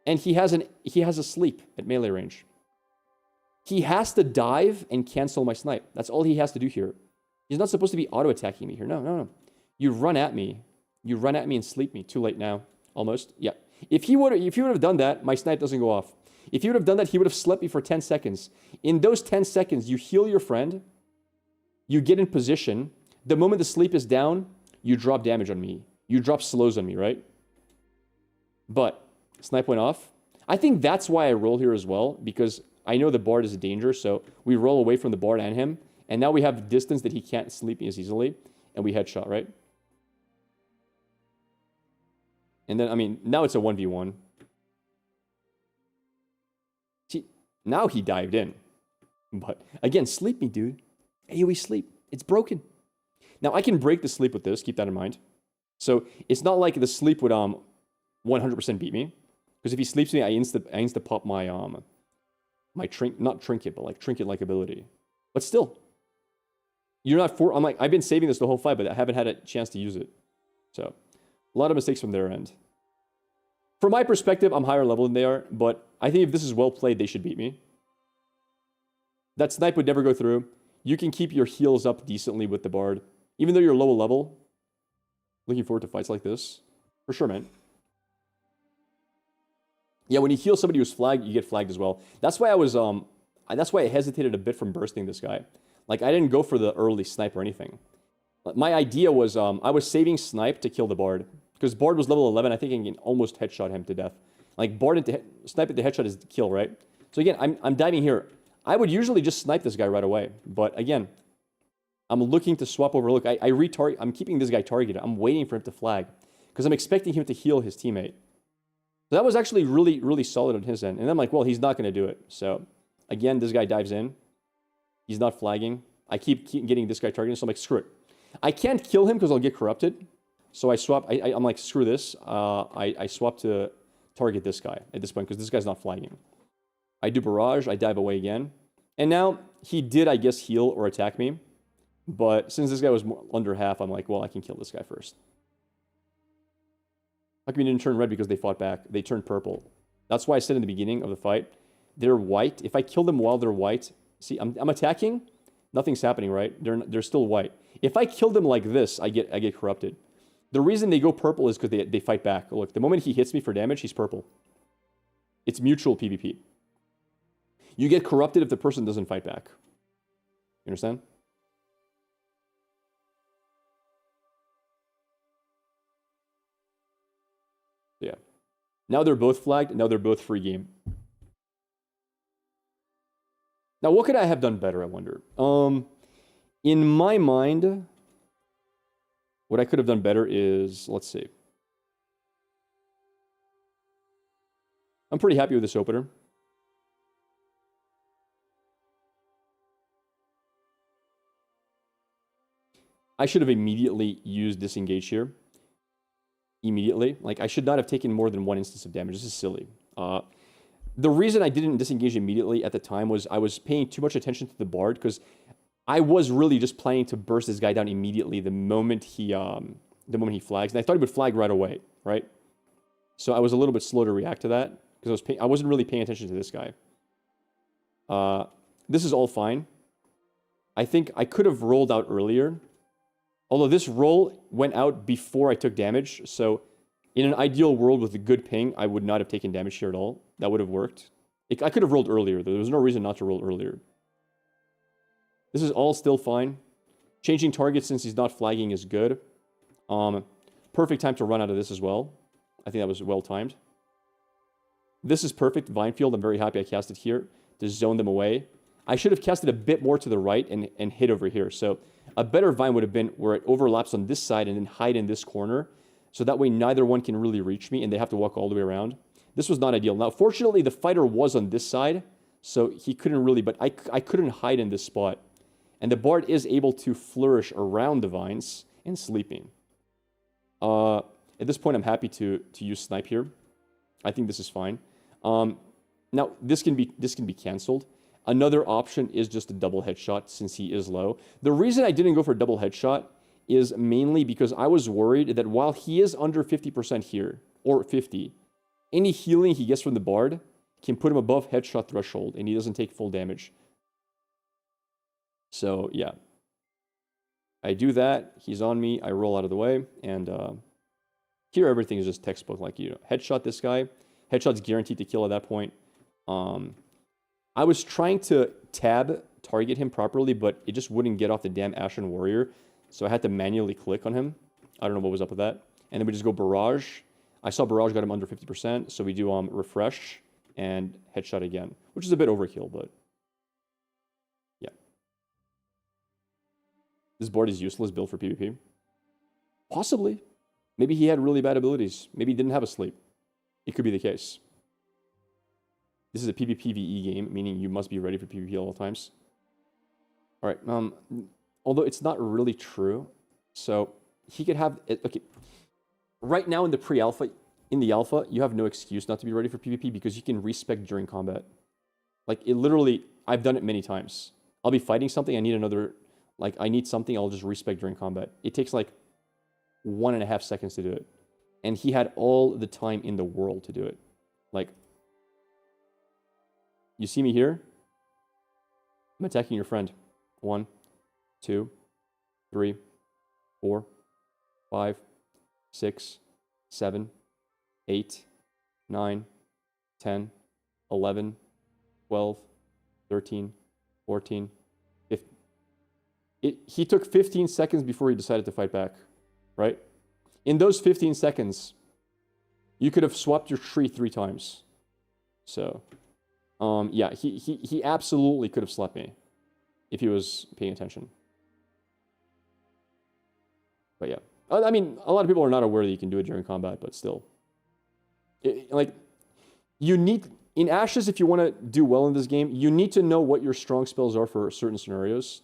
And he has a sleep at melee range. He has to dive and cancel my snipe. That's all he has to do here. He's not supposed to be auto-attacking me here. No. You run at me. You run at me and sleep me. Too late now. Almost. Yeah. If he would have done that, my snipe doesn't go off. If he would have done that, he would have slept me for 10 seconds. In those 10 seconds, you heal your friend. You get in position. The moment the sleep is down, you drop damage on me. You drop slows on me, right? But snipe went off. I think that's why I roll here as well, because I know the Bard is a danger, so we roll away from the Bard and him, and now we have distance that he can't sleep me as easily, and we headshot, right? And then, I mean, now it's a 1v1. See, now he dived in. But, again, sleep me, dude. AoE sleep. It's broken. Now, I can break the sleep with this. Keep that in mind. So, it's not like the sleep would 100% beat me. Because if he sleeps me, I insta pop my not trinket, but like trinket-like ability. But still, you're not I'm like, I've been saving this the whole fight, but I haven't had a chance to use it. So, a lot of mistakes from their end. From my perspective, I'm higher level than they are, but I think if this is well played, they should beat me. That snipe would never go through. you can keep your heals up decently with the Bard. Even though you're low level. Looking forward to fights like this. For sure, man. Yeah, when you heal somebody who's flagged, you get flagged as well. That's why I was, that's why I hesitated a bit from bursting this guy. Like, I didn't go for the early snipe or anything. My idea was, I was saving snipe to kill the Bard. Because Bard was level 11, I think I can almost headshot him to death. Like, Bard into snipe at the headshot is the kill, right? So again, I'm diving here. I would usually just snipe this guy right away. But again, I'm looking to swap over. Look, I'm keeping this guy targeted. I'm waiting for him to flag. Because I'm expecting him to heal his teammate. So that was actually really, really solid on his end. And I'm like, well, he's not going to do it. So again, this guy dives in. He's not flagging. I keep getting this guy targeted. So I'm like, screw it. I can't kill him because I'll get corrupted. So I swap. I'm like, screw this. I swap to target this guy at this point because this guy's not flagging. I do barrage. I dive away again. And now he did, I guess, heal or attack me. But since this guy was under half, I'm like, well, I can kill this guy first. How come you didn't turn red? Because they fought back. They turned purple. That's why I said in the beginning of the fight, they're white. If I kill them while they're white, see, I'm attacking. Nothing's happening, right? They're still white. If I kill them like this, I get corrupted. The reason they go purple is because they fight back. Look, the moment he hits me for damage, he's purple. It's mutual PvP. You get corrupted if the person doesn't fight back. You understand? Yeah. Now they're both flagged. Now they're both free game. Now, what could I have done better, I wonder? In my mind, what I could have done better is, let's see. I'm pretty happy with this opener. I should have immediately used disengage here. Immediately. Like, I should not have taken more than one instance of damage. This is silly. The reason I didn't disengage immediately at the time was I was paying too much attention to the Bard because I was really just planning to burst this guy down immediately the moment he flags. And I thought he would flag right away, right? So I was a little bit slow to react to that because I wasn't really paying attention to this guy. This is all fine. I think I could have rolled out earlier. Although this roll went out before I took damage, so in an ideal world with a good ping, I would not have taken damage here at all. That would have worked. I could have rolled earlier, though. There was no reason not to roll earlier. This is all still fine. Changing targets since he's not flagging is good. Perfect time to run out of this as well. I think that was well timed. This is perfect. Vinefield, I'm very happy I cast it here to zone them away. I should have cast it a bit more to the right and hit over here. So a better vine would have been where it overlaps on this side and then hide in this corner. So that way neither one can really reach me and they have to walk all the way around. This was not ideal. Now, fortunately, the fighter was on this side, so he couldn't really, but I couldn't hide in this spot. And the Bard is able to flourish around the vines and sleeping. At this point, I'm happy to use snipe here. I think this is fine. Now, this can be canceled. Another option is just a double headshot since he is low. The reason I didn't go for a double headshot is mainly because I was worried that while he is under 50% here, or 50, any healing he gets from the Bard can put him above headshot threshold and he doesn't take full damage. So, yeah. I do that, he's on me, I roll out of the way, and here everything is just textbook, like, you know, headshot this guy. Headshot's guaranteed to kill at that point. I was trying to target him properly, but it just wouldn't get off the damn Ashen Warrior. So I had to manually click on him. I don't know what was up with that. And then we just go Barrage. I saw Barrage got him under 50%, so we do Refresh and Headshot again, which is a bit overkill, but yeah. This board is useless built for PvP. Possibly. Maybe he had really bad abilities. Maybe he didn't have a sleep. It could be the case. This is a PvPvE game, meaning you must be ready for PvP at all times. All right. Although it's not really true. So he could have it. Okay. Right now in the pre-alpha, in the alpha, you have no excuse not to be ready for PvP because you can respec during combat. Like, it literally, I've done it many times. I'll be fighting something, I need another, like, I need something, I'll just respec during combat. It takes like 1.5 seconds to do it. And he had all the time in the world to do it. Like, you see me here? I'm attacking your friend. 1, 2, 3, 4, 5, 6, 7, 8, 9, 10, 11, 12, 13, 14, 15. He took 15 seconds before he decided to fight back, right? In those 15 seconds, you could have swapped your tree 3 times. So, yeah, he absolutely could have slept me if he was paying attention. But yeah, I mean, a lot of people are not aware that you can do it during combat, but still. Like, you need, in Ashes, if you want to do well in this game, you need to know what your strong spells are for certain scenarios.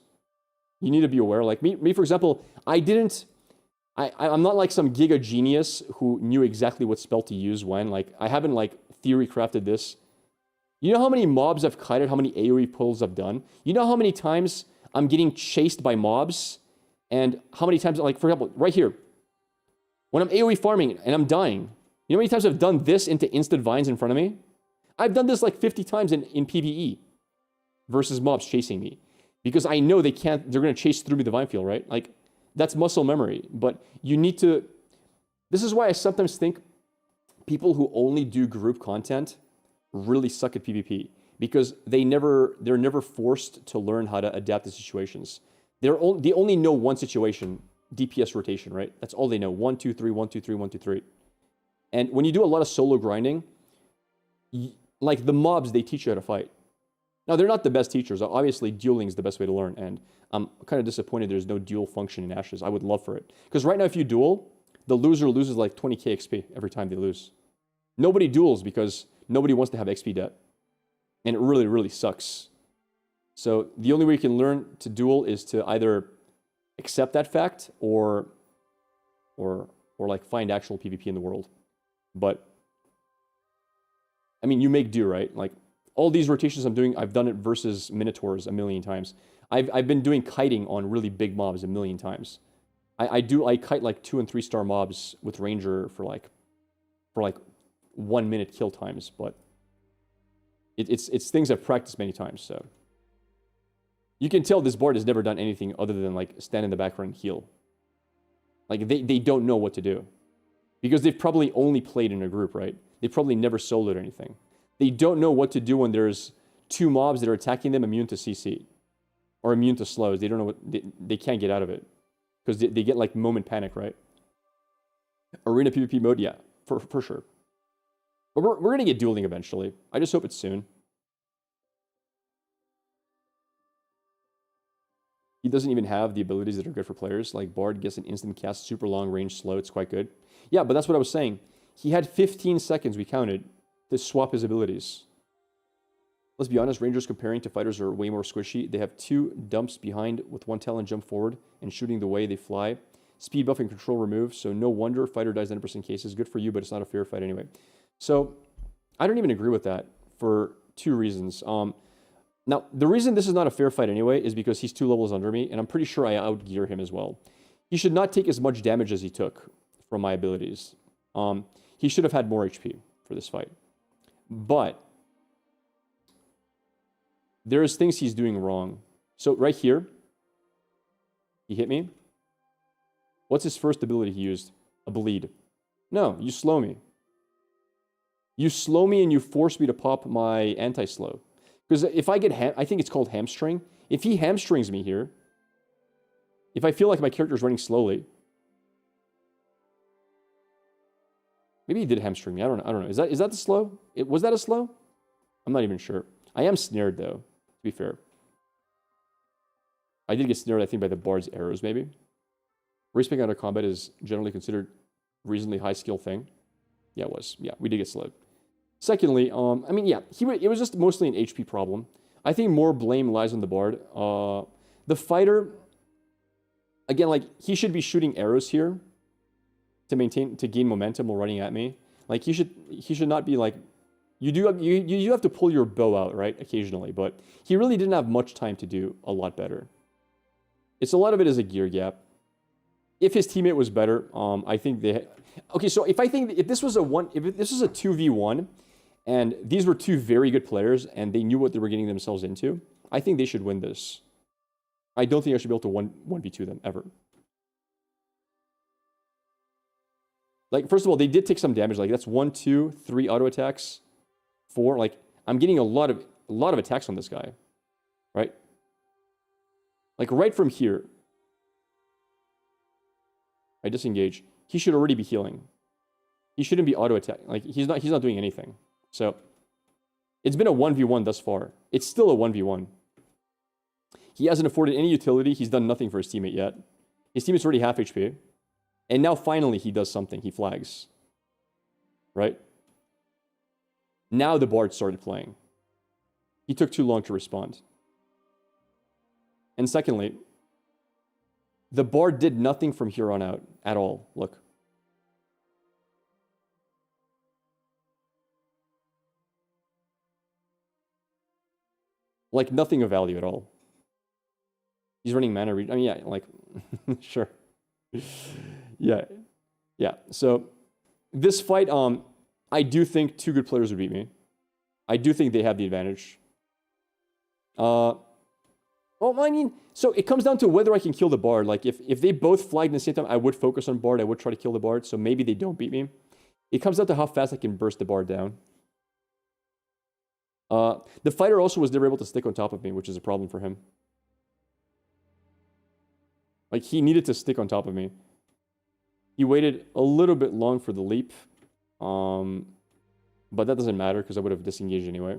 You need to be aware. Like me for example, I'm not like some giga genius who knew exactly what spell to use when. Like, I haven't like theory crafted this. You know how many mobs I've kited, how many AoE pulls I've done? You know how many times I'm getting chased by mobs? And how many times, like for example, right here, when I'm AoE farming and I'm dying, you know how many times I've done this into instant vines in front of me? I've done this like 50 times in PvE versus mobs chasing me. Because I know they're going to chase through me the vine field, right? Like, that's muscle memory. But you need to, this is why I sometimes think people who only do group content really suck at PvP. Because they're never forced to learn how to adapt to situations. They only know one situation, DPS rotation, right? That's all they know. 1, 2, 3, 1, 2, 3, 1, 2, 3. And when you do a lot of solo grinding, like the mobs, they teach you how to fight. Now, they're not the best teachers. Obviously, dueling is the best way to learn, and I'm kind of disappointed there's no duel function in Ashes. I would love for it. Because right now, if you duel, the loser loses like 20k XP every time they lose. Nobody duels because nobody wants to have XP debt. And it really, really sucks. So the only way you can learn to duel is to either accept that fact or like find actual PvP in the world. But, I mean, you make do, right? Like, all these rotations I'm doing, I've done it versus Minotaurs a million times. I've been doing kiting on really big mobs a million times. I kite like 2 and 3 star mobs with Ranger for like 1 minute kill times, but it's things I've practiced many times, so. You can tell this board has never done anything other than like stand in the background and heal. Like they don't know what to do. Because they've probably only played in a group, right? They probably never soloed anything. They don't know what to do when there's 2 mobs that are attacking them immune to CC. Or immune to slows. They don't know what, they can't get out of it. Because they get like moment panic, right? Arena PvP mode, yeah, for sure. But we're going to get dueling eventually. I just hope it's soon. He doesn't even have the abilities that are good for players. Like Bard gets an instant cast, super long range slow. It's quite good. Yeah, but that's what I was saying. He had 15 seconds, we counted, to swap his abilities. Let's be honest, Rangers comparing to fighters are way more squishy. They have 2 dumps behind with 1 talent jump forward and shooting the way they fly. Speed buff and control removed, so no wonder fighter dies 90% cases. Good for you, but it's not a fair fight anyway. So, I don't even agree with that for 2 reasons. Now, the reason this is not a fair fight anyway is because he's 2 levels under me, and I'm pretty sure I outgear him as well. He should not take as much damage as he took from my abilities. He should have had more HP for this fight. But there's things he's doing wrong. So right here, he hit me. What's his first ability he used? A bleed. No, you slow me. You slow me and you force me to pop my anti-slow. Because if I get, I think it's called hamstring. If he hamstrings me here, if I feel like my character is running slowly, maybe he did hamstring me. I don't know. Is that the slow? Was that a slow? I'm not even sure. I am snared though, to be fair. I did get snared, I think, by the Bard's arrows, maybe. Race-picking out of combat is generally considered a reasonably high skill thing. Yeah, it was. Yeah, we did get slowed. Secondly, I mean, yeah, it was just mostly an HP problem. I think more blame lies on the Bard. The fighter, again, like, he should be shooting arrows here to gain momentum while running at me. Like, he should not be like, you have to pull your bow out, right, occasionally, but he really didn't have much time to do a lot better. It's a lot of it is a gear gap. If his teammate was better, I think they... Okay, so if this was a 2v1, and these were 2 very good players, and they knew what they were getting themselves into, I think they should win this. I don't think I should be able to 1v2 them, ever. Like, first of all, they did take some damage. Like, that's 1, 2, 3 auto attacks. 4. Like, I'm getting a lot of attacks on this guy. Right? Like, right from here. I disengage. He should already be healing. He shouldn't be auto attack. Like, he's not doing anything. So, it's been a 1v1 thus far. It's still a 1v1. He hasn't afforded any utility. He's done nothing for his teammate yet. His teammate's already half HP. And now finally he does something. He flags. Right? Now the Bard started playing. He took too long to respond. And secondly, the Bard did nothing from here on out at all. Look. Like, nothing of value at all. He's running mana I mean, yeah, like, sure. Yeah. Yeah. So, this fight, I do think 2 good players would beat me. I do think they have the advantage. Well, I mean, so it comes down to whether I can kill the Bard. Like, if they both flagged at the same time, I would focus on Bard. I would try to kill the Bard, so maybe they don't beat me. It comes down to how fast I can burst the Bard down. The fighter also was never able to stick on top of me, which is a problem for him. Like, he needed to stick on top of me. He waited a little bit long for the leap. But that doesn't matter because I would have disengaged anyway.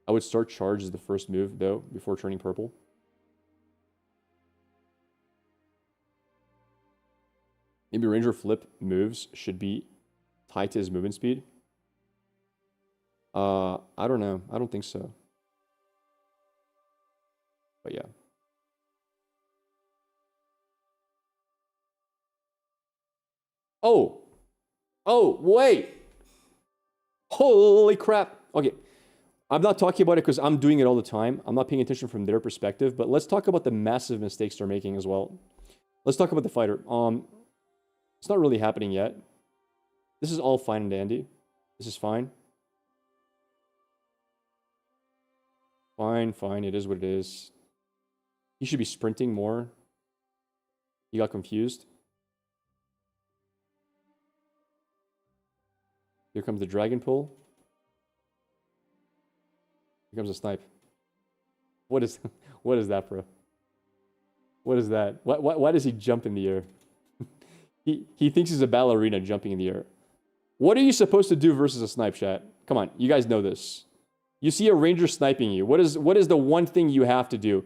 I would start charge as the first move, though, before turning purple. Maybe Ranger flip moves should be tied to his movement speed. I don't know. I don't think so. But yeah. Oh! Oh, wait! Holy crap! Okay. I'm not talking about it because I'm doing it all the time. I'm not paying attention from their perspective, but let's talk about the massive mistakes they're making as well. Let's talk about the fighter. It's not really happening yet. This is all fine and dandy. This is fine. Fine, fine. It is what it is. He should be sprinting more. He got confused. Here comes the dragon pull. Here comes a snipe. What is that, bro? What is that? Why does he jump in the air? he thinks he's a ballerina jumping in the air. What are you supposed to do versus a snipe, chat? Come on, you guys know this. You see a ranger sniping you. What is the one thing you have to do?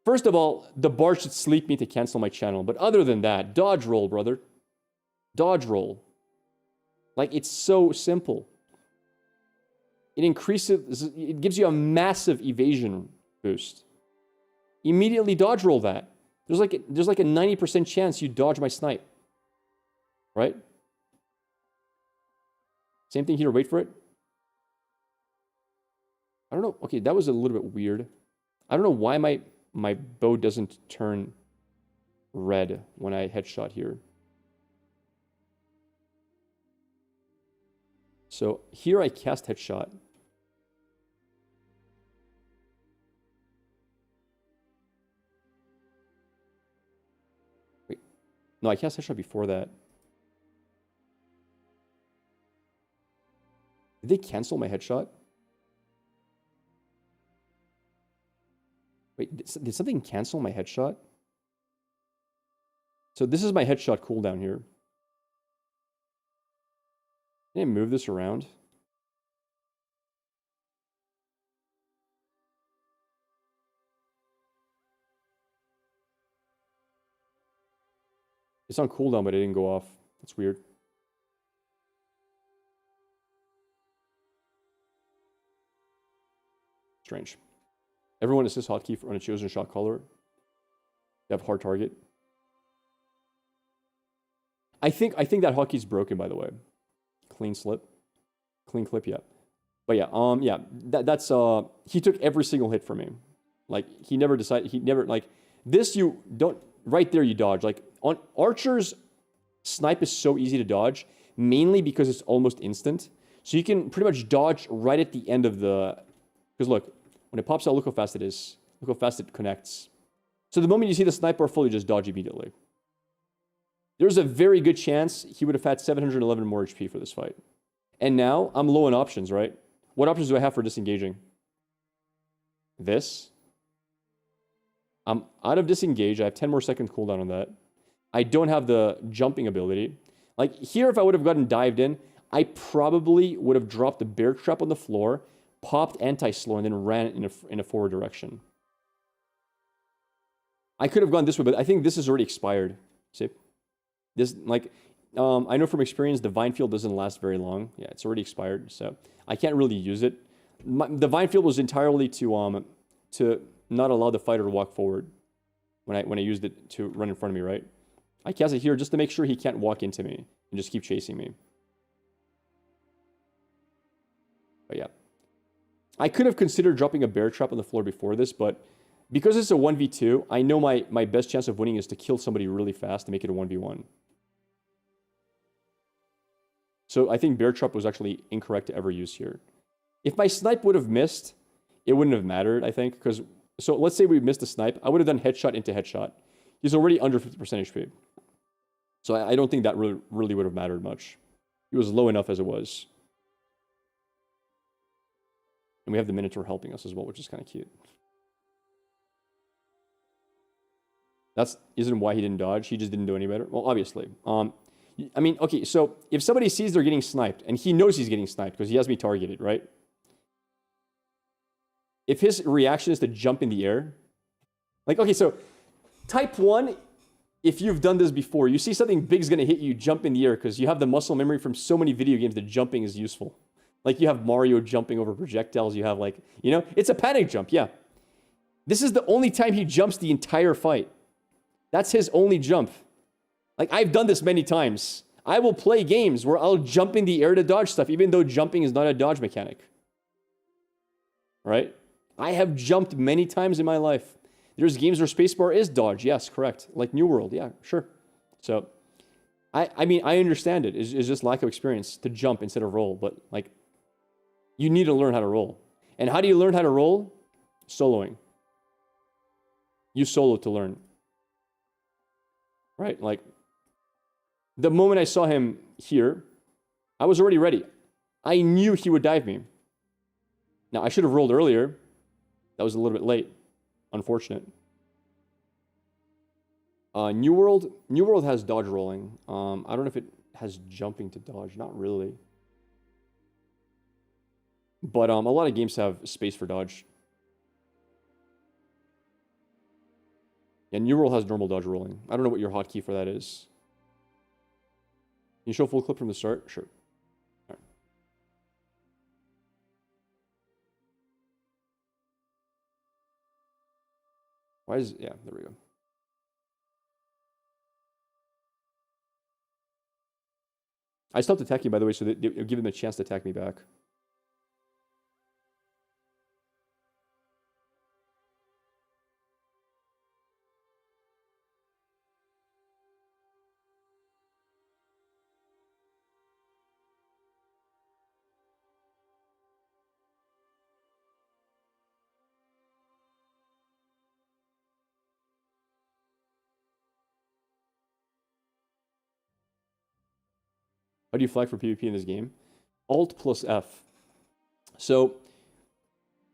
First of all, the Bard should sleep me to cancel my channel. But other than that, dodge roll, brother. Dodge roll. Like, it's so simple. It increases, it gives you a massive evasion boost. Immediately dodge roll that. There's like a 90% chance you dodge my snipe. Right? Same thing here, wait for it. I don't know. Okay, that was a little bit weird. I don't know why my bow doesn't turn red when I headshot here. So here I cast headshot. Wait. No, I cast headshot before that. Did they cancel my headshot? Wait, did something cancel my headshot? So this is my headshot cooldown here. Can I move this around? It's on cooldown, but it didn't go off. That's weird. Strange. Everyone assist hotkey on a chosen shot caller. They have hard target. I think that hotkey's broken, by the way. Clean slip. Clean clip, yeah. But yeah, yeah, that's he took every single hit from me. Like, he never decided, like, this you don't, right there you dodge. Like, on archers, snipe is so easy to dodge, mainly because it's almost instant. So you can pretty much dodge right at the end of the, because look, When it pops out, look how fast it is. Look how fast it connects. So the moment you see the sniper full, you just dodge immediately. There's a very good chance he would have had 711 more HP for this fight. And now I'm low on options, right? What options do I have for disengaging? This. I'm out of disengage. I have 10 more seconds cooldown on that. I don't have the jumping ability. Like here, if I would have gotten dived in, I probably would have dropped the bear trap on the floor, popped anti-slow, and then ran in a forward direction. I could have gone this way, but I think this is already expired. See? This, like, I know from experience, the vine field doesn't last very long. Yeah, it's already expired, so I can't really use it. The vine field was entirely to not allow the fighter to walk forward when I used it to run in front of me, right? I cast it here just to make sure he can't walk into me and just keep chasing me. But yeah. I could have considered dropping a bear trap on the floor before this, but because it's a 1v2, I know my best chance of winning is to kill somebody really fast to make it a 1v1. So I think bear trap was actually incorrect to ever use here. If my snipe would have missed, it wouldn't have mattered, I think, because so let's say we missed a snipe, I would have done headshot into headshot. He's already under 50% HP. So I don't think that really would have mattered much. He was low enough as it was. And we have the Minotaur helping us as well, which is kind of cute. That isn't why he didn't dodge. He just didn't do any better. Well, obviously. I mean, okay, so if somebody sees they're getting sniped, and he knows he's getting sniped because he has me targeted, right? If his reaction is to jump in the air, like, okay, so type 1, if you've done this before, you see something big is going to hit you, jump in the air because you have the muscle memory from so many video games that jumping is useful. Like you have Mario jumping over projectiles, you have like, you know, it's a panic jump, yeah. This is the only time he jumps the entire fight. That's his only jump. Like, I've done this many times. I will play games where I'll jump in the air to dodge stuff, even though jumping is not a dodge mechanic. Right? I have jumped many times in my life. There's games where spacebar is dodge. Yes, correct. Like New World. Yeah, sure. So, I mean, I understand it. It's just lack of experience to jump instead of roll. But, like, you need to learn how to roll. And how do you learn how to roll? Soloing. You solo to learn. Right? Like, the moment I saw him here, I was already ready. I knew he would dive me. Now, I should have rolled earlier. That was a little bit late. Unfortunate. New World has dodge rolling. I don't know if it has jumping to dodge. Not really. But a lot of games have space for dodge. Yeah, New World has normal dodge rolling. I don't know what your hotkey for that is. Can you show full clip from the start? Sure. All right. Why is... Yeah, there we go. I stopped attacking, by the way, so that it'll give them a chance to attack me back. How do you flag for PvP in this game? Alt plus F. So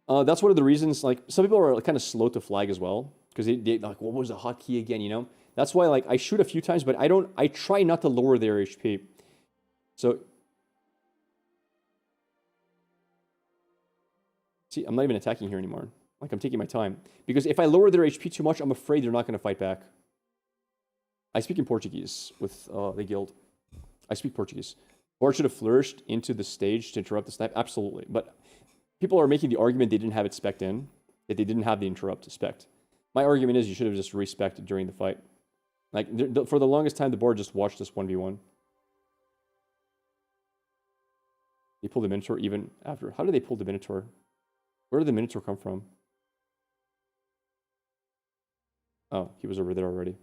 that's one of the reasons, like, some people are kind of slow to flag as well, because they like, what was the hotkey again, you know? That's why, like, I shoot a few times, but I try not to lower their HP. So, see, I'm not even attacking here anymore. Like, I'm taking my time. Because if I lower their HP too much, I'm afraid they're not going to fight back. I speak in Portuguese with the guild. I speak Portuguese. Or should have flourished into the stage to interrupt the snipe? Absolutely. But people are making the argument they didn't have it spec'd in, that they didn't have the interrupt spec'd. My argument is you should have just respected during the fight. Like, for the longest time, the board just watched this 1v1. They pulled the Minotaur even after. How did they pull the Minotaur? Where did the Minotaur come from? Oh, he was over there already.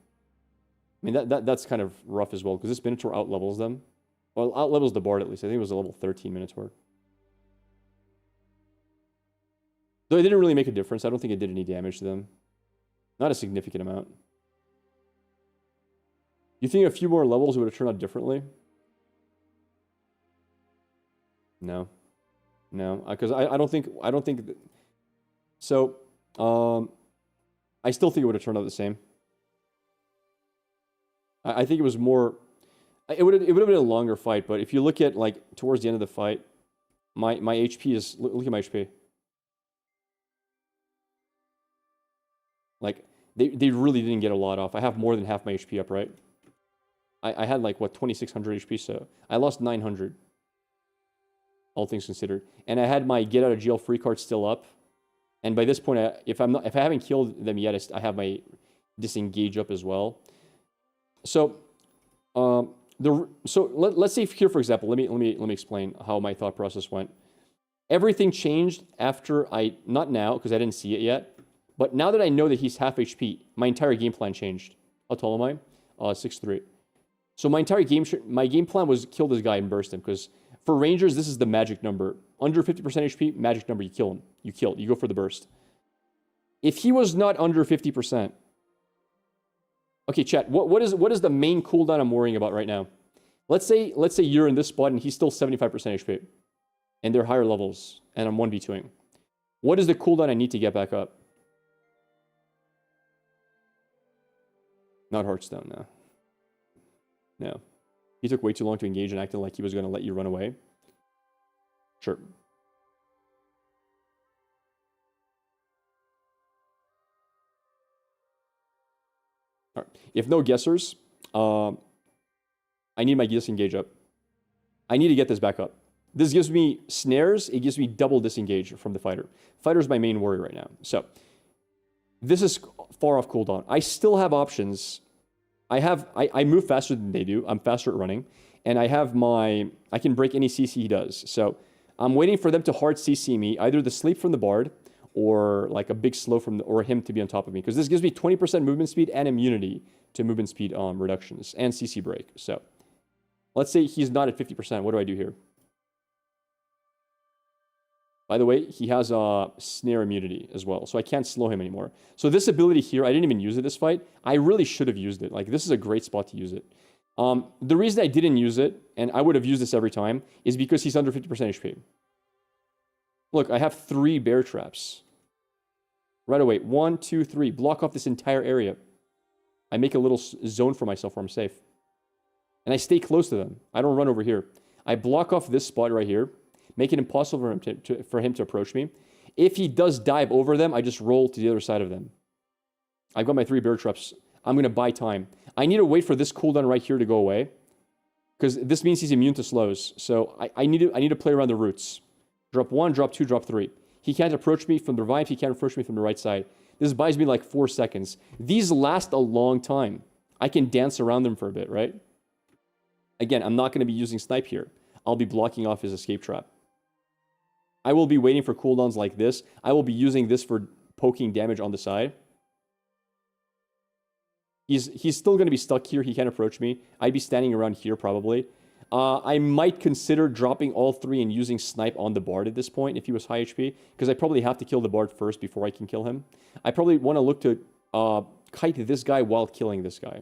I mean, that's kind of rough as well, because this Minotaur out-levels them. Well, out-levels the board at least. I think it was a level 13 Minotaur. Though it didn't really make a difference. I don't think it did any damage to them. Not a significant amount. You think a few more levels would have turned out differently? No. No, because I don't think that, so I still think it would have turned out the same. I think it was more, it would have been a longer fight, but if you look at like towards the end of the fight, my HP is, look at my HP. Like they really didn't get a lot off. I have more than half my HP up, right? I had like what, 2600 HP, so I lost 900. All things considered. And I had my get out of jail free card still up. And by this point, if I haven't killed them yet, I have my disengage up as well. So let's say here, for example, let me explain how my thought process went. Everything changed after not now because I didn't see it yet, but now that I know that he's half HP, my entire game plan changed. How tall am I? 6'3". So my entire game plan was kill this guy and burst him, because for Rangers, this is the magic number. Under 50% HP, magic number, you kill him. You go for the burst. If he was not under 50%, okay, chat, what is the main cooldown I'm worrying about right now? Let's say you're in this spot and he's still 75% HP, and they're higher levels, and I'm 1v2ing. What is the cooldown I need to get back up? Not Hearthstone, no. No. He took way too long to engage and acted like he was going to let you run away. Sure. All right. If no guessers, I need my disengage up. I need to get this back up. This gives me snares. It gives me double disengage from the fighter. Fighter's my main worry right now. So this is far off cooldown. I still have options. I move faster than they do. I'm faster at running. And I can break any CC he does. So I'm waiting for them to hard CC me, either the sleep from the Bard or like a big slow or him to be on top of me. Because this gives me 20% movement speed and immunity to movement speed reductions and CC break. So let's say he's not at 50%. What do I do here? By the way, he has snare immunity as well, so I can't slow him anymore. So this ability here, I didn't even use it this fight. I really should have used it. Like, this is a great spot to use it. The reason I didn't use it, and I would have used this every time, is because he's under 50% HP. Look, I have 3 bear traps. Right away, 1, 2, 3. Block off this entire area. I make a little zone for myself where I'm safe. And I stay close to them. I don't run over here. I block off this spot right here. Make it impossible for him to approach me. If he does dive over them, I just roll to the other side of them. I've got my 3 bear traps. I'm going to buy time. I need to wait for this cooldown right here to go away, because this means he's immune to slows. So I need to play around the roots. Drop 1, drop 2, drop 3. He can't approach me from the revive. He can't approach me from the right side. This buys me like 4 seconds. These last a long time. I can dance around them for a bit, right? Again, I'm not going to be using snipe here. I'll be blocking off his escape trap. I will be waiting for cooldowns like this. I will be using this for poking damage on the side. He's still going to be stuck here. He can't approach me. I'd be standing around here probably. I might consider dropping all 3 and using snipe on the Bard at this point if he was high HP, because I probably have to kill the Bard first before I can kill him. I probably want to look to kite this guy while killing this guy.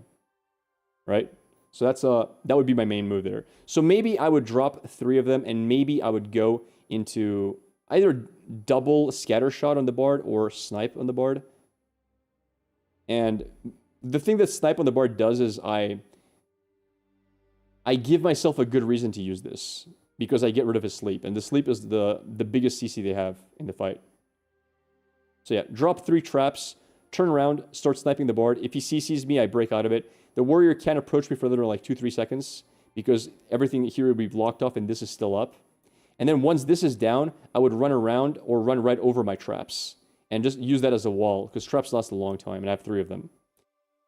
Right? So that would be my main move there. So maybe I would drop 3 of them, and maybe I would go into either double scatter shot on the Bard or snipe on the Bard. And the thing that snipe on the Bard does is I give myself a good reason to use this, because I get rid of his sleep, and the sleep is the biggest CC they have in the fight. So yeah, drop 3 traps, turn around, start sniping the Bard. If he CCs me, I break out of it. The warrior can't approach me for literally like 2-3 seconds, because everything here will be blocked off and this is still up. And then once this is down, I would run around or run right over my traps and just use that as a wall, because traps last a long time and I have 3 of them.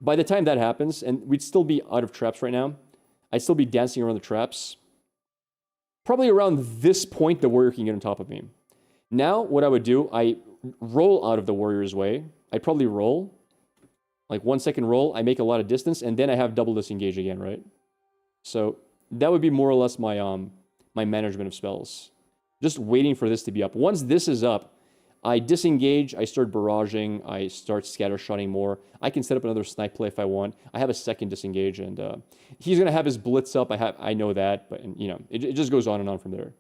By the time that happens, and we'd still be out of traps right now, I'd still be dancing around the traps. Probably around this point, the warrior can get on top of me. Now, what I would do, I roll out of the warrior's way. I'd probably roll, like 1 second roll. I make a lot of distance, and then I have double disengage again, right? So that would be more or less my my management of spells. Just waiting for this to be up. Once this is up, I disengage, I start barraging, I start scattershotting more. I can set up another snipe play if I want. I have a second disengage, and he's going to have his blitz up. I know that, but, you know, it just goes on and on from there.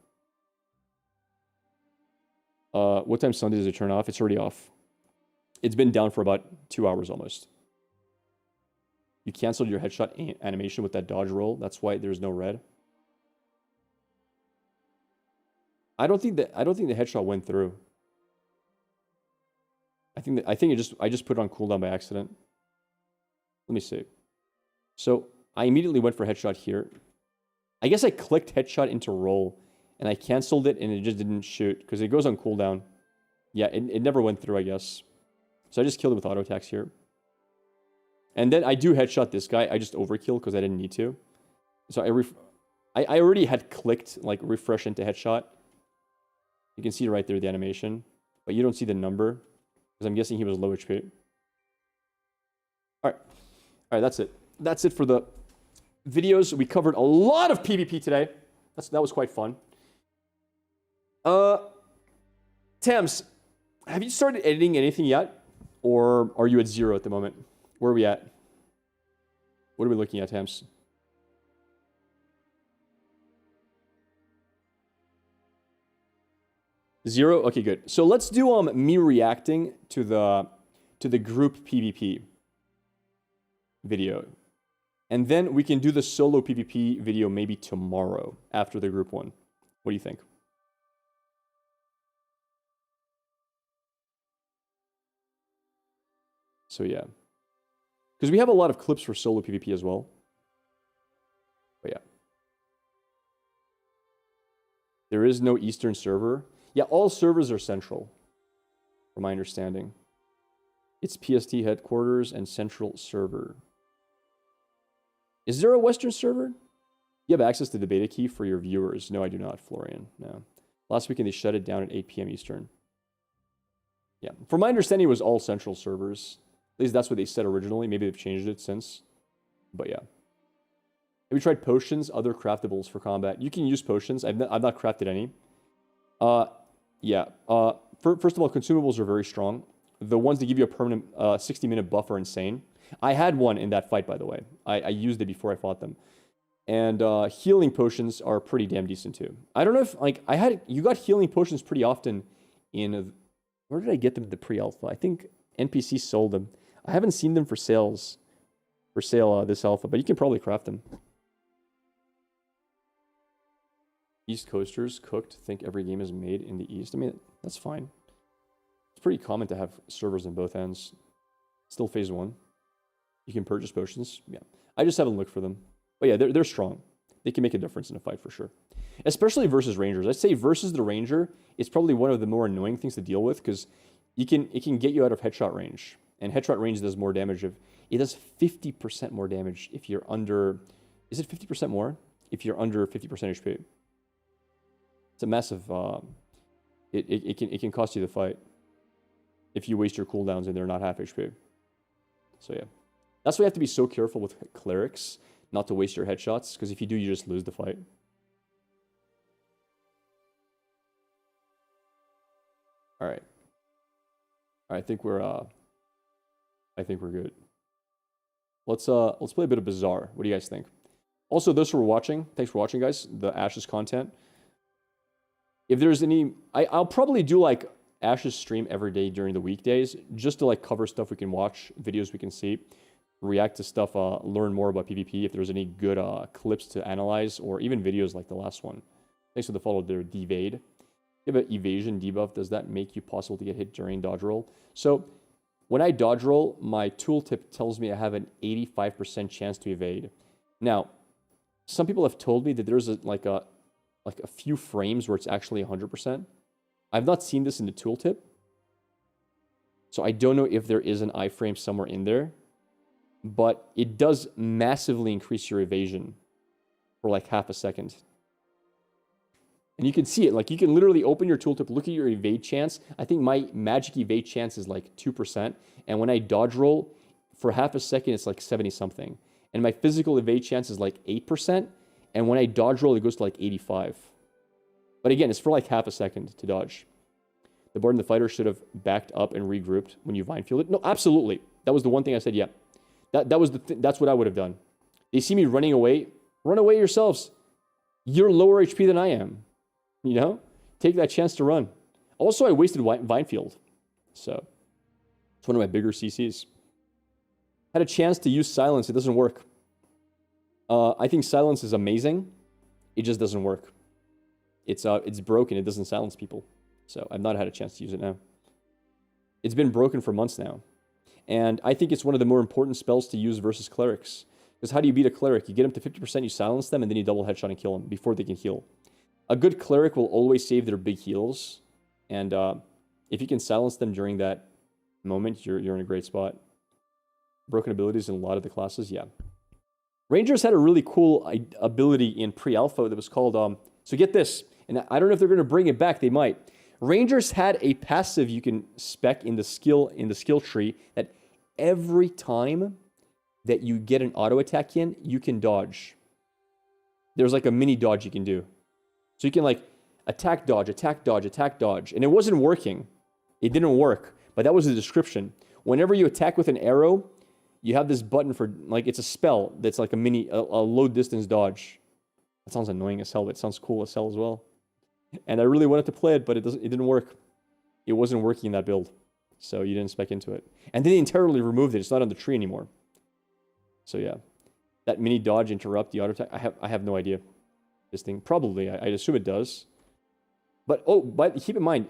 What time Sunday does it turn off? It's already off. It's been down for about 2 hours almost. You canceled your headshot animation with that dodge roll. That's why there's no red. I don't think the headshot went through. I just put it on cooldown by accident. Let me see. So I immediately went for headshot here. I guess I clicked headshot into roll and I canceled it and it just didn't shoot because it goes on cooldown. Yeah, it never went through, I guess. So I just killed it with auto attacks here. And then I do headshot this guy. I just overkill because I didn't need to. So I already had clicked like refresh into headshot. You can see right there the animation, but you don't see the number because I'm guessing he was low HP. All right, that's it. That's it for the videos. We covered a lot of PvP today. That was quite fun. Tams, have you started editing anything yet? Or are you at 0 at the moment? Where are we at? What are we looking at, Tams? Zero? Okay, good. So let's do me reacting to the group PvP video. And then we can do the solo PvP video maybe tomorrow after the group one. What do you think? So yeah. Because we have a lot of clips for solo PvP as well. But yeah. There is no Eastern server. Yeah, all servers are central, from my understanding. It's PST headquarters and central server. Is there a Western server? You have access to the beta key for your viewers. No, I do not, Florian. No. Last weekend they shut it down at 8 p.m. Eastern. Yeah, from my understanding, it was all central servers. At least that's what they said originally. Maybe they've changed it since. But yeah. Have you tried potions, other craftables for combat? You can use potions. I've not crafted any. Yeah. First of all, consumables are very strong. The ones that give you a permanent 60-minute buff are insane. I had one in that fight, by the way. I used it before I fought them. And healing potions are pretty damn decent too. I don't know if, like, you got healing potions pretty often in, where did I get them in the pre-alpha? I think NPC sold them. I haven't seen them for sale this alpha, but you can probably craft them. East Coasters cooked think every game is made in the East. I mean, that's fine. It's pretty common to have servers on both ends. Still phase 1. You can purchase potions. Yeah. I just haven't looked for them. But yeah, they're strong. They can make a difference in a fight for sure. Especially versus Rangers. I'd say versus the Ranger, it's probably one of the more annoying things to deal with because it can get you out of headshot range. And headshot range does more damage. It does 50% more damage if you're under... Is it 50% more? If you're under 50% HP. It's a massive... It can cost you the fight if you waste your cooldowns and they're not half HP. So yeah. That's why you have to be so careful with clerics not to waste your headshots, because if you do, you just lose the fight. Alright. I think we're good. Let's play a bit of Bazaar. What do you guys think? Also, those who are watching, thanks for watching, guys. The Ashes content. If there's any, I'll probably do like Ashes stream every day during the weekdays, just to like cover stuff we can watch, videos we can see, react to stuff, learn more about PvP. If there's any good clips to analyze, or even videos like the last one. Thanks for the follow there, Devade. You have an evasion debuff. Does that make you possible to get hit during dodge roll? So when I dodge roll, my tooltip tells me I have an 85% chance to evade. Now, some people have told me that there's like a few frames where it's actually 100%. I've not seen this in the tooltip. So I don't know if there is an iframe somewhere in there. But it does massively increase your evasion for like half a second. And you can see it. Like, you can literally open your tooltip, look at your evade chance. I think my magic evade chance is like 2%. And when I dodge roll, for half a second, it's like 70-something. And my physical evade chance is like 8%. And when I dodge roll, it goes to like 85. But again, it's for like half a second to dodge. The Bard and the Fighter should have backed up and regrouped when you Vine Fielded. No, absolutely. That was the one thing I said, yeah. That's what I would have done. They see me running away. Run away yourselves. You're lower HP than I am. You know? Take that chance to run. Also, I wasted Vine Field. So, it's one of my bigger CCs. Had a chance to use Silence. It doesn't work. I think Silence is amazing. It just doesn't work. It's broken. It doesn't silence people. So, I've not had a chance to use it now. It's been broken for months now. And I think it's one of the more important spells to use versus clerics. Because how do you beat a cleric? You get them to 50%, you silence them, and then you double headshot and kill them before they can heal. A good cleric will always save their big heals. And if you can silence them during that moment, you're in a great spot. Broken abilities in a lot of the classes, yeah. Rangers had a really cool ability in pre-alpha that was called... so get this, and I don't know if they're going to bring it back, they might. Rangers had a passive you can spec in the skill tree that every time that you get an auto attack in, you can dodge. There's like a mini dodge you can do. So you can like attack, dodge, attack, dodge, attack, dodge. And it wasn't working. It didn't work, but that was the description. Whenever you attack with an arrow, you have this button for, like, it's a spell that's like a low distance dodge. That sounds annoying as hell, but it sounds cool as hell as well. And I really wanted to play it, but it didn't work. It wasn't working in that build. So you didn't spec into it. And then they entirely removed it. It's not on the tree anymore. So yeah. That mini dodge interrupt the auto attack. I have no idea. This thing. Probably. I assume it does. But keep in mind,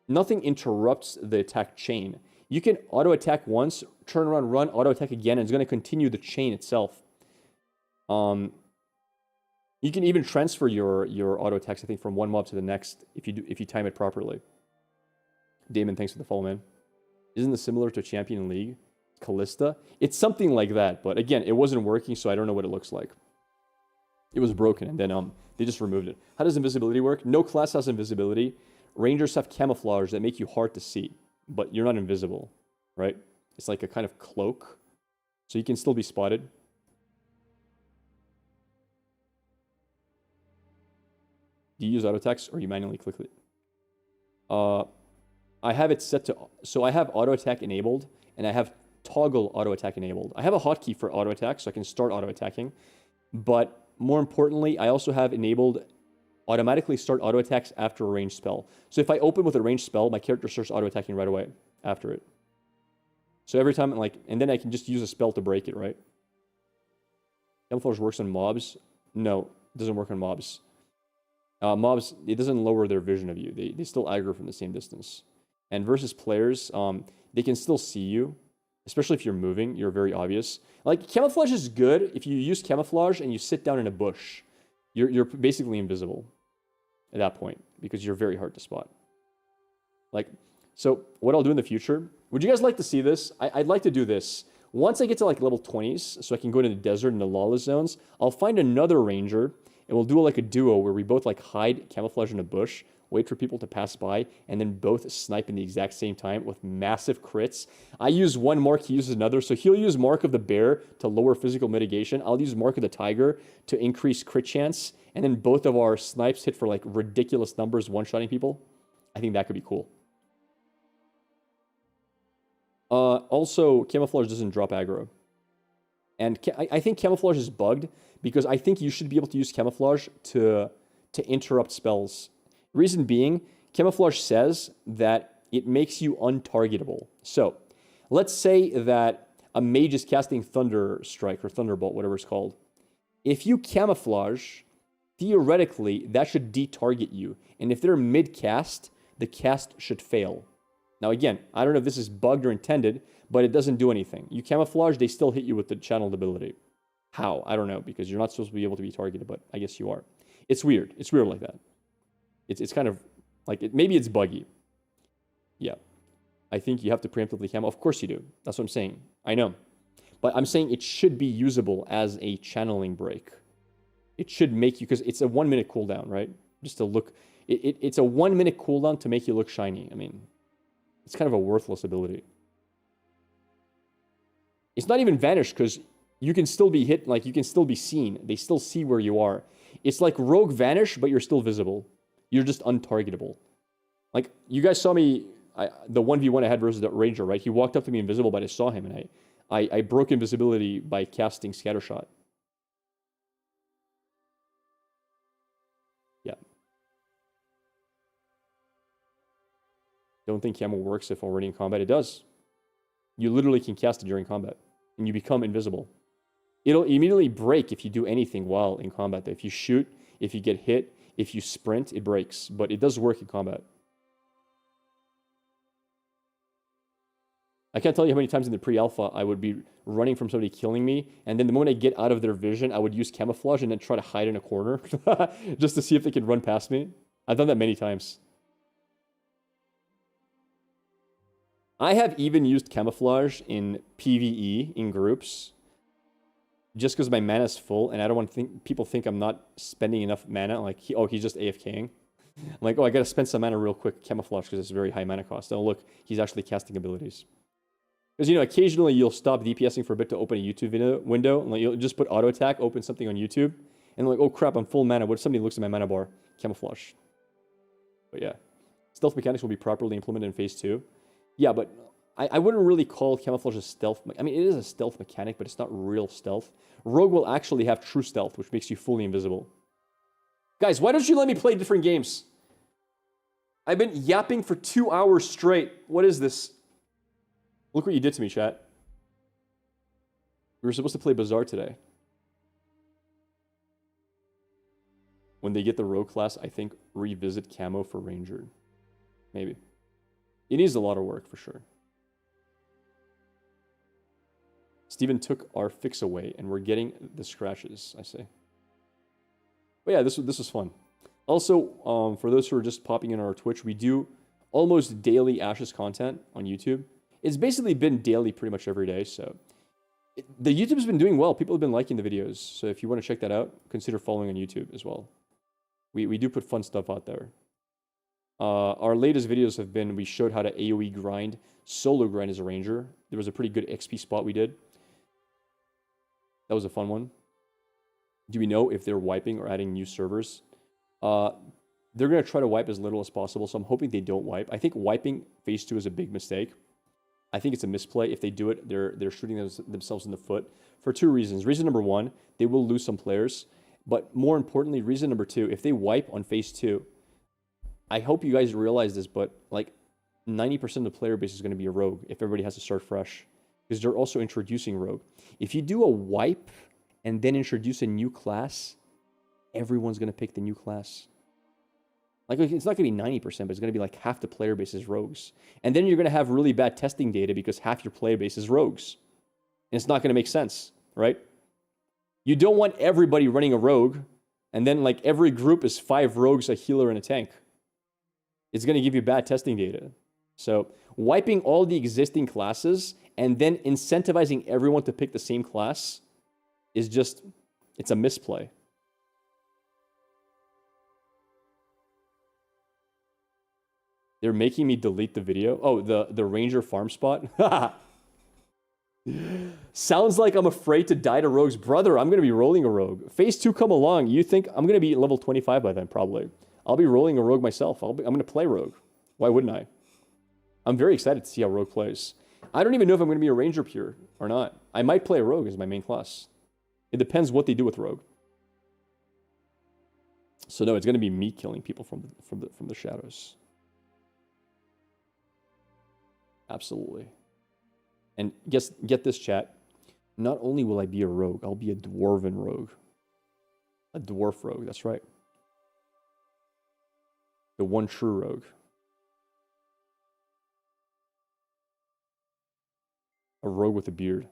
nothing interrupts the attack chain. You can auto attack once, turn around, run, auto attack again, and it's going to continue the chain itself. You can even transfer your auto attacks, I think, from one mob to the next if you time it properly. Damon, thanks for the follow, man. Isn't this similar to Champion League? Callista? It's something like that, but again, it wasn't working, so I don't know what it looks like. It was broken, and then they just removed it. How does invisibility work? No class has invisibility. Rangers have camouflage that make you hard to see, but you're not invisible, right? It's like a kind of cloak, so you can still be spotted. Do you use auto attacks or you manually click it? I have it set to... So I have auto attack enabled and I have toggle auto attack enabled. I have a hotkey for auto attack so I can start auto attacking. But more importantly, I also have enabled automatically start auto attacks after a ranged spell. So if I open with a ranged spell, my character starts auto attacking right away after it. So every time, and then I can just use a spell to break it, right? Camouflage works on mobs. No, it doesn't work on mobs. Mobs, it doesn't lower their vision of you. They still aggro from the same distance. And versus players, they can still see you. Especially if you're moving, you're very obvious. Like, camouflage is good if you use camouflage and you sit down in a bush. You're basically invisible at that point because you're very hard to spot. Like, so what I'll do in the future, would you guys like to see this? I'd like to do this. Once I get to like level 20s, so I can go into the desert and the lawless zones, I'll find another ranger and we'll do like a duo where we both like hide camouflage in a bush, wait for people to pass by, and then both snipe in the exact same time with massive crits. I use one mark, he uses another. So he'll use Mark of the Bear to lower physical mitigation. I'll use Mark of the Tiger to increase crit chance. And then both of our snipes hit for like ridiculous numbers, one-shotting people. I think that could be cool. Also, camouflage doesn't drop aggro. And I think camouflage is bugged because I think you should be able to use camouflage to interrupt spells. Reason being, camouflage says that it makes you untargetable. So, let's say that a mage is casting Thunder Strike or Thunderbolt, whatever it's called. If you camouflage, theoretically, that should detarget you. And if they're mid-cast, the cast should fail. Now again, I don't know if this is bugged or intended, but it doesn't do anything. You camouflage, they still hit you with the channeled ability. How? I don't know, because you're not supposed to be able to be targeted, but I guess you are. It's weird. It's weird like that. It's kind of like, maybe it's buggy. Yeah. I think you have to preemptively camo. Of course you do. That's what I'm saying. I know. But I'm saying it should be usable as a channeling break. It should make you, because it's a 1 minute cooldown, right? Just to look, it's a 1 minute cooldown to make you look shiny. I mean, it's kind of a worthless ability. It's not even vanished because you can still be hit, like you can still be seen. They still see where you are. It's like Rogue Vanish, but you're still visible. You're just untargetable. Like, you guys saw me, the 1v1 I had versus the Ranger, right? He walked up to me invisible, but I saw him, and I broke invisibility by casting Scattershot. Yeah. Don't think camo works if already in combat. It does. You literally can cast it during combat, and you become invisible. It'll immediately break if you do anything while in combat. If you shoot, if you get hit, if you sprint, it breaks. But it does work in combat. I can't tell you how many times in the pre-alpha I would be running from somebody killing me, and then the moment I get out of their vision, I would use camouflage and then try to hide in a corner just to see if they could run past me. I've done that many times. I have even used camouflage in PvE in groups just because my mana is full, and I don't want to people think I'm not spending enough mana. Like, he's just AFKing. I'm like, oh, I got to spend some mana real quick, camouflage, because it's very high mana cost. Oh, look, he's actually casting abilities. Because, you know, occasionally you'll stop DPSing for a bit to open a YouTube window, and like, you'll just put auto attack, open something on YouTube, and like, oh crap, I'm full mana. What if somebody looks at my mana bar? Camouflage. But yeah, stealth mechanics will be properly implemented in Phase 2. Yeah, but I wouldn't really call camouflage a stealth. I mean, it is a stealth mechanic, but it's not real stealth. Rogue will actually have true stealth, which makes you fully invisible. Guys, why don't you let me play different games? I've been yapping for 2 hours straight. What is this? Look what you did to me, chat. We were supposed to play Bazaar today. When they get the Rogue class, I think revisit camo for Ranger. Maybe. It needs a lot of work, for sure. Steven took our fix away, and we're getting the scratches, I say. But yeah, this was fun. Also, for those who are just popping in on our Twitch, we do almost daily Ashes content on YouTube. It's basically been daily pretty much every day, so... The YouTube's been doing well. People have been liking the videos, so if you want to check that out, consider following on YouTube as well. We do put fun stuff out there. Our latest videos have been, we showed how to AoE grind, solo grind as a Ranger. There was a pretty good XP spot we did. That was a fun one. Do we know if they're wiping or adding new servers? They're going to try to wipe as little as possible, so I'm hoping they don't wipe. I think wiping Phase 2 is a big mistake. I think it's a misplay. If they do it, they're shooting themselves in the foot for two reasons. Reason number one, they will lose some players. But more importantly, reason number two, if they wipe on Phase 2, I hope you guys realize this, but like 90% of the player base is going to be a Rogue if everybody has to start fresh. Because they're also introducing Rogue. If you do a wipe and then introduce a new class, everyone's going to pick the new class. Like, it's not going to be 90%, but it's going to be like half the player base is Rogues. And then you're going to have really bad testing data because half your player base is Rogues. And it's not going to make sense, right? You don't want everybody running a Rogue, and then like every group is 5 Rogues, a healer, and a tank. It's going to give you bad testing data. So wiping all the existing classes and then incentivizing everyone to pick the same class is just, it's a misplay. They're making me delete the video. Oh, the Ranger farm spot? Sounds like I'm afraid to die to Rogues. Brother, I'm going to be rolling a Rogue. Phase 2 come along. You think I'm going to be level 25 by then, probably. I'll be rolling a Rogue myself. I'm going to play Rogue. Why wouldn't I? I'm very excited to see how Rogue plays. I don't even know if I'm going to be a Ranger pure or not. I might play a Rogue as my main class. It depends what they do with Rogue. So no, it's going to be me killing people from the shadows. Absolutely. And get this, chat. Not only will I be a Rogue, I'll be a Dwarven Rogue. A Dwarf Rogue, that's right. The one true Rogue. A Rogue with a beard.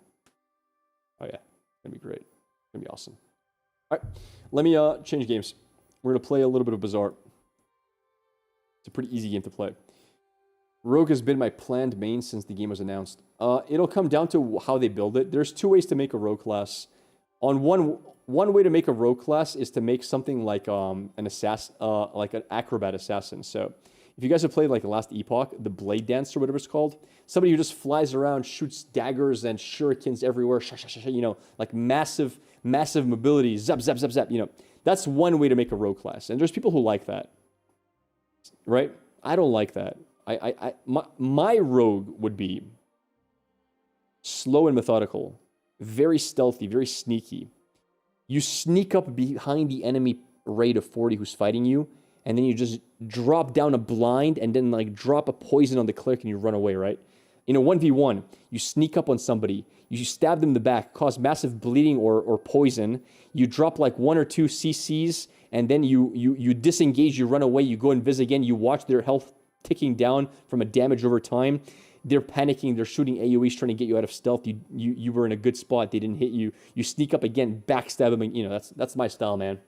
Oh yeah, it's gonna be great. It's gonna be awesome. All right, let me change games. We're gonna play a little bit of Bazaar. It's a pretty easy game to play. Rogue has been my planned main since the game was announced. It'll come down to how they build it. There's two ways to make a Rogue class. On one way to make a Rogue class is to make something like an assassin, like an acrobat assassin. So if you guys have played like the last Epoch, the Blade Dance or whatever it's called, somebody who just flies around, shoots daggers and shurikens everywhere, you know, like massive mobility, zap, you know, that's one way to make a Rogue class. And there's people who like that, right? I don't like that. My rogue would be slow and methodical, very stealthy, very sneaky. You sneak up behind the enemy raid of 40 who's fighting you, and then you just drop down a blind and then like drop a poison on the cleric and you run away, right? In a 1v1, you sneak up on somebody, you stab them in the back, cause massive bleeding or poison, you drop like 1 or 2 CCs, and then you disengage, you run away, you go invis again, you watch their health ticking down from a damage over time. They're panicking, they're shooting AoEs trying to get you out of stealth. You were in a good spot, they didn't hit you. You sneak up again, backstab them, and you know, that's my style, man.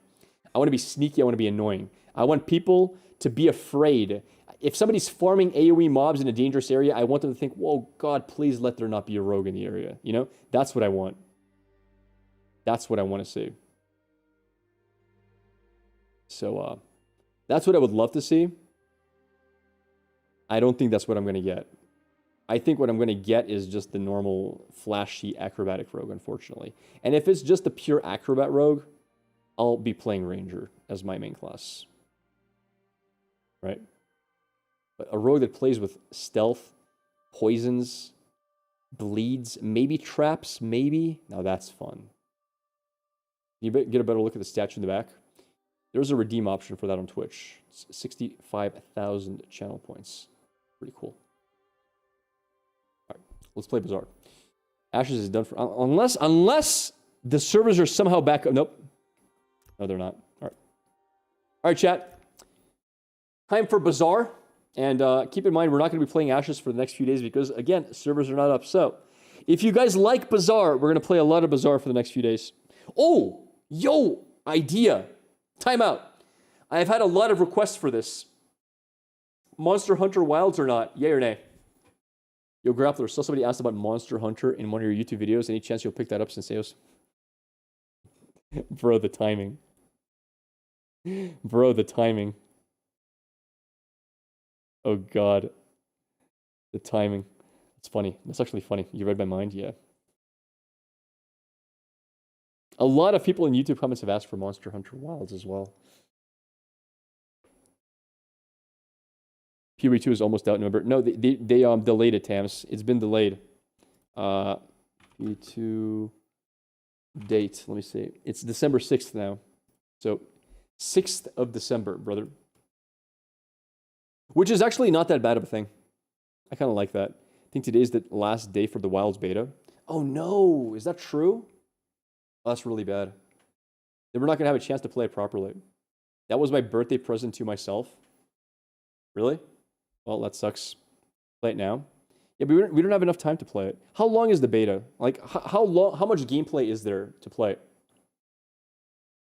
I want to be sneaky, I want to be annoying. I want people to be afraid. If somebody's farming AoE mobs in a dangerous area, I want them to think, whoa, God, please let there not be a rogue in the area. You know, that's what I want. That's what I want to see. So, that's what I would love to see. I don't think that's what I'm going to get. I think what I'm going to get is just the normal flashy acrobatic rogue, unfortunately. And if it's just a pure acrobat rogue, I'll be playing Ranger as my main class. Right? But a rogue that plays with stealth, poisons, bleeds, maybe traps, maybe. Now that's fun. You get a better look at the statue in the back. There's a redeem option for that on Twitch. It's 65,000 channel points. Pretty cool. All right, let's play Bazaar. Ashes is done for unless the servers are somehow back up. Nope. No, they're not. All right, chat. Time for Bazaar. And keep in mind, we're not going to be playing Ashes for the next few days because, again, servers are not up. So, if you guys like Bazaar, we're going to play a lot of Bazaar for the next few days. Oh, yo, idea. Time out. I have had a lot of requests for this. Monster Hunter Wilds or not? Yay or nay? Yo, Grappler, so somebody asked about Monster Hunter in one of your YouTube videos. Any chance you'll pick that up, Senseos? Bro, the timing. Bro, the timing. Oh, God. The timing. It's funny. That's actually funny. You read my mind? Yeah. A lot of people in YouTube comments have asked for Monster Hunter Wilds as well. PoE2 is almost out, remember? No, they delayed it, Tams. It's been delayed. PoE2 date. Let me see. It's December 6th now. So, 6th of December, brother. Which is actually not that bad of a thing. I kind of like that. I think today's the last day for the Wilds beta. Oh no, is that true? Oh, that's really bad. Then we're not going to have a chance to play it properly. That was my birthday present to myself. Really? Well, that sucks. Play it now. Yeah, but we don't have enough time to play it. How long is the beta? Like, how much gameplay is there to play?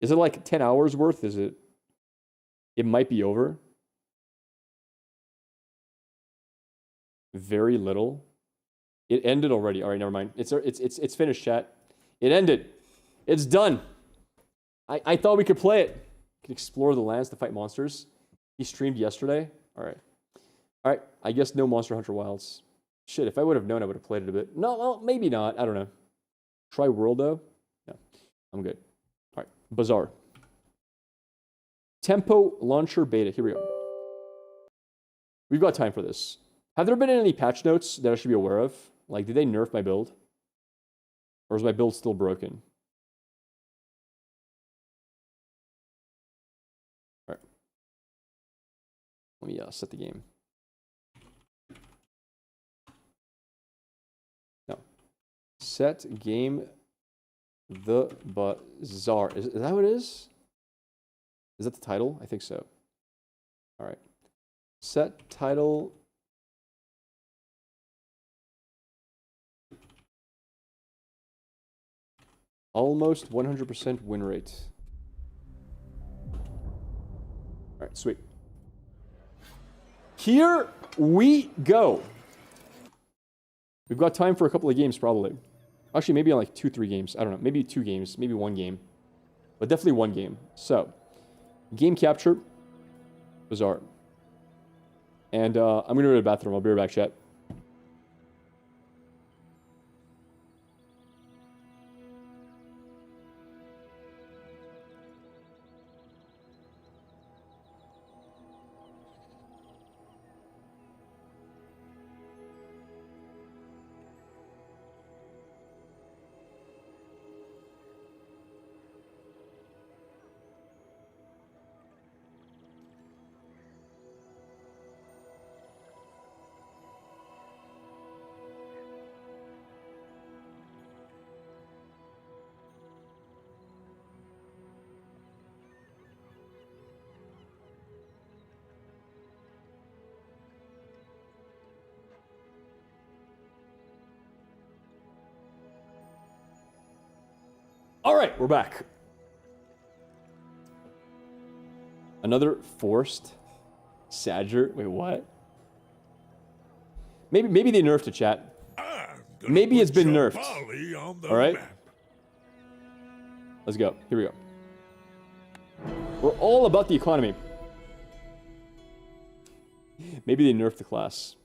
Is it like 10 hours worth? Is it? It might be over. Very little. It ended already. All right, never mind. It's finished, chat. It ended. It's done. I thought we could play it. We could explore the lands to fight monsters. He streamed yesterday. All right. All right. I guess no Monster Hunter Wilds. Shit, if I would have known, I would have played it a bit. No, well, maybe not. I don't know. Try World, though. No, I'm good. All right. Bazaar. Tempo Launcher Beta. Here we go. We've got time for this. Have there been any patch notes that I should be aware of? Like, did they nerf my build? Or is my build still broken? All right. Let me set the game. No. Set game the Bazaar. Is that what it is? Is that the title? I think so. All right. Set title. Almost 100% win rate. All right, sweet. Here we go. We've got time for a couple of games, probably. Actually, maybe like 2-3 games. I don't know. Maybe 2 games. Maybe 1 game. But definitely 1 game. So, game capture. Bazaar. And I'm going to go to the bathroom. I'll be right back, chat. All right, we're back. Another forced Sadger. Wait, what? Maybe they nerfed the chat. Maybe it's been nerfed. All right. Let's go. Here we go. We're all about the economy. Maybe they nerfed the class.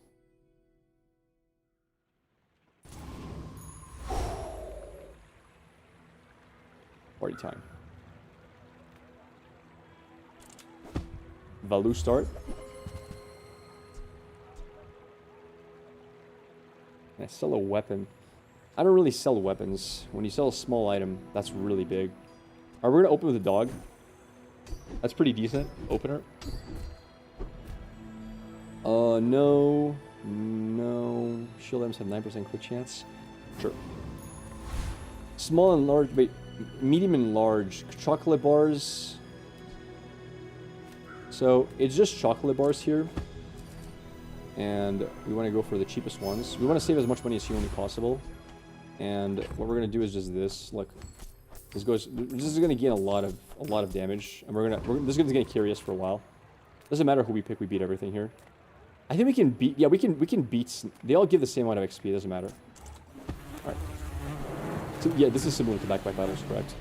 Party time. Value start. Can I sell a weapon? I don't really sell weapons. When you sell a small item, that's really big. Alright, we're gonna open with a dog. That's pretty decent. Opener. No. No. Shield items have 9% crit chance. Sure. Small and large. Wait. Medium and large. Chocolate bars. So, it's just chocolate bars here. And we want to go for the cheapest ones. We want to save as much money as humanly possible. And what we're going to do is just this. Look. This is going to gain a lot of damage. And this is going to carry us for a while. Doesn't matter who we pick, we beat everything here. I think we can beat, yeah, we can beat, they all give the same amount of XP, doesn't matter. Alright. So, yeah, this is similar to backpack battles, correct?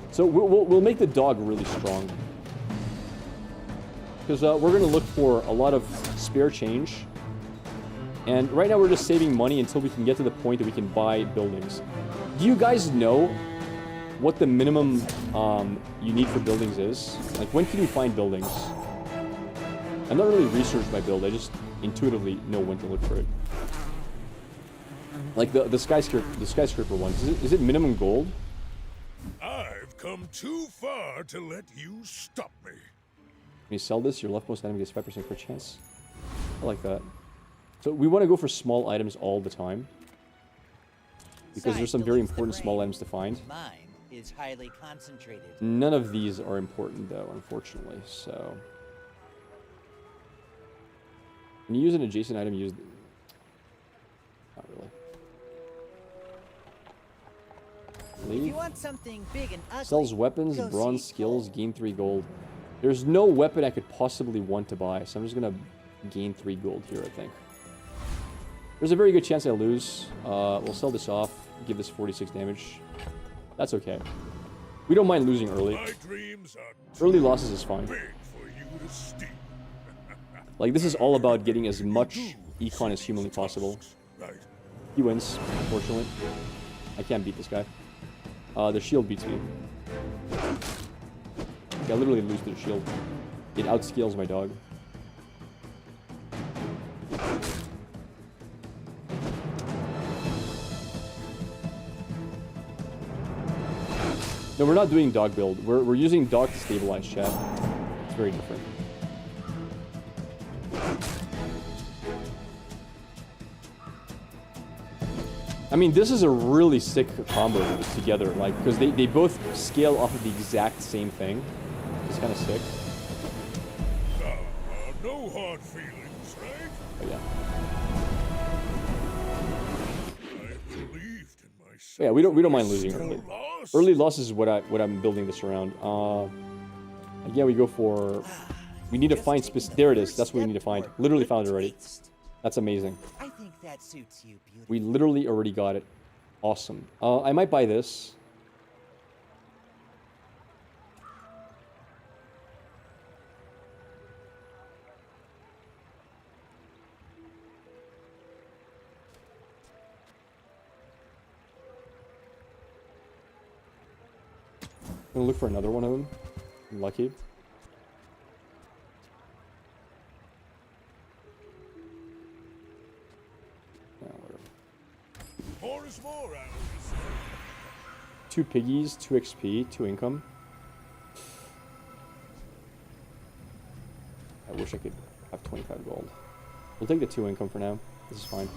So, we'll make the dog really strong. Because we're going to look for a lot of spare change. And right now we're just saving money until we can get to the point that we can buy buildings. Do you guys know what the minimum you need for buildings is? Like, when can you find buildings? I'm not really researched my build, I just intuitively know when to look for it. Like the skyscraper one, is it minimum gold? I've come too far to let you stop me. When you sell this, your leftmost item gets 5% crit chance. I like that. So we want to go for small items all the time. Because there's some very important small items to find. Mine is highly concentrated. None of these are important though, unfortunately, so... When you use an adjacent item, use... Not really. Leave. If you want something big and ugly, Sells weapons, bronze skills, gain 3 gold. There's no weapon I could possibly want to buy, so I'm just gonna gain 3 gold here, I think. There's a very good chance I lose. We'll sell this off, give this 46 damage. That's okay. We don't mind losing early. Early losses is fine. Like, this is all about getting as much econ as humanly possible. He wins, unfortunately. I can't beat this guy. The shield beats me. I literally lose to the shield. It outscales my dog. No, we're not doing dog build. We're using dog to stabilize chat. It's very different. I mean, this is a really sick combo together, like, because they both scale off of the exact same thing. It's kind of sick. No hard feelings, right? Oh, yeah. I believed in myself. Yeah, we don't mind losing early. Early losses is what I'm building this around. Again, we go for. We need to find specific. There it is. That's what we need to find. Literally found it already. That's amazing. I think that suits you beautifully. We literally already got it. Awesome. I might buy this. I'm gonna look for another one of them. I'm lucky. More is more, I always say. 2 piggies, 2 XP, 2 income. I wish I could have 25 gold. We'll take the 2 income for now. This is fine.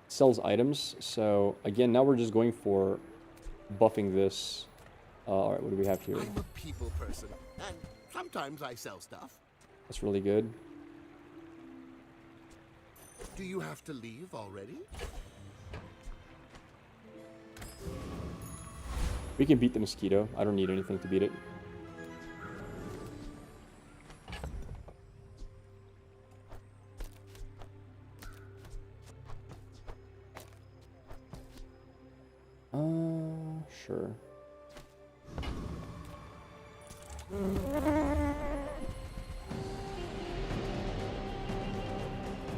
Sells items. So again, now we're just going for buffing this. All right, what do we have here? I'm a people person, and sometimes I sell stuff. That's really good. Do you have to leave already? We can beat the mosquito. I don't need anything to beat it. Sure.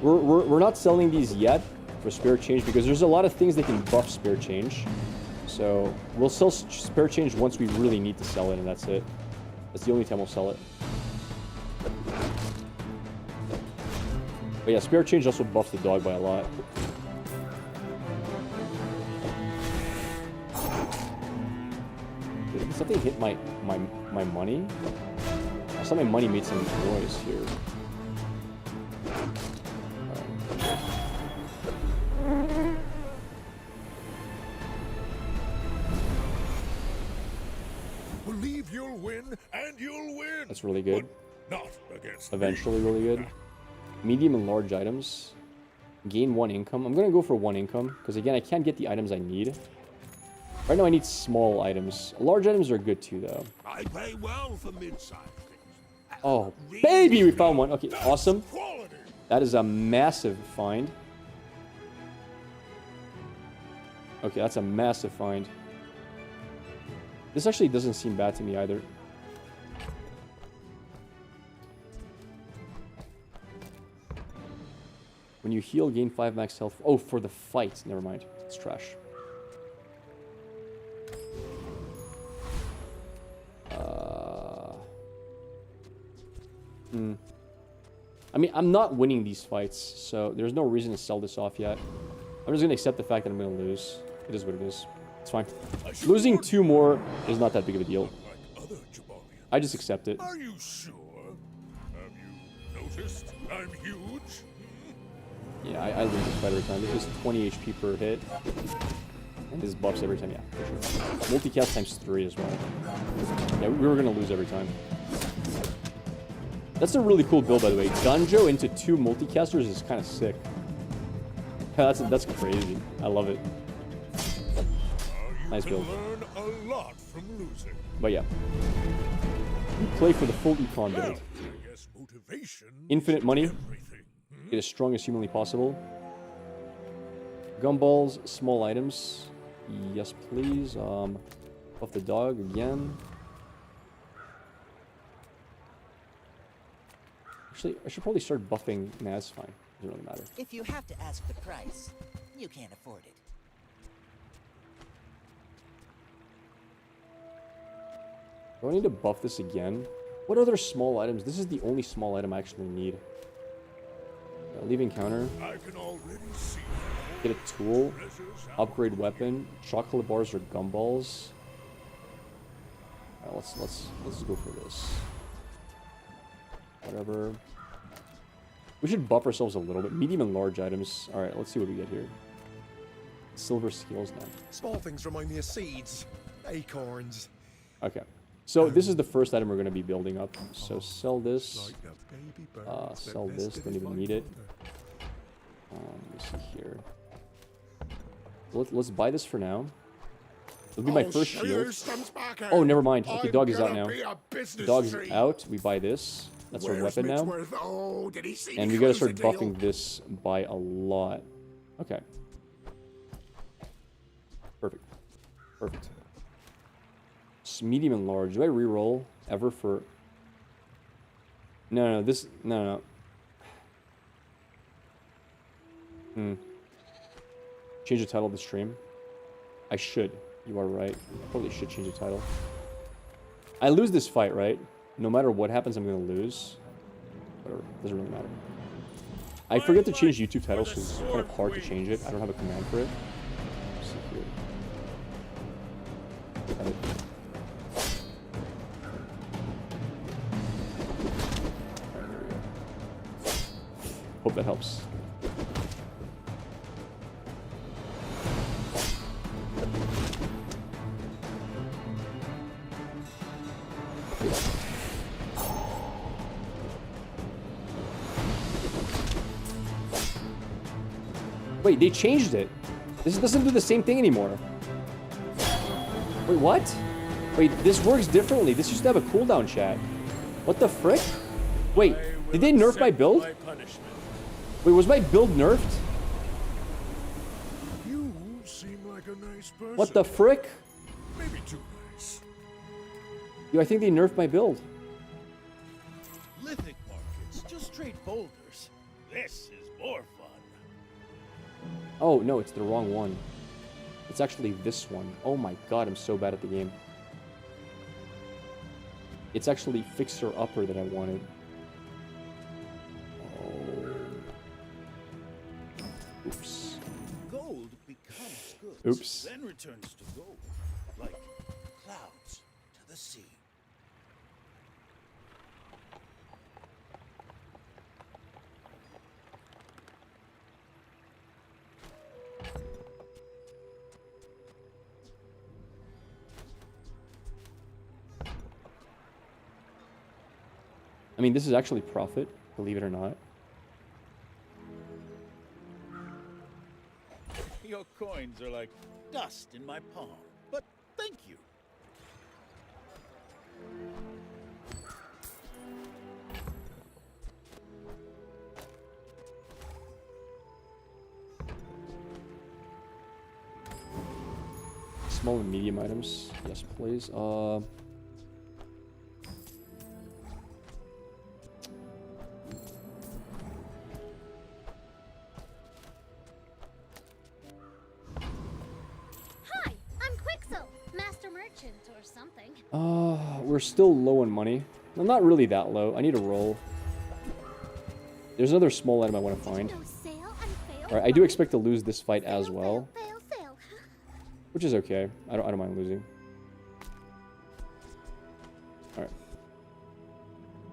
We're not selling these yet for spare change because there's a lot of things that can buff spare change. So we'll sell spare change once we really need to sell it, and that's it. That's the only time we'll sell it. But yeah, spare change also buffs the dog by a lot. Did something hit my money? I saw my money made some noise here. Believe you'll win, and you'll win. That's really good. But not against Eventually really good. Medium and large items. Gain 1 income. I'm gonna go for 1 income, because again, I can't get the items I need. Right now I need small items. Large items are good too, though. I pay well for mid-sized things. Oh, baby, we found one. Okay, awesome. Quality. That is a massive find. Okay, that's a massive find. This actually doesn't seem bad to me either. When you heal, gain 5 max health. Oh, for the fight. Never mind. It's trash. I mean, I'm not winning these fights, so there's no reason to sell this off yet. I'm just going to accept the fact that I'm going to lose. It is what it is. It's fine. Losing 2 more is not that big of a deal. Like other Jabalians. I just accept it. Are you sure? Have you noticed I'm huge? Yeah, I lose this fight every time. This is 20 HP per hit. And this buffs every time, yeah, for sure. Multicast times 3 as well. Yeah, we were going to lose every time. That's a really cool build, by the way. Gunjo into 2 multicasters is kind of sick. That's crazy. I love it. Nice build. Learn a lot from losing. But yeah. We play for the full econ build. I guess motivation Infinite money. everything. Get as strong as humanly possible. Gumballs, small items. Yes, please. Buff the dog again. Actually, I should probably start buffing. Nah, that's fine. Doesn't really matter. If you have to ask the price, you can't afford it. Do I need to buff this again? What other small items? This is the only small item I actually need. Leave encounter. I can already see Get a tool. Upgrade weapon. Chocolate bars or gumballs. Alright, let's go for this. Whatever. We should buff ourselves a little bit. Medium and large items. Alright, let's see what we get here. Silver skills now. Small things remind me of seeds, acorns. Okay. So this is the first item we're going to be building up. So sell this. Sell this. Don't even need it. Let me see here. Let's buy this for now. It'll be my first shield. Oh, never mind. Okay, dog is out now. Dog is out. We buy this. That's our weapon now. And we gotta start buffing this by a lot. Okay. Perfect. Perfect. Medium and large. Do I reroll ever for... No, this... No. Change the title of the stream. I should. You are right. I probably should change the title. I lose this fight, right? No matter what happens, I'm gonna lose. Whatever. Doesn't really matter. I forget to change YouTube titles because it's kind of hard to change it. I don't have a command for it. Let's see here. Edit. Alright, there we go. Hope that helps. Wait, they changed it. This doesn't do the same thing anymore. Wait, what? Wait, this works differently. This used to have a cooldown, chat. What the frick? Wait, did they nerf my build? Wait, was my build nerfed? You seem like a nice person. What the frick? Maybe too nice. Yo, I think they nerfed my build. Lithic markets, just straight boulders. This is more fun. Oh, no, it's the wrong one. It's actually this one. Oh my god, I'm so bad at the game. It's actually Fixer Upper that I wanted. Oh. Oops. Gold becomes good. Oops. Then returns to gold, like clouds to the sea. I mean, this is actually profit, believe it or not. Your coins are like dust in my palm, but thank you. Small and medium items. Yes, please. Hi, I'm Quixel, Master Merchant or something. We're still low on money. I'm not really that low. I need a roll. There's another small item I want to find. No sail and fail. Alright, I do expect to lose this fight as well, Fail, fail. which is okay. I don't mind losing. Alright.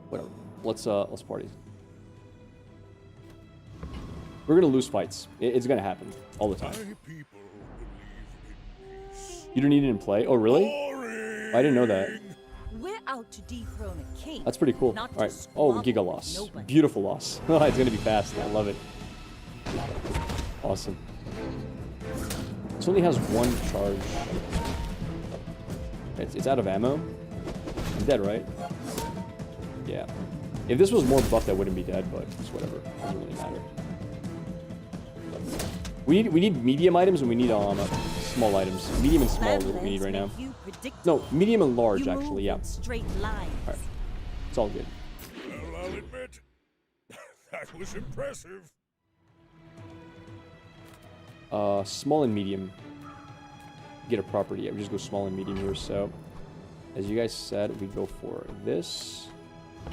Whatever. Let's party. We're gonna lose fights. It's gonna happen all the My time. people believe in peace. You don't need it in play? Oh, really? Boring. I didn't know that. We're out to dethrone a king. That's pretty cool. Not to Alright. Oh, squabble Giga with loss. nobody. Beautiful loss. It's gonna be fast. I love it. Awesome. This only has one charge. It's out of ammo. I'm dead, right? Yeah. If this was more buffed, I wouldn't be dead, but it's whatever. It doesn't really matter. We need medium items and we need small items. Medium and small is what we need right now. No, medium and large actually. Yeah. Straight lines. All right. It's all good. Well, I'll admit, that was impressive. Small and medium. Get a property. Yeah, we just go small and medium here. So, as you guys said, we go for this. Oh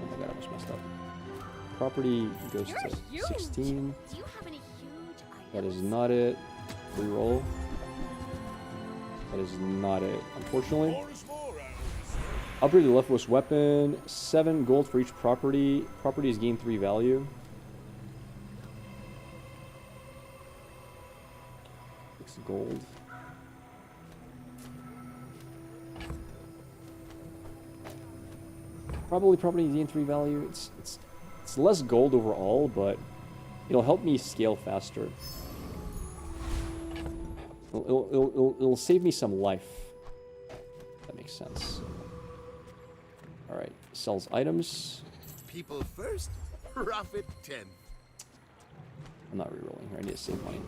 my god, I almost messed up. Property goes You're to huge. 16. Do you have any huge items? That is not it. Reroll. That is not it, unfortunately. More is more, Alice. Upgrade the leftmost weapon. 7 gold for each property. Properties gain 3 value. 6 gold. Probably properties gain 3 value. It's less gold overall, but it'll help me scale faster. It'll save me some life. That makes sense. Alright, sells items. People first, profit 10. I'm not rerolling here. I need to save money.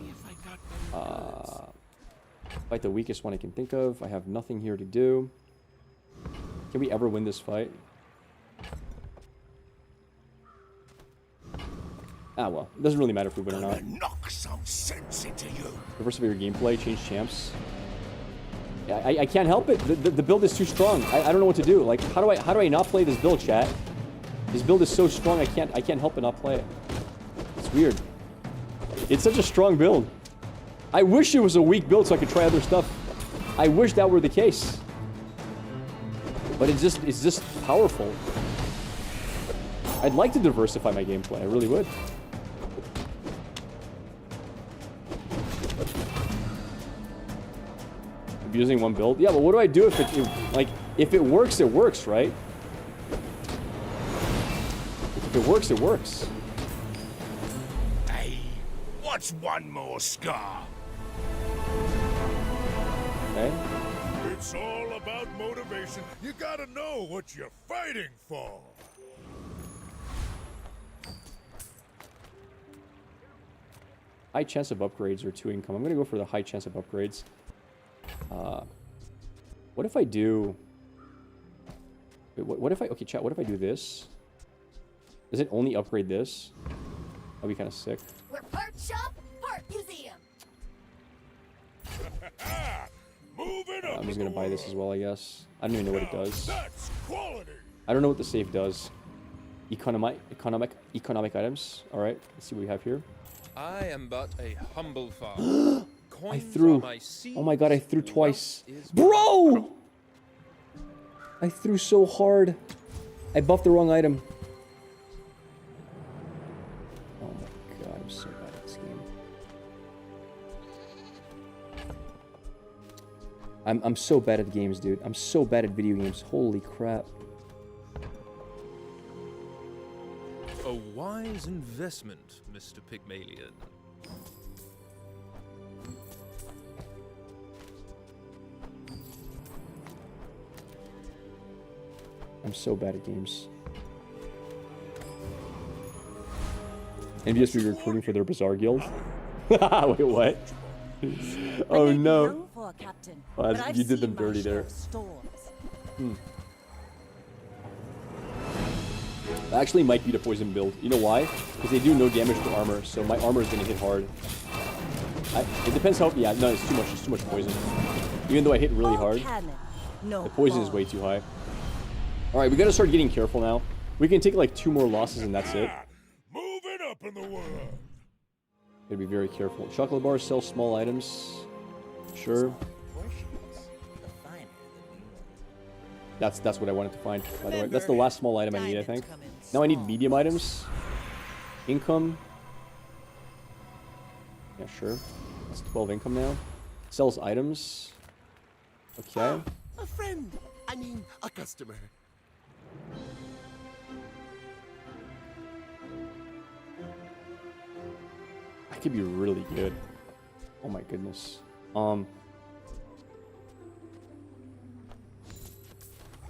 Fight the weakest one I can think of. I have nothing here to do. Can we ever win this fight? Ah, well. It doesn't really matter if we win or not. Knock some sense into you. Diversify your gameplay, change champs. Yeah, I can't help it. The build is too strong. I don't know what to do. Like, how do I not play this build, chat? This build is so strong. I can't help but not play it. It's weird. It's such a strong build. I wish it was a weak build so I could try other stuff. I wish that were the case. But it's just powerful. I'd like to diversify my gameplay. I really would. Using one build. Yeah, but what do I do if if it works, it works, right? If it works, it works. I That's one more scar. Okay. It's all about motivation. You gotta know what you're fighting for. High chance of upgrades or 2 income. I'm gonna go for the high chance of upgrades. What if I do... Wait, what if I... Okay, chat, what if I do this? Does it only upgrade this? That'd be kind of sick. We're part shop, part museum. Moving up. I'm just gonna buy this as well, I guess. I don't even know what it does. That's quality. I don't know what the safe does. Economic items. Alright, let's see what we have here. I am but a humble farmer. I threw... Oh my god, I threw twice. Bro! I threw so hard. I buffed the wrong item. Oh my god, I'm so bad at this game. I'm so bad at games, dude. I'm so bad at video games. Holy crap. A wise investment, Mr. Pygmalion. I'm so bad at games. NBS be recruiting for their Bazaar guild? Wait, what? Oh no. Oh, you did them dirty there. That actually might be the poison build. You know why? Because they do no damage to armor, so my armor is going to hit hard. It depends how... Yeah, no, it's too much. It's too much poison. Even though I hit really hard, the poison is way too high. Alright, we gotta start getting careful now. We can take like 2 more losses and that's it. Moving up in the world. Gotta be very careful. Chocolate bars sell small items. Sure. That's what I wanted to find, by the way. That's the last small item I need, I think. Now I need medium items. Income. Yeah, sure. That's 12 income now. Sells items. Okay. A friend. I mean, a customer. I could be really good. Oh my goodness.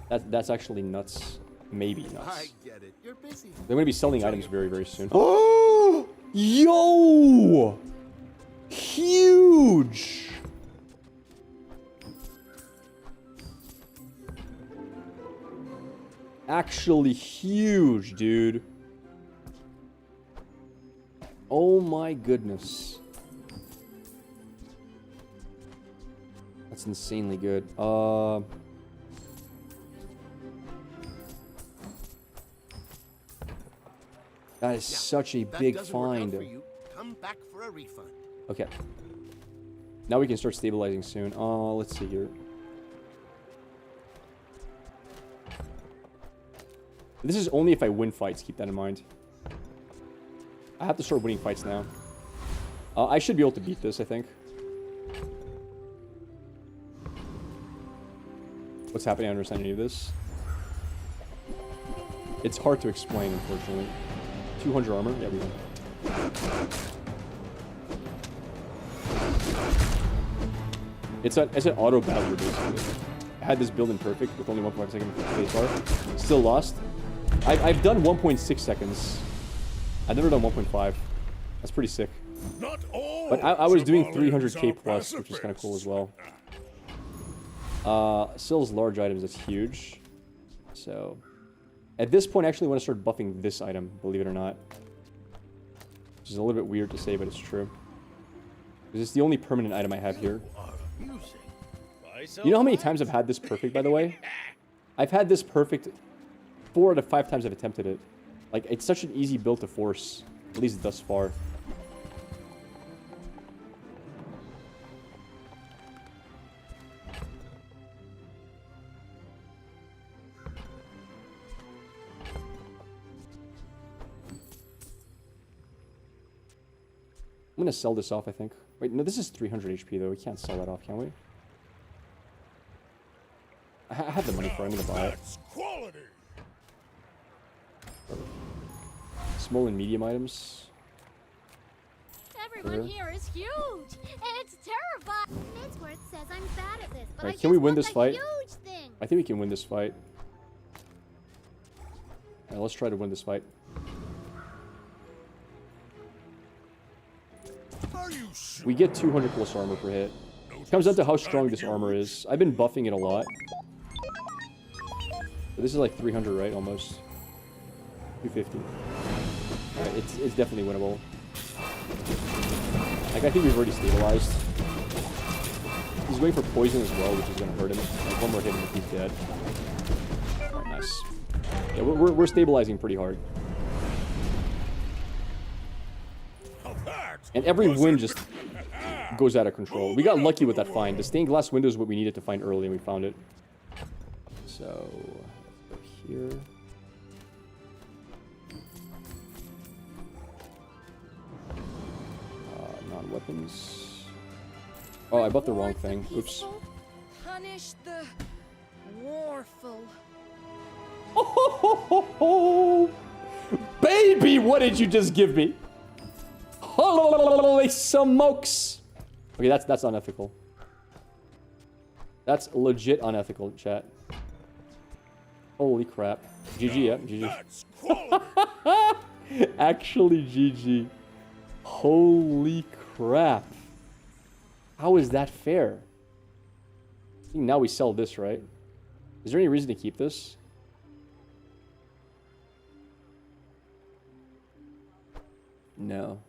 That's actually nuts. Maybe nuts. I get it. You're busy. They're gonna be selling items very, very soon. Oh, yo, huge. Actually huge, dude. Oh my goodness. That's insanely good. That is such a big find. Come back for a refund. Okay. Now we can start stabilizing soon. Let's see here. This is only if I win fights, keep that in mind. I have to start winning fights now. I should be able to beat this, I think. What's happening? I don't understand any of this. It's hard to explain, unfortunately. 200 armor? Yeah, we win. It's an auto battle, basically. I had this build in perfect with only 1.5 seconds space bar. Still lost. I've done 1.6 seconds. I've never done 1.5. That's pretty sick. Not all but I was doing survivors 300k are plus, which is kind of cool as well. pacifists. Sells large items. That's huge. So, at this point, I actually want to start buffing this item, believe it or not. Which is a little bit weird to say, but it's true. Because it's the only permanent item I have here. You know how many times I've had this perfect, by the way? I've had this perfect 4 out of 5 times I've attempted it. Like, it's such an easy build to force, at least thus far. I'm gonna sell this off, I think. Wait, no, this is 300 HP, though. We can't sell that off, can we? I have the money for it. I'm gonna buy it. That's quality. Small and medium items. Everyone here is huge. It's terrifying. Midsworth says I'm bad at this, but Alright, I can we just win want this the fight? huge thing. I think we can win this fight. Alright, let's try to win this fight. Are you sure? We get 200 plus armor per hit. Comes down to how strong this armor is. I've been buffing it a lot. But this is like 300, right? Almost. 250. Alright, it's definitely winnable. Like, I think we've already stabilized. He's going for poison as well, which is going to hurt him. Like, one more hit and he's dead. Alright, nice. Yeah, we're stabilizing pretty hard. And every win just goes out of control. We got lucky with that find. The stained glass window is what we needed to find early, and we found it. So, let's go here. Non-weapons. Oh, I bought the wrong thing. Oops. Punish the warful. Oh, baby, what did you just give me? Holy smokes. Okay, that's unethical. That's legit unethical, chat. Holy crap. GG, yeah, GG. Actually, GG. Holy crap. How is that fair? I think now we sell this, right? Is there any reason to keep this? No.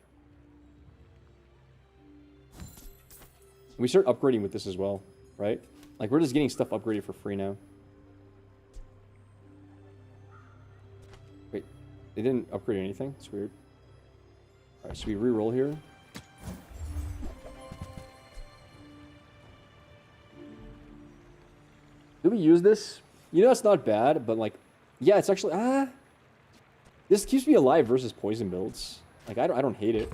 We start upgrading with this as well, right? Like, we're just getting stuff upgraded for free now. Wait, they didn't upgrade anything? It's weird. Alright, so we re-roll here. Do we use this? You know, that's not bad, but like, yeah, it's actually, this keeps me alive versus poison builds. Like, I don't hate it.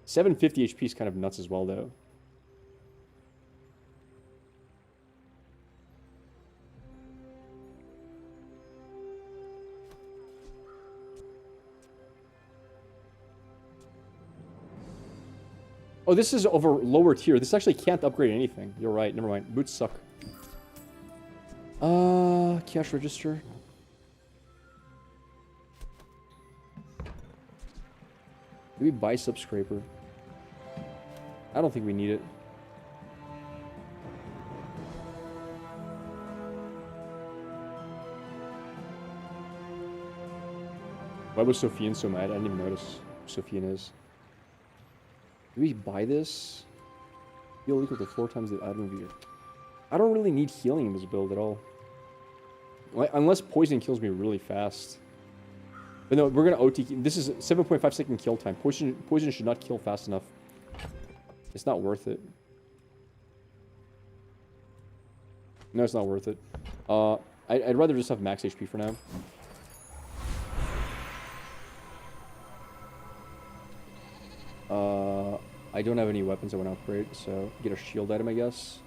750 HP is kind of nuts as well, though. Oh, this is over lower tier. This actually can't upgrade anything. You're right. Never mind. Boots suck. Cash register. Do we buy subscraper? I don't think we need it. Why was Sophian so mad? I didn't even notice who Sophian is. Do we buy this? Heal equal to 4 times the item of year. I don't really need healing in this build at all. Like, unless poison kills me really fast. But no, we're gonna OT. This is 7.5 second kill time. Poison should not kill fast enough. It's not worth it. No, it's not worth it. I'd rather just have max HP for now. I don't have any weapons I want to upgrade, so get a shield item, I guess.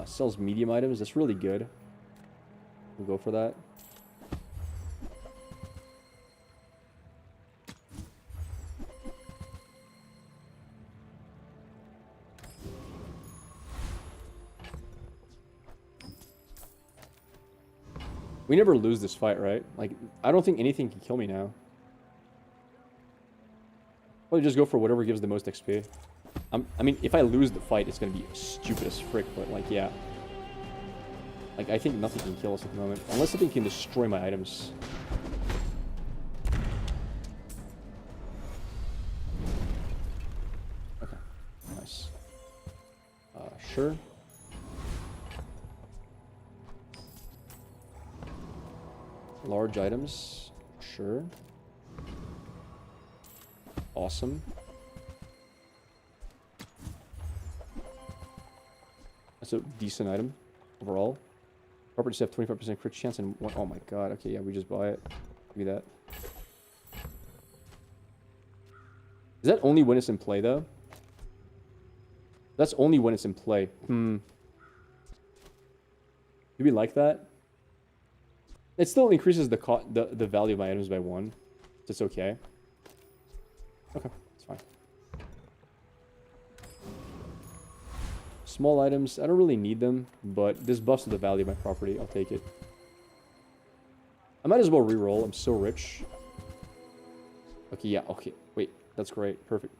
Sells medium items. That's really good. We'll go for that. We never lose this fight, right? Like, I don't think anything can kill me now. Probably just go for whatever gives the most XP. I mean, if I lose the fight, it's gonna be stupid as frick, but like, yeah. Like, I think nothing can kill us at the moment. Unless something can destroy my items. Okay, nice. Sure. Large items, sure. Awesome. That's a decent item overall. Properties have 25% crit chance and one. Oh my god. Okay, yeah, we just buy it. Give me that. Is that only when it's in play though? That's only when it's in play. Do we like that? It still increases the value of my items by 1. It's okay. Okay, it's fine. Small items, I don't really need them, but this buffs the value of my property. I'll take it. I might as well reroll. I'm so rich. Okay, yeah, okay. Wait, that's great. Perfect.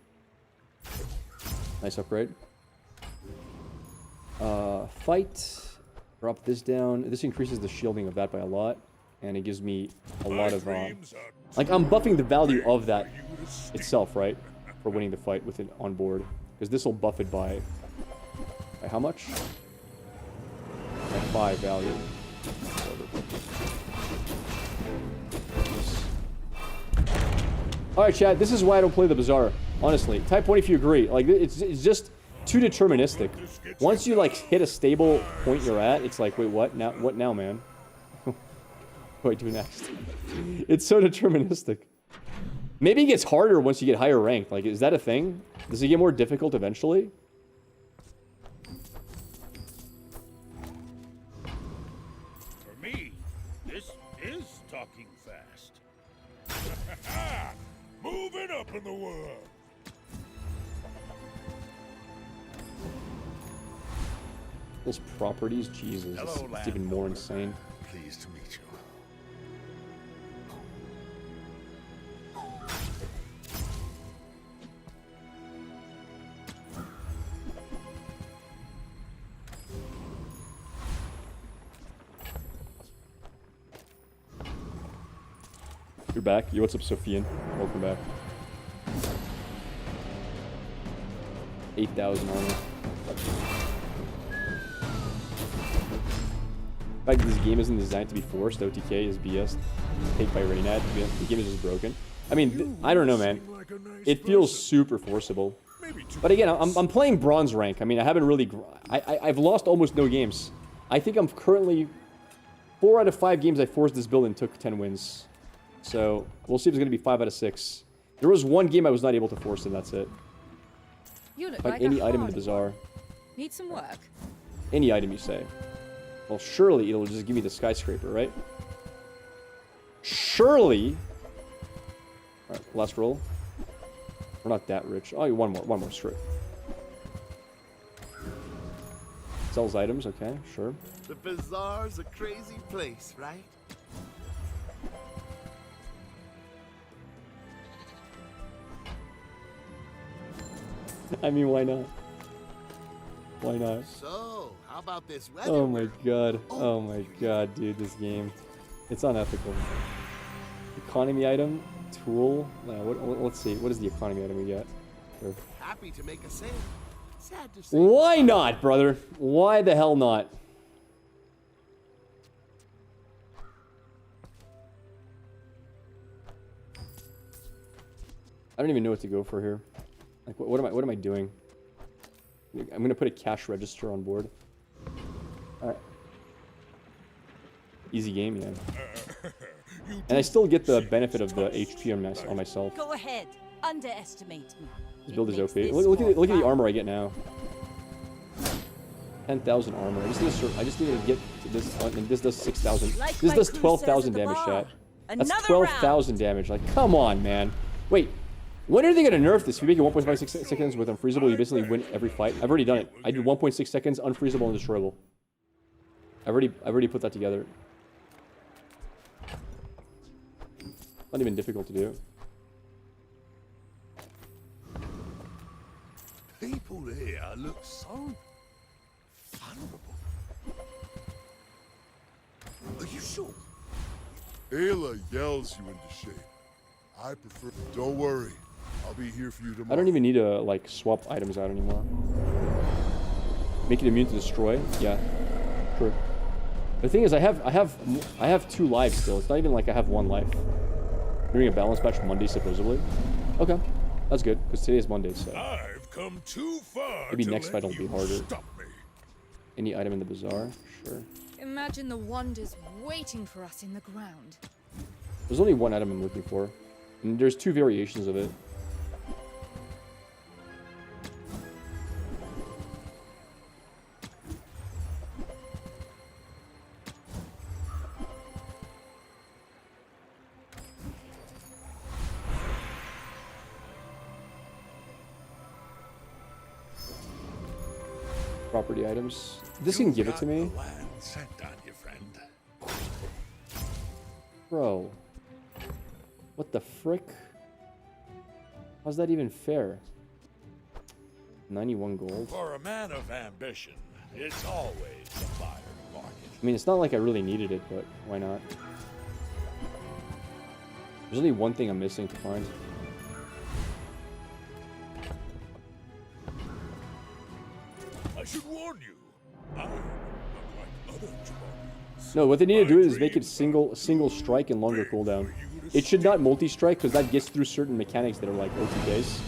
Nice upgrade. Fight. Drop this down. This increases the shielding of that by a lot. And it gives me a lot of... like, I'm buffing the value of that itself, right? For winning the fight with it on board. Because this will buff it by how much? By 5 value. Alright, Chad, this is why I don't play the Bazaar. Honestly. Type 1 if you agree. Like, it's just too deterministic. Once you, like, hit a stable point you're at, it's like, wait, what? Now, what now, man? What do I do next? It's so deterministic. Maybe it gets harder once you get higher ranked. Like, is that a thing? Does it get more difficult eventually? For me, this is talking fast. Moving up in the world. Those properties, Jesus, it's even more insane. Pleased to meet you. You're back. Yo, what's up, Sophian? Welcome back. 8,000 armor. In fact, this game isn't designed to be forced. OTK is BS. Take by Reynad. The game is just broken. I mean, I don't know, man. It feels super forcible. But again, I'm playing bronze rank. I mean, I haven't really... I've lost almost no games. I think I'm currently... 4 out of 5 games I forced this build and took 10 wins. So, we'll see if it's going to be 5 out of 6. There was one game I was not able to force, and that's it. You look like any item in the Bazaar. Need some work. Any item you say. Well, surely it'll just give me the skyscraper, right? Surely! Alright, last roll. We're not that rich. Oh, one more strip. Sells items, okay, sure. The Bazaar's a crazy place, right? I mean, why not? Why not? So, how about this weather? Oh my god. Oh my god, dude, this game. It's unethical. Economy item, tool. Let's see. What is the economy item we get? Sure. Happy to make a sale. Sad to say. Why not, brother? Why the hell not? I don't even know what to go for here. Like, what am I doing? I'm gonna put a cash register on board. Alright. Easy game, yeah. And I still get the benefit of the HP on myself. Go ahead. Underestimate me. This build is OP. Look at the armor I get now. 10,000 armor. I just need to get to this, and this does 6,000. This does 12,000 damage, chat. That's 12,000 damage. Like, come on, man. Wait. When are they going to nerf this? If you make it 1.56 seconds with unfreezable, you basically win every fight. I've already done it. I did 1.6 seconds, unfreezable and destroyable. I've already put that together. Not even difficult to do. People here look so vulnerable. Are you sure? Ayla yells you into shape. I prefer... Don't worry. I'll be here for you tomorrow. I don't even need to, like, swap items out anymore. Make it immune to destroy? Yeah. True. The thing is, I have 2 lives still. It's not even like I have 1 life. Doing a balance match Monday, supposedly. Okay. That's good, because today is Monday, so... I've come too far. Maybe next fight will be harder. Stop me. Any item in the Bazaar? Sure. Imagine the wonders waiting for us in the ground. There's only 1 item I'm looking for. And there's 2 variations of it. Property items. This can give it to me. The land sent on you, friend. Bro. What the frick? How's that even fair? 91 gold. For a man of ambition, it's always a buyer's market. I mean, it's not like I really needed it, but why not? There's only one thing I'm missing to find. I should warn you, I'm unlike other Jabari. No, what they need to do is make it single strike and longer cooldown. It should not multi-strike because that gets through certain mechanics that are like OTKs.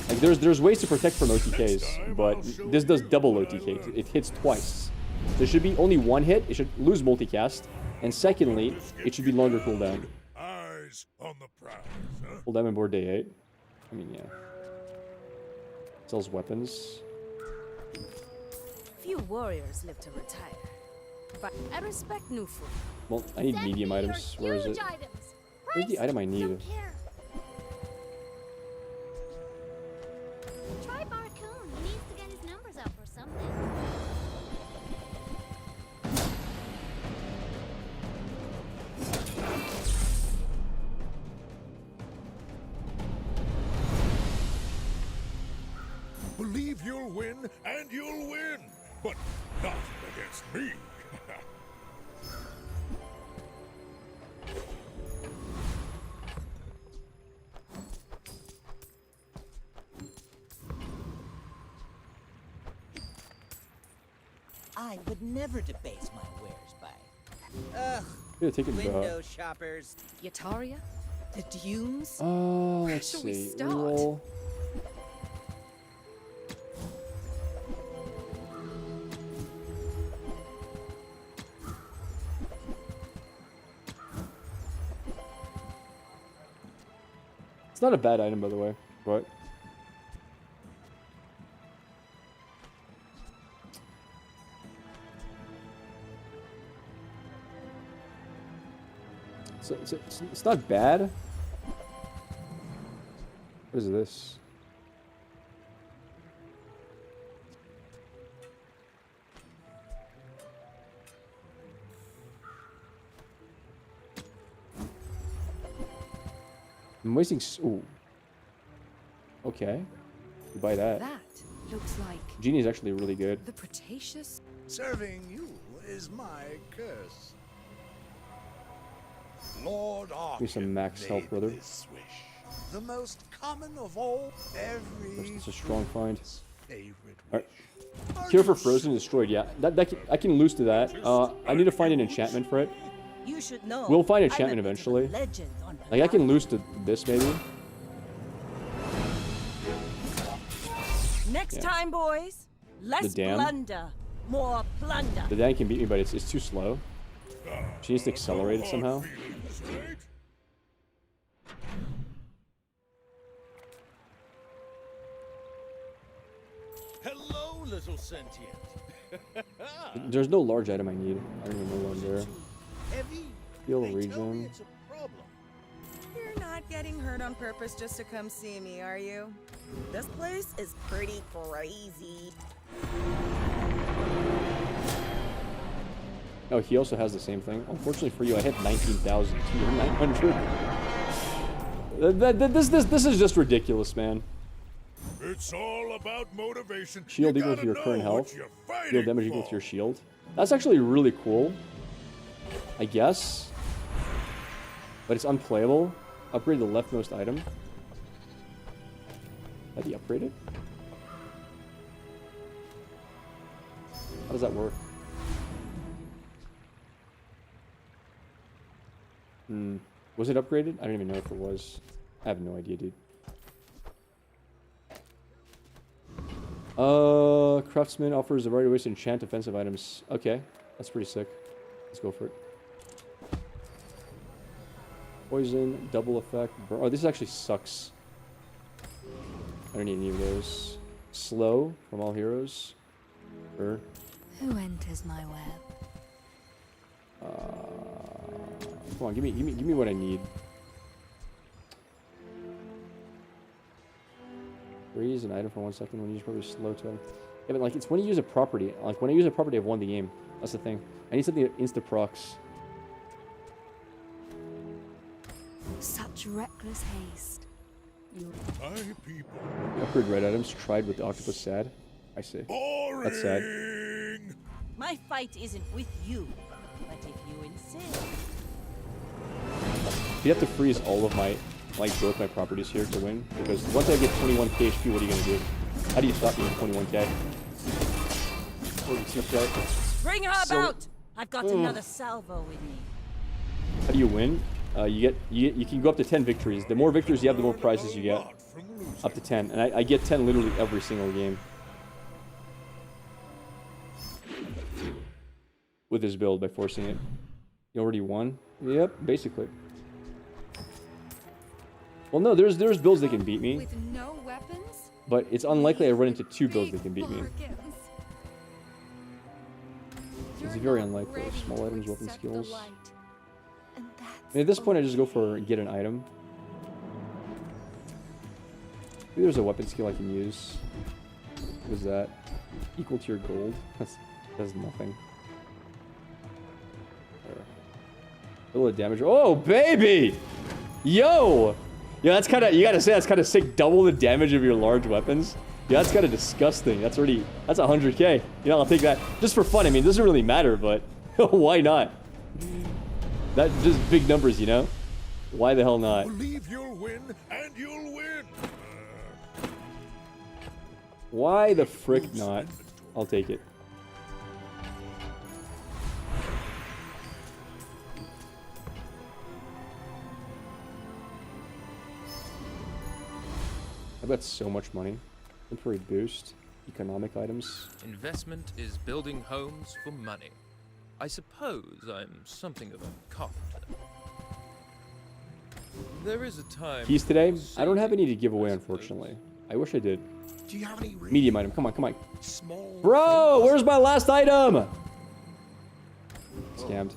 Like there's ways to protect from OTKs, but this does double OTK. It hits twice. There should be only one hit. It should lose multicast, and secondly, it should be longer cooldown. Eyes on the prize, huh? Full diamond board day 8. I mean, yeah. Sells weapons. Few warriors live to retire. But I respect new food. Well, I need Send medium me your items. Where is huge it? items. Where's the Price? item I need? Don't care. Try Barcoon. He needs to get his numbers up or something. Believe you'll win, and you'll win, but not against me. I would never debase my wares by. Ugh, Yeah, take it window shoppers. Yataria? The dunes? Let's shall we see. start? Reroll. It's not a bad item, by the way, but it's not bad. What is this? I'm wasting. Ooh. Okay. You buy that. That looks like Genie is actually really good. the Cretaceous. Serving you is my curse. Lord Give me some Arkin max health, made brother. this wish. The most common of all, every It's a strong find. favorite Alright. wish. Are Cure for you Frozen destroyed. Yeah, I can lose to that. I need to find an enchantment for it. You should know. We'll find I'm a enchantment bit of a eventually. legend on Like I can lose to this maybe. Next Yeah. time, boys. Less dam? blunder, more plunder. The Dan can beat me, but it's too slow. She needs to accelerate it somehow. feelings, right? Hello, little sentient. There's no large item I need. I don't even know one there. Heavy. Heal They tell me region. it's a problem. You're not getting hurt on purpose just to come see me, are you? This place is pretty crazy. Oh, he also has the same thing. Unfortunately for you, I hit 19,000 to your 900. This is just ridiculous, man. It's all about motivation. Shield You equal to gotta your know current what health. you're Deal fighting damage equal for. to your shield. That's actually really cool. I guess. But it's unplayable. Upgrade the leftmost item. Have you upgraded? How does that work? Was it upgraded? I don't even know if it was. I have no idea, dude. Craftsman offers a variety of ways to enchant defensive items. Okay, that's pretty sick. Let's go for it. Poison, double effect. Oh, this actually sucks. I don't need any of those. Slow from all heroes. Sure. Who enters my web? Come on, give me what I need. Freeze an item for 1 second when you use probably slow to. Yeah, but like it's when you use a property. Like when I use a property, I've won the game. That's the thing. I need something that insta-procs. Such reckless haste. My people. Upgrade red items. Tried with the octopus sad. I see. Boring. That's sad. My fight isn't with you, but if you insist. You have to freeze all of my, like, both my properties here to win. Because once I get 21k HP, what are you gonna do? How do you stop me at 21k? 42k. Bring her about! I've got another salvo with me. How do you win? You can go up to 10 victories. The more victories you have, the more prizes you get. Up to 10. And I get 10 literally every single game. With this build, by forcing it. You already won? Yep, basically. Well, no, there's builds that can beat me. With no weapons? But it's unlikely I run into 2 builds that can beat me. It's very unlikely. Small items, weapon skills. I mean, at this point, I just go for get an item. Maybe there's a weapon skill I can use. What is that? Equal to your gold? That's nothing. There. A little damage. Oh, baby! Yo! Yeah, that's kind of, you gotta say, that's kind of sick. Double the damage of your large weapons. Yeah, that's kind of disgusting. That's 100k. You know, I'll take that. Just for fun. I mean, it doesn't really matter, but why not? That just big numbers, you know? Why the hell not? Believe you'll win, and you'll win. Why the frick not? I'll take it. I've got so much money. Temporary boost, economic items. Investment is building homes for money. I suppose I'm something of a carpenter. There is a time. Keys today? I don't have any to give away, unfortunately. I wish I did. Do you have any Medium item. Come on, come on. small Bro, where's my last item? Scammed.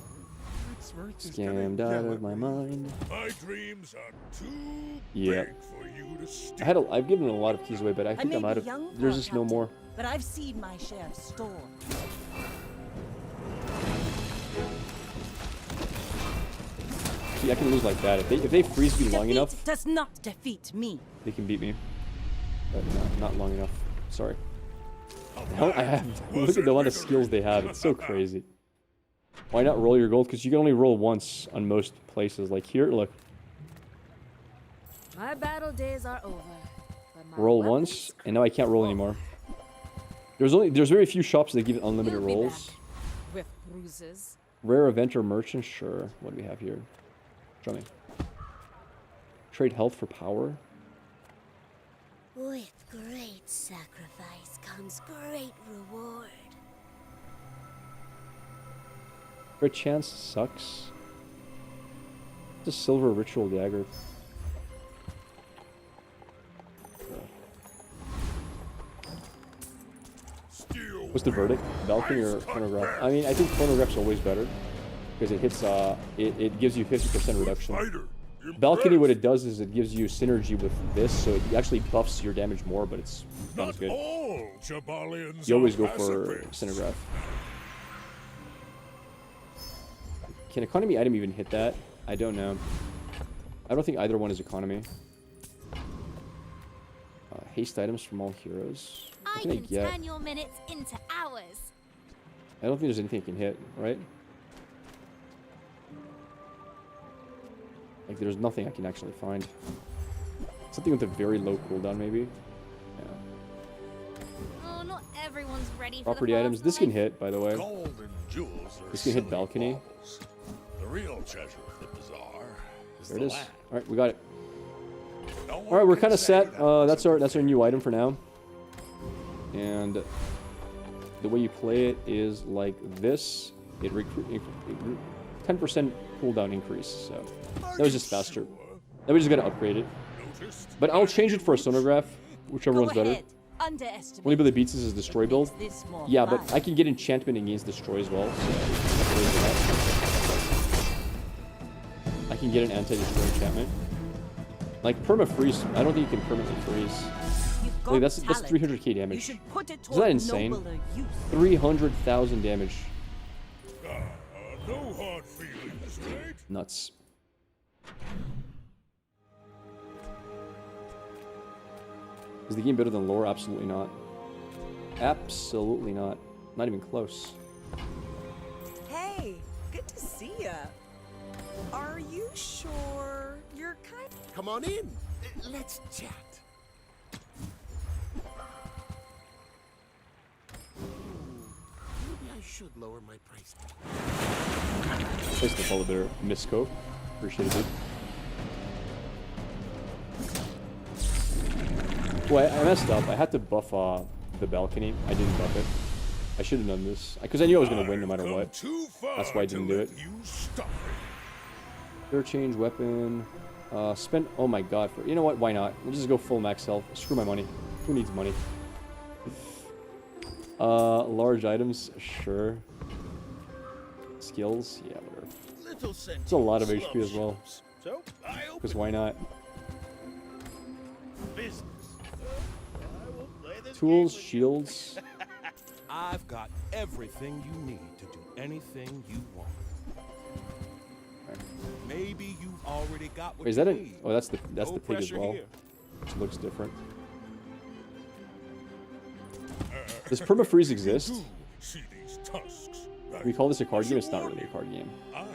Scammed out of my mind. My dreams are too Yeah. big for you to steal. I've given a lot of keys away, but I think I'm out of. There's just no more. But I've seen my share of storms. See, I can lose like that. If they freeze me long enough, Does not defeat me. they can beat me. But not long enough. Sorry. I have. Look at the amount of skills they have. It's so crazy. Why not roll your gold? Because you can only roll once on most places. Like here, look. My battle days are over. But my Roll weapons once, and now I can't roll anymore. There's very few shops that give unlimited You'll be rolls. back with bruises. Rare event or merchant, sure. What do we have here? Show me. Trade health for power. With great sacrifice comes great reward. Crit chance sucks. It's a silver ritual dagger. What's the verdict? Balcony or phonograph? I mean, I think phonograph's always better because it hits. It gives you 50% reduction. Balcony, what it does is it gives you synergy with this, so it actually buffs your damage more, but it's not as good. All Jabalians You always are go for pacifists. Cinnagraph. Can economy item even hit that? I don't know. I don't think either one is economy. Haste items from all heroes. What I can I can get? turn your minutes into hours. I don't think there's anything I can hit, right? Like, there's nothing I can actually find. Something with a very low cooldown, maybe? Yeah. Oh, not everyone's ready for Property the items. This can life. hit, by the way. Gold and jewels are This can hit silly balcony. balls. The real treasure of the bazaar is There it the is. land. Alright, we got it. No one Alright, we're can kind of say set. that That's our new item for now. And the way you play it is like this. It 10% cooldown increase, so that was just faster. Now we just gotta upgrade it. noticed. But I'll change it for a sonograph, whichever one's Go better. ahead. Underestimate. Only build that beats this is destroy build. Makes this more Yeah, but fun. I can get enchantment against destroy as well. So I can get an anti-destroy enchantment. Like perma freeze, I don't think you can permanently freeze. You got Wait, that's talent. 300k You damage. should put it Isn't toward that insane? nobler use. 300,000 damage. No hard feelings, right? Nuts. Is the game better than lore? Absolutely not. Absolutely not. Not even close. Hey, good to see ya. Are you sure you're kind? Come on in. Let's chat. Maybe I should lower my price. Place the follow there, Misco. Appreciate it, dude. Well, I messed up. I had to buff the balcony. I didn't buff it. I should have done this. Because I knew I was going to win no matter what. That's why I didn't do it. Interchange weapon. Spend. Oh my god. You know what? Why not? We'll just go full max health. Screw my money. Who needs money? Large items. Sure. Skills. Yeah, whatever. It's a lot of HP as well. Because why not? Tools, shields. I've got everything you need to do anything you want. Maybe you've already got what Wait, is that you it? need. Oh, that's the No pig as pressure well. here. Which looks different. Does permafreeze exist? See these tusks. We call this a card game. It's not really a card game. I'm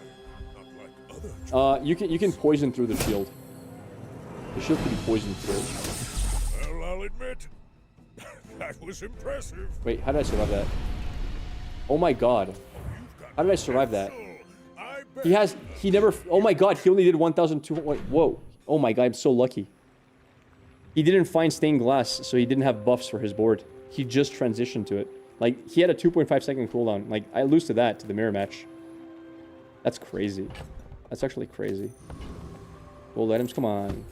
not like other You can poison through the shield. The shield can be poisoned through. Well, I'll admit, that was impressive. Wait, how did I survive that? Oh my god. How did I survive that? He never, oh my god, he only did 1,200, whoa. Oh my god, I'm so lucky. He didn't find stained glass, so he didn't have buffs for his board. He just transitioned to it. Like, he had a 2.5 second cooldown. Like, I lose to that, to the mirror match. That's crazy. That's actually crazy. Gold items, come on.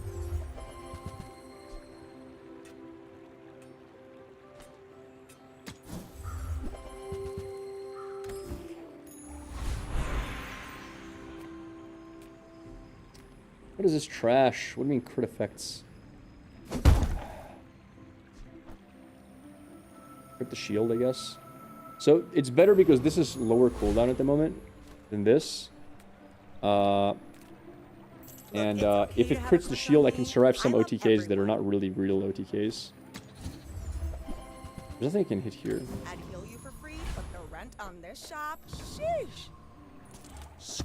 What is this trash? What do you mean crit effects? Crit the shield, I guess. So it's better because this is lower cooldown at the moment than this. If it crits the shield, I can survive some OTKs that are not really real OTKs. There's nothing I can hit here. I'd heal you for free, but the rent on this shop, sheesh.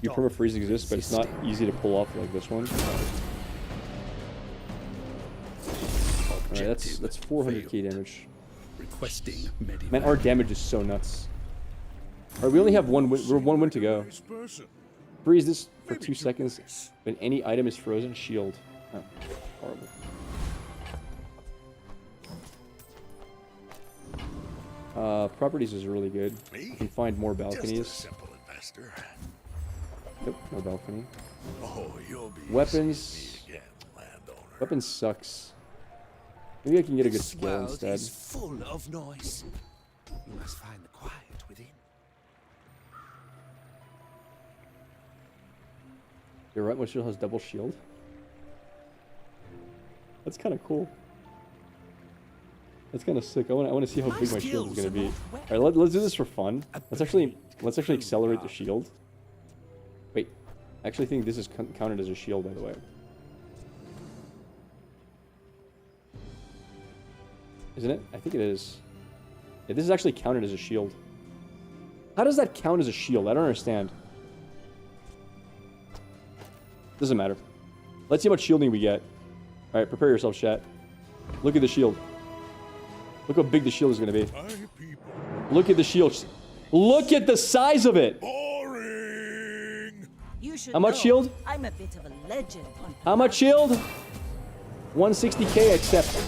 You permafreeze exists, but it's not easy to pull off like this one. Alright, that's 400k damage. Requesting Man, our damage is so nuts. Alright, we only have one win. We're 1 win to go. Freeze this for 2 seconds. When any item is frozen, shield. Oh, horrible. Properties is really good. You can find more balconies. Nope, no balcony. Weapons. Weapons sucks. Maybe I can get a good skill instead. Full of noise. You must find the quiet within. Your right shield has double shield. That's kind of cool. That's kind of sick. I want to see how big my shield is gonna be. All right, let's do this for fun. Let's actually accelerate the shield. Wait, I actually think this is counted as a shield, by the way. Isn't it? I think it is. Yeah, this is actually counted as a shield. How does that count as a shield? I don't understand. Doesn't matter. Let's see how much shielding we get. Alright, prepare yourself, chat. Look at the shield. Look how big the shield is going to be. Look at the shield. Look at the size of it! You should How much know, shield? I'm a bit of a legend on How much shield? 160k, accept.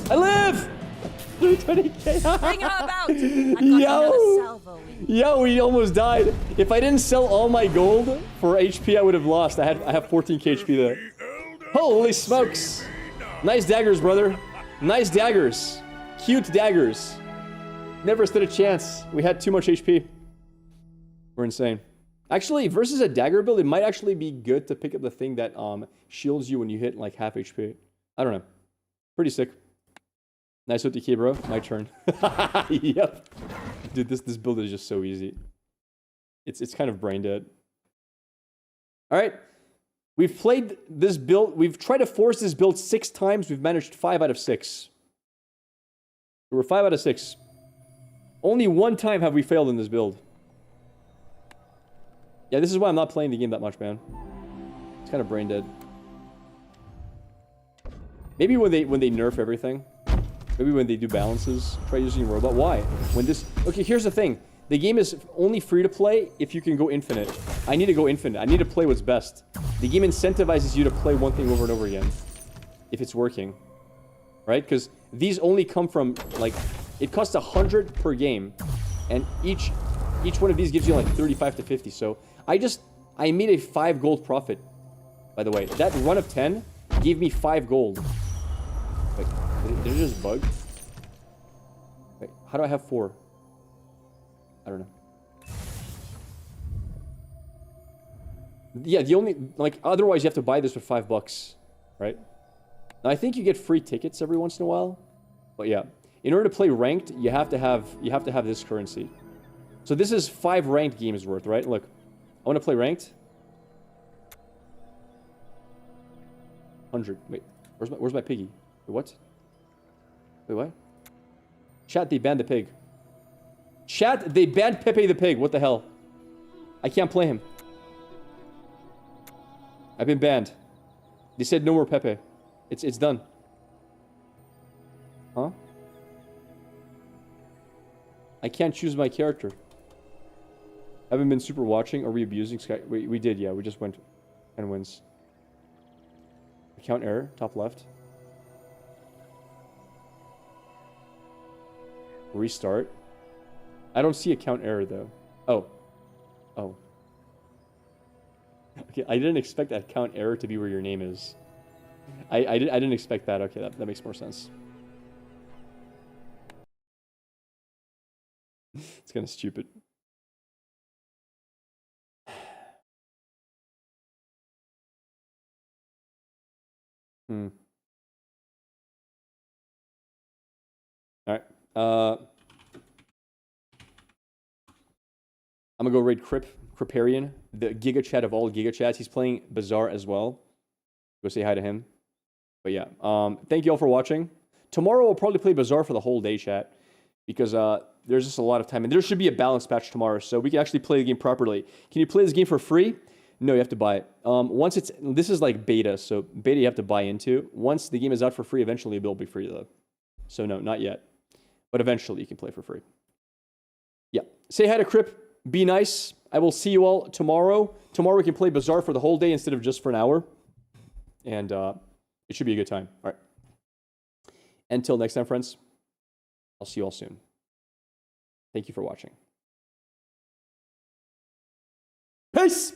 I live! 320k. Bring her about. I got another salvo in. Yo, we almost died. If I didn't sell all my gold for HP, I would have lost. I have 14k HP there. Holy smokes. Nice daggers, brother. Nice daggers. Cute daggers. Never stood a chance. We had too much HP. We're insane. Actually, versus a dagger build, it might actually be good to pick up the thing that shields you when you hit like half HP. I don't know. Pretty sick. Nice OTK, bro. My turn. Yep. Dude, this build is just so easy. It's kind of brain dead. All right. We've played this build. We've tried to force this build 6 times. We've managed 5 out of 6. We're 5 out of 6. Only 1 time have we failed in this build. Yeah, this is why I'm not playing the game that much, man. It's kind of brain dead. Maybe when they nerf everything. Maybe when they do balances, try using robot. Why? When this... Okay, here's the thing. The game is only free to play if you can go infinite. I need to go infinite. I need to play what's best. The game incentivizes you to play one thing over and over again. If it's working. Right? Because these only come from, like... It costs 100 per game. And each one of these gives you like 35 to 50. So, I made a 5 gold profit. By the way. That run of 10 gave me 5 gold. Wait, did it just bug? Wait, how do I have 4? I don't know. Yeah, the only... Like, otherwise you have to buy this for $5, right? Now, I think you get free tickets every once in a while. But yeah. In order to play ranked, you have to have this currency. So this is 5 ranked games worth, right? Look, I want to play ranked. 100. Wait, where's my piggy? Wait, what? Wait, what? Chat, they banned the pig. Chat, they banned Pepe the pig. What the hell? I can't play him. I've been banned. They said no more Pepe. It's done. Huh? I can't choose my character. Haven't been super watching. Are we abusing Sky? We did, yeah. We just went 10 wins. Account error, top left. Restart. I don't see account error though. Oh. Oh. Okay, I didn't expect that account error to be where your name is. I didn't expect that. Okay, that makes more sense. It's kind of stupid. Hmm. All right. I'm gonna go raid Criparian, the Giga Chat of all Giga Chats. He's playing Bazaar as well. Go say hi to him. But yeah, thank you all for watching. Tomorrow we'll probably play Bazaar for the whole day, chat, because there's just a lot of time, and there should be a balance patch tomorrow, so we can actually play the game properly. Can you play this game for free? No, you have to buy it. This is like beta, so beta you have to buy into. Once the game is out for free, eventually it'll be free though. So no, not yet. But eventually you can play for free. Yeah. Say hi to Crip. Be nice. I will see you all tomorrow. Tomorrow we can play Bazaar for the whole day instead of just for an hour. And it should be a good time. All right. Until next time, friends. I'll see you all soon. Thank you for watching. Peace!